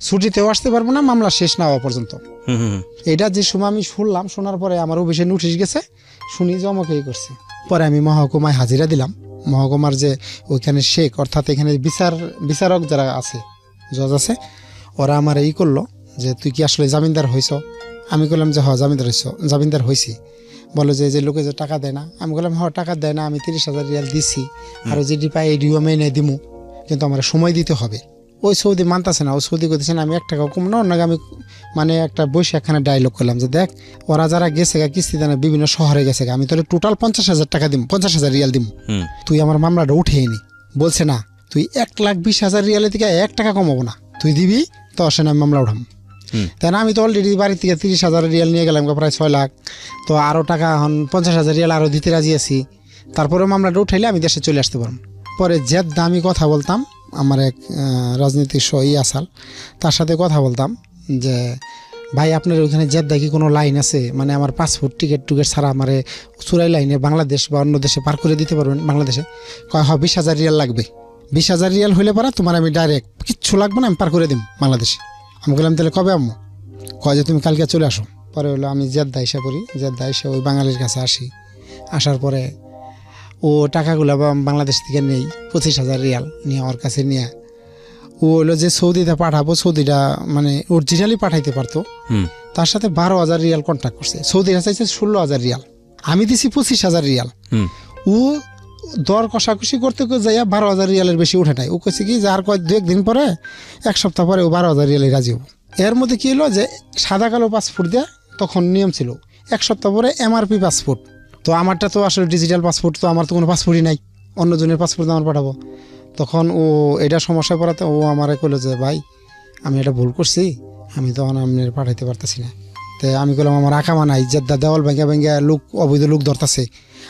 ছুটিতেও আসতে পারবো না মামলা শেষ না হওয়া পর্যন্ত। এটা যে সময় আমি শুনলাম, শোনার পরে আমার অফিসে নোটিশ গেছে, শুনি যে আমাকে এই করছে। পরে আমি মহকুমায় হাজিরা দিলাম। মহকুমার যে ওইখানে শেখ অর্থাৎ এখানে বিচারক যারা আছে, জজ আছে, ওরা আমার এই করলো যে তুই কি আসলে জামিনদার হইছ? আমি বললাম যে জামিনদার হয়েছি। বলো যে লোকে যে টাকা দেয় না, আমি বললাম টাকা দেয় না, আমি 30,000 রিয়াল দিছি, আরও যেটি পাই এডিও আমি এনে দিমু, কিন্তু আমার সময় দিতে হবে। ওই সৌদি মানতেছে না, ওই সৌদি করতেছে না আমি 1 টাকাও কম না। অন্যকে আমি মানে একটা বসে একখানে ডায়লগ করলাম যে দেখ ওরা যারা গেছে কিস্তি দেয় না বিভিন্ন শহরে গেছে, আমি তোর টোটাল 50,000 টাকা দিম, 50,000 রিয়াল দিম, তুই আমার মামলাটা উঠিয়ে নি। বলছে না, তুই 1,20,000 রিয়ালের থেকে 1 টাকা কমাবো না, তুই দিবি তো আসে না, আমি মামলা উঠাম। তাই না, আমি তো অলরেডি বাড়ির থেকে 30,000 রিয়াল নিয়ে গেলাম, প্রায় 6 লাখ, তো আরও টাকা এখন 50,000 রিয়াল আরও দিতে রাজি আছি। তারপরে মামলাটা উঠাইলে আমি দেশে চলে আসতে পারবো। পরে জেদ্দা আমি কথা বলতাম, আমার এক রাজনীতিক সই আসাল, তার সাথে কথা বলতাম যে ভাই আপনার ওইখানে জেদ্দা কি কোনো লাইন আছে, মানে আমার পাসপোর্ট টিকিট ছাড়া আমার চুরাই লাইনে বাংলাদেশ বা অন্য দেশে পার করে দিতে পারবেন বাংলাদেশে? কয় 20,000 রিয়াল লাগবে। 20,000 রিয়াল হইলে পরে তোমার আমি ডাইরেক্ট কিচ্ছু লাগবে না, আমি পার করে দিম বাংলাদেশে। আমি বললাম তাহলে কবে আম্মু? কয় যে তুমি কালকে চলে আসো। পরে হলো আমি জেদ্দা এসে করি, জেদ্দা এসে ওই বাঙালির কাছে আসি। আসার পরে ও টাকাগুলো বাংলাদেশ থেকে নেই 25,000 রিয়াল নিয়ে ওর কাছে নিয়ে ও হলো যে সৌদিতে পাঠাবো, সৌদিটা মানে অরিজিনালি পাঠাইতে পারতো, তার সাথে 12,000 রিয়াল কন্ট্যাক্ট করছে। সৌদিরা চাইছে 16,000 রিয়াল, আমি দিছি 25,000 রিয়াল। ও দর কষাকষি করতে যাইয়া 12,000 রিয়ালের বেশি উঠে নাই। ও কেছে কি যে আর কয়েক 2-1 দিন পরে, 1 সপ্তাহ পরে ও 12,000 রিয়ালে রাজি হবো। এর মধ্যে কি হলো যে সাদা কালো পাসপোর্ট দেওয়া তখন নিয়ম ছিল, 1 সপ্তাহ পরে MRP পাসপোর্ট। তো আমারটা তো আসলে ডিজিটাল পাসপোর্ট, তো আমার তো কোনো পাসপোর্টই নাই, অন্যজনের পাসপোর্ট আমার পাঠাবো। তখন ও এটা সমস্যায় পড়াতে ও আমারে কইলো যে ভাই আমি এটা ভুল করছি, আমি তখন আপনি পাঠাইতে পারতেছি না। তো আমি বললাম আমার আকামা নাই, জেদ্দা দেওয়াল ভেঙে লোক অবৈধ লোক ধরতেছে,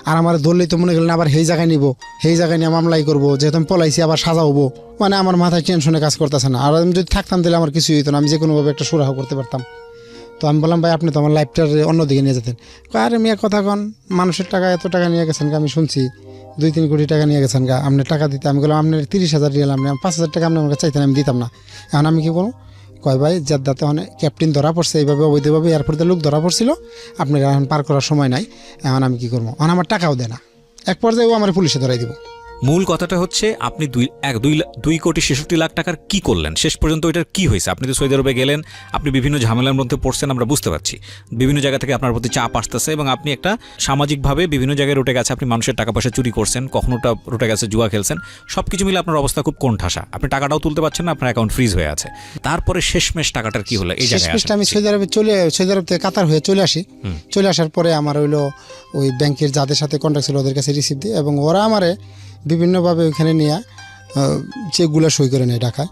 আর আমার ধরলেই তো মনে করলেন আবার সেই জায়গায় নিব, সেই জায়গায় নিয়ে মামলাই করবো, যেহেতু আমি পলাইছি আবার সাজা হবো, মানে আমার মাথায় টেনশনে কাজ করতেছে না। আর আমি যদি থাকতাম তাহলে আমার কিছুই হইতো না, আমি যে কোনোভাবে একটা সুরাহা করতে পারতাম। তো আমি বললাম ভাই আপনি তো আমার লাইফটার অন্যদিকে নিয়ে যেতেন। আরে মিয়া কথা কন, মানুষের টাকা এত টাকা নিয়ে গেছেন, আমি শুনছি 2-3 কোটি টাকা নিয়ে গেছেন, আপনি টাকা দিতে। আমি বললাম আপনার 30,000 রিয়াল, আপনি 5,000 টাকা আপনি আমাকে চাইতেন, আমি দিতাম না। এখন আমি কি করবো? কয় ভাই জেদ্দাতে অনেক ক্যাপ্টেন ধরা পড়ছে, এইভাবে অবৈধভাবে এয়ারপোর্টে লোক ধরা পড়ছিল, আপনার এখন পার করার সময় নাই, এখন আমি কি করবো? এখন আমার টাকাও দেয় না। এক পর্যায়ে ও আমার পুলিশে ধরাই দিব। মূল কথাটা হচ্ছে আপনি 2,66,00,000 টাকার কি করলেন শেষ পর্যন্ত? ওইটার কি হয়েছে? আপনি তো সৌদি আরবে গেলেন, আপনি বিভিন্ন ঝামেলার মধ্যে পড়ছেন, আমরা বুঝতে পারছি। বিভিন্ন জায়গা থেকে আপনার প্রতি চাপ আসতেছে এবং আপনি একটা সামাজিকভাবে বিভিন্ন জায়গায় রুটে গেছে, আপনি মানুষের টাকা পয়সা চুরি করছেন, কখনোটা রুটে গেছে জুয়া খেলছেন, সব কিছু মিলে আপনার অবস্থা খুব কোণঠাসা। আপনি টাকাটাও তুলতে পারছেন না, আপনার অ্যাকাউন্ট ফ্রিজ হয়ে আছে। তারপরে শেষমেশ টাকাটার কি হলো? এই জায়গায় আমি সৌদি আরব থেকে কাতার হয়ে চলে আসি। চলে আসার পরে আমার হইলো ওই ব্যাংকের যাদের সাথে কন্ট্যাক্ট ছিল ওদের কাছে রিসিভ দিই, এবং ওরা আমারে বিভিন্নভাবে ওইখানে নিয়ে চেকগুলো সই করে নেয় ঢাকায়।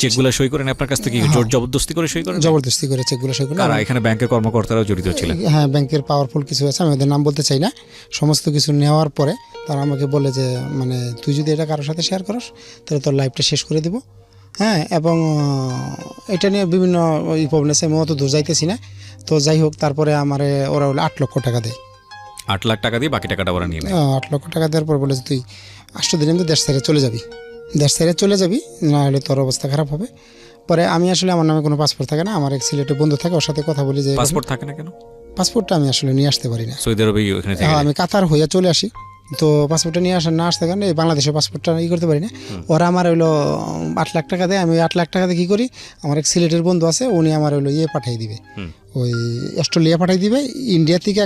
চেকগুলো সই করেন আপনার কাছ থেকে জোর জবরদস্তি করে সই করেন? জবরদস্তি করে চেকগুলো সই করে। আর এখানে ব্যাংকের কর্মকর্তারাও জড়িত ছিলেন? হ্যাঁ, ব্যাংকের পাওয়ারফুল কিছু আছে, আমি ওদের নাম বলতে চাই না। সমস্ত কিছু নেওয়ার পরে তারা আমাকে বলে যে মানে তুই যদি এটা কারোর সাথে শেয়ার করিস তাহলে তোর লাইফটা শেষ করে দিব। হ্যাঁ, এবং এটা নিয়ে বিভিন্ন প্রবলেম আছে, আমি অত দূর যাইতেছি না। তো যাই হোক, তারপরে আমার ওরা হলো 8 লক্ষ টাকা দেয়। 8 লাখ টাকা দিয়ে বাকি টাকাটা ওরা নিয়ে নেয়। 8 লক্ষ টাকা দেওয়ার পর বলে যে তুই 8 দিনের মধ্যে দেশ ছেড়ে চলে যাবি, না হলে তোর অবস্থা খারাপ হবে। পরে আমি আসলে আমার নামে কোনো পাসপোর্ট থাকে না, আমার এক সিলেটে বন্ধু থাকে, ওর সাথে কথা বলি যে পাসপোর্ট থাকে না কেন? পাসপোর্টটা আমি আসলে নিয়ে আসতে পারি না সৌদি আরবে। আমি কাতার হইয়া চলে আসি, তো পাসপোর্টটা নিয়ে আসতে কারণে বাংলাদেশের পাসপোর্টটা করতে পারি না। ওরা আমার হইলো 8 লাখ টাকা দেয়। আমি 8 লাখ টাকাতে কী করি, আমার এক সিলেটের বন্ধু আছে, উনি আমার হইলো পাঠিয়ে দিবে, ওই অস্ট্রেলিয়া পাঠিয়ে দিবে, ইন্ডিয়া থেকে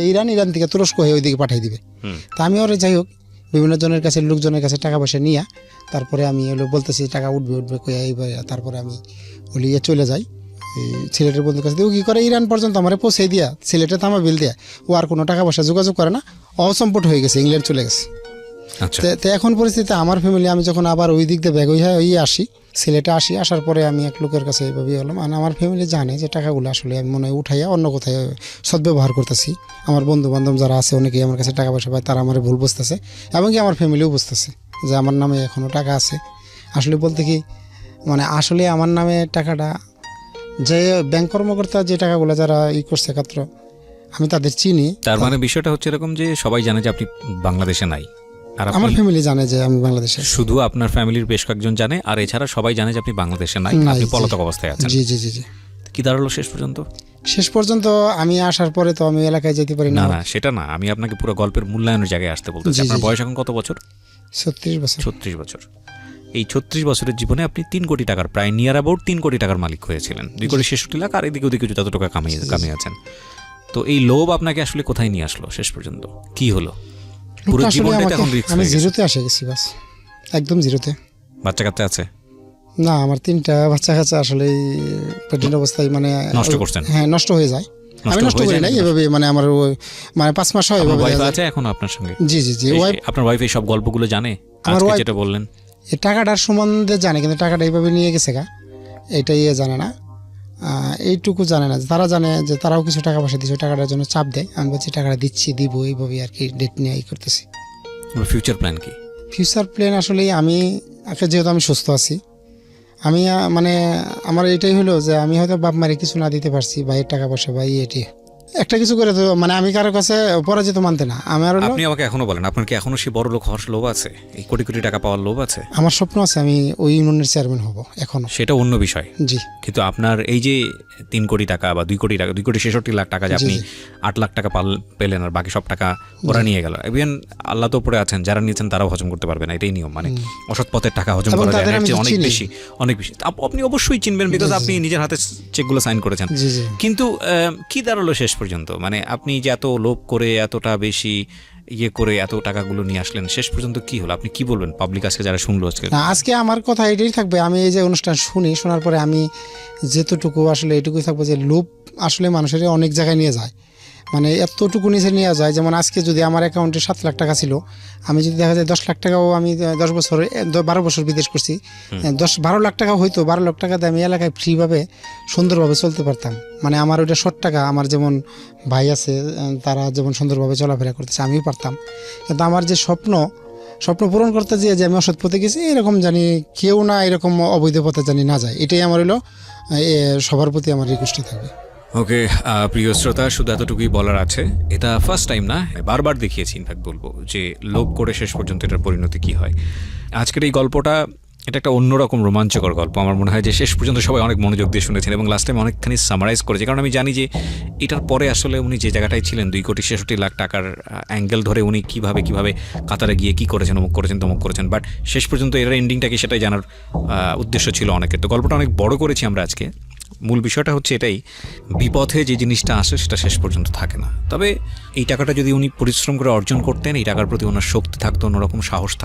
ইরান থেকে তুরস্ক হয়ে ওইদিকে পাঠিয়ে দিবে। তা আমি ওরা যাই হোক বিভিন্ন লোকজনের কাছে টাকা পয়সা নিয়ে তারপরে আমি বলতেছি টাকা উঠবে কইয়া এইবার, তারপরে আমি চলে যাই সিলেটের বন্ধুর কাছে। ও কী করে, ইরান পর্যন্ত আমার পৌঁছে দিয়া, সিলেটে তামা বিল দেয়া, ও আর কোনো টাকা পয়সা যোগাযোগ করে না, অসম্পট হয়ে গেছে, ইংল্যান্ড চলে গেছে। তো এখন পরিস্থিতি আমার ফ্যামিলি, আমি যখন আবার ওই দিক দিয়ে ব্যাগ হয়ে আসি, সিলেটে আসার পরে আমি এক লোকের কাছে এইভাবে হলাম। আর আমার ফ্যামিলি জানে যে টাকাগুলো আসলে আমি মনে হয় উঠাইয়া অন্য কোথায় সদ্ব্যবহার করতেছি। আমার বন্ধু বান্ধব যারা আছে অনেকেই আমার কাছে টাকা পয়সা পায়, তারা আমার ভুল বুঝতেছে, এবং কি আমার ফ্যামিলিও বুঝতেছে যে আমার নামে এখনও টাকা আছে। আসলে বলতে কি, মানে আসলে আমার নামে টাকাটা যে ব্যাংক কর্মকর্তা যে টাকাগুলো যারা করছে একাত্র, আমি তাদের চিনি। তার মানে বিষয়টা হচ্ছে এরকম যে সবাই জানে যে আপনি বাংলাদেশে নাই, আর আমার আপনি ফ্যামিলি জানে যে আমি বাংলাদেশে আছি। শুধু আপনার ফ্যামিলির বেশ কয়েকজন জানে, আর এছাড়া সবাই জানে যে আপনি বাংলাদেশে নাই, নাই, আপনি জি। পলাতক অবস্থায় আছেন। জি জি জি জি। কি দাঁড়ালো শেষ পর্যন্ত? শেষ পর্যন্ত আমি আসার পরে তো আমি এলাকায় যেতে পারি না না। না, সেটা না, আমি আপনাকে পুরো গল্পের মূল্যায়নের জায়গায় আসতে বলতেছি। জি, জি, আপনার জি। বয়স এখন কত বছর? 36 বছর। 36 বছর। এই 36 বছরের জীবনে আপনি 3 কোটি টাকার, প্রায় নিয়ার অ্যাবাউট 3 কোটি টাকার মালিক হয়েছিলেন। 2,66,00,000 আর এদিকে ওদিকে যত টাকা কামিয়েছেন। তো এই লোভ আপনাকে আসলে কোথায় নিয়ে আসলো শেষ পর্যন্ত? কি হলো? পুরো আসলে জীবনটাই তো আমাকে- এখন রিস্ক আমি হয়ে গেছে। জিরোতে এসে গেছি, বাস একদম জিরোতে। বাচ্চা কাচ্চা আছে? না, আমার 3টা বাচ্চা কাচ্চা আসলে প্রেগনেন্ট অবস্থায় মানে নষ্ট করছেন? হ্যাঁ, নষ্ট হয়ে যায়। আমি নষ্ট হয়ে করি যায় নাই, নাকি? এভাবে মানে আমার মানে 5 মাস হয় আপনার এভাবে। ওয়াইফ আছে এখন আপনার সঙ্গে? জি জি জি। ওয়াইফ আপনার ওয়াইফ এই সব গল্পগুলো জানে? আমার আজকে wife- যেটা বললেন। এই টাকাটার সম্বন্ধে জানে, কিন্তু টাকাটা এইভাবে নিয়ে গেছে গা, এটাই জানে না। এইটুকু জানে না। তারা জানে যে তারাও কিছু টাকা পয়সা দিচ্ছে, ওই টাকাটার জন্য চাপ দেয়। আমি বলছি টাকাটা দিচ্ছি, দিব, এইভাবে আর কি ডেট নিয়ে করতেছি। ফিউচার প্ল্যান কি? ফিউচার প্ল্যান আসলে আমি যেহেতু আমি সুস্থ আছি, আমি মানে আমার এটাই হলো যে আমি হয়তো বাপ মারে কিছু না দিতে পারছি, ভাইয়ের টাকা পয়সা ভাই এটি একটা কিছু করে, তো মানে আমি কারোর কাছে পরাজিত মানতে না। আমার হলো, আপনি আমাকে এখনো বলেন, আপনার কি এখনো সেই বড় লোক হওয়ার লোভ আছে? এই কোটি কোটি টাকা পাওয়ার লোভ আছে? আমার স্বপ্ন আছে আমি ওই ইউনিয়নের চেয়ারম্যান হব এখনো। সেটা অন্য বিষয়। জি কিন্তু আপনার এই যে 3 কোটি টাকা বা 2 কোটি টাকা, 2,66,00,000 টাকা যে জি, আপনি জি। 8 লাখ টাকা পেলেন, আর বাকি সব টাকা ওরা নিয়ে গেল। ইভেন আল্লাহ তো পড়ে আছেন, যারা নিয়েছেন তারাও হজম করতে পারবে না, এটাই নিয়ম। মানে অসৎ পথের টাকা হজম এবং করা যায় তাদের না, এর আমি চেয়ে অনেক চিনি। বেশি, অনেক বেশি। আপনি অবশ্যই চিনবেন, বিকজ আপনি নিজের হাতে চেকগুলো সাইন করেছেন। জি জি। কিন্তু কি দাঁড়ালো শেষ পর্যন্ত? মানে আপনি যে এত লোভ করে এতটা বেশি করে এত টাকাগুলো নিয়ে আসলেন, শেষ পর্যন্ত কি হলো? আপনি কি বলবেন পাবলিক আজকে যারা শুনলো আজকে? না, আজকে আমার কথা এটাই থাকবে। আমি এই যে অনুষ্ঠান শোনার পরে আমি যেতটুকু আসলে এটুকুই থাকবো যে লোভ আসলে মানুষের অনেক জায়গায় নিয়ে যায়, মানে এতটুকু নিচে নিয়ে যায়। যেমন আজকে যদি আমার অ্যাকাউন্টে 7 লাখ টাকা ছিল, আমি যদি দেখা যায় 10 লাখ টাকাও আমি 10 বছর 12 বছর বিদেশ করছি, 12 লাখ টাকা হয়তো 12 লাখ টাকা দিয়ে আমি এলাকায় ফ্রিভাবে সুন্দরভাবে চলতে পারতাম। মানে আমার ওইটা শর্ট টাকা, আমার যেমন ভাই আছে তারা যেমন সুন্দরভাবে চলাফেরা করতেছে, আমিও পারতাম। কিন্তু আমার যে স্বপ্ন পূরণ করতে যেয়ে যে আমি অসৎ পথে গেছি, এরকম জানি কেউ না এরকম অবৈধ পথে জানি না যায়। এটাই আমার হলো সবার প্রতি আমার রিকোয়েস্ট থাকবে। ওকে, প্রিয় শ্রোতা, শুধু এতটুকুই বলার আছে। এটা ফার্স্ট টাইম না, বারবার দেখিয়েছি, ইনফ্যাক্ট বলবো যে লোভ করে শেষ পর্যন্ত এটার পরিণতি কি হয়। আজকের এই গল্পটা, এটা একটা অন্যরকম রোমাঞ্চকর গল্প। আমার মনে হয় যে শেষ পর্যন্ত সবাই অনেক মনোযোগ দিয়ে শুনেছেন, এবং লাস্ট টাইম অনেকখানি সামারাইজ করেছে, কারণ আমি জানি যে এটার পরে আসলে উনি যে জায়গাটায় ছিলেন, 2,66,00,000 টাকার অ্যাঙ্গেল ধরে উনি কিভাবে কাতারে গিয়ে কি করেছেন, অমুক করেছেন তমুক করেছেন, বাট শেষ পর্যন্ত এর এন্ডিংটা কি সেটাই জানার উদ্দেশ্য ছিল অনেকের। তো গল্পটা অনেক বড় করেছি আমরা আজকে। মূল বিষয়টা হচ্ছে এটাই, বিপথে যে জিনিসটা আসে সেটা শেষ পর্যন্ত থাকে না। তবে এই টাকাটা যদি উনি পরিশ্রম করে অর্জন করতেন, এই টাকার প্রতি ওনার শক্তি থাকতো, অন্যরকম সাহস থাকতো,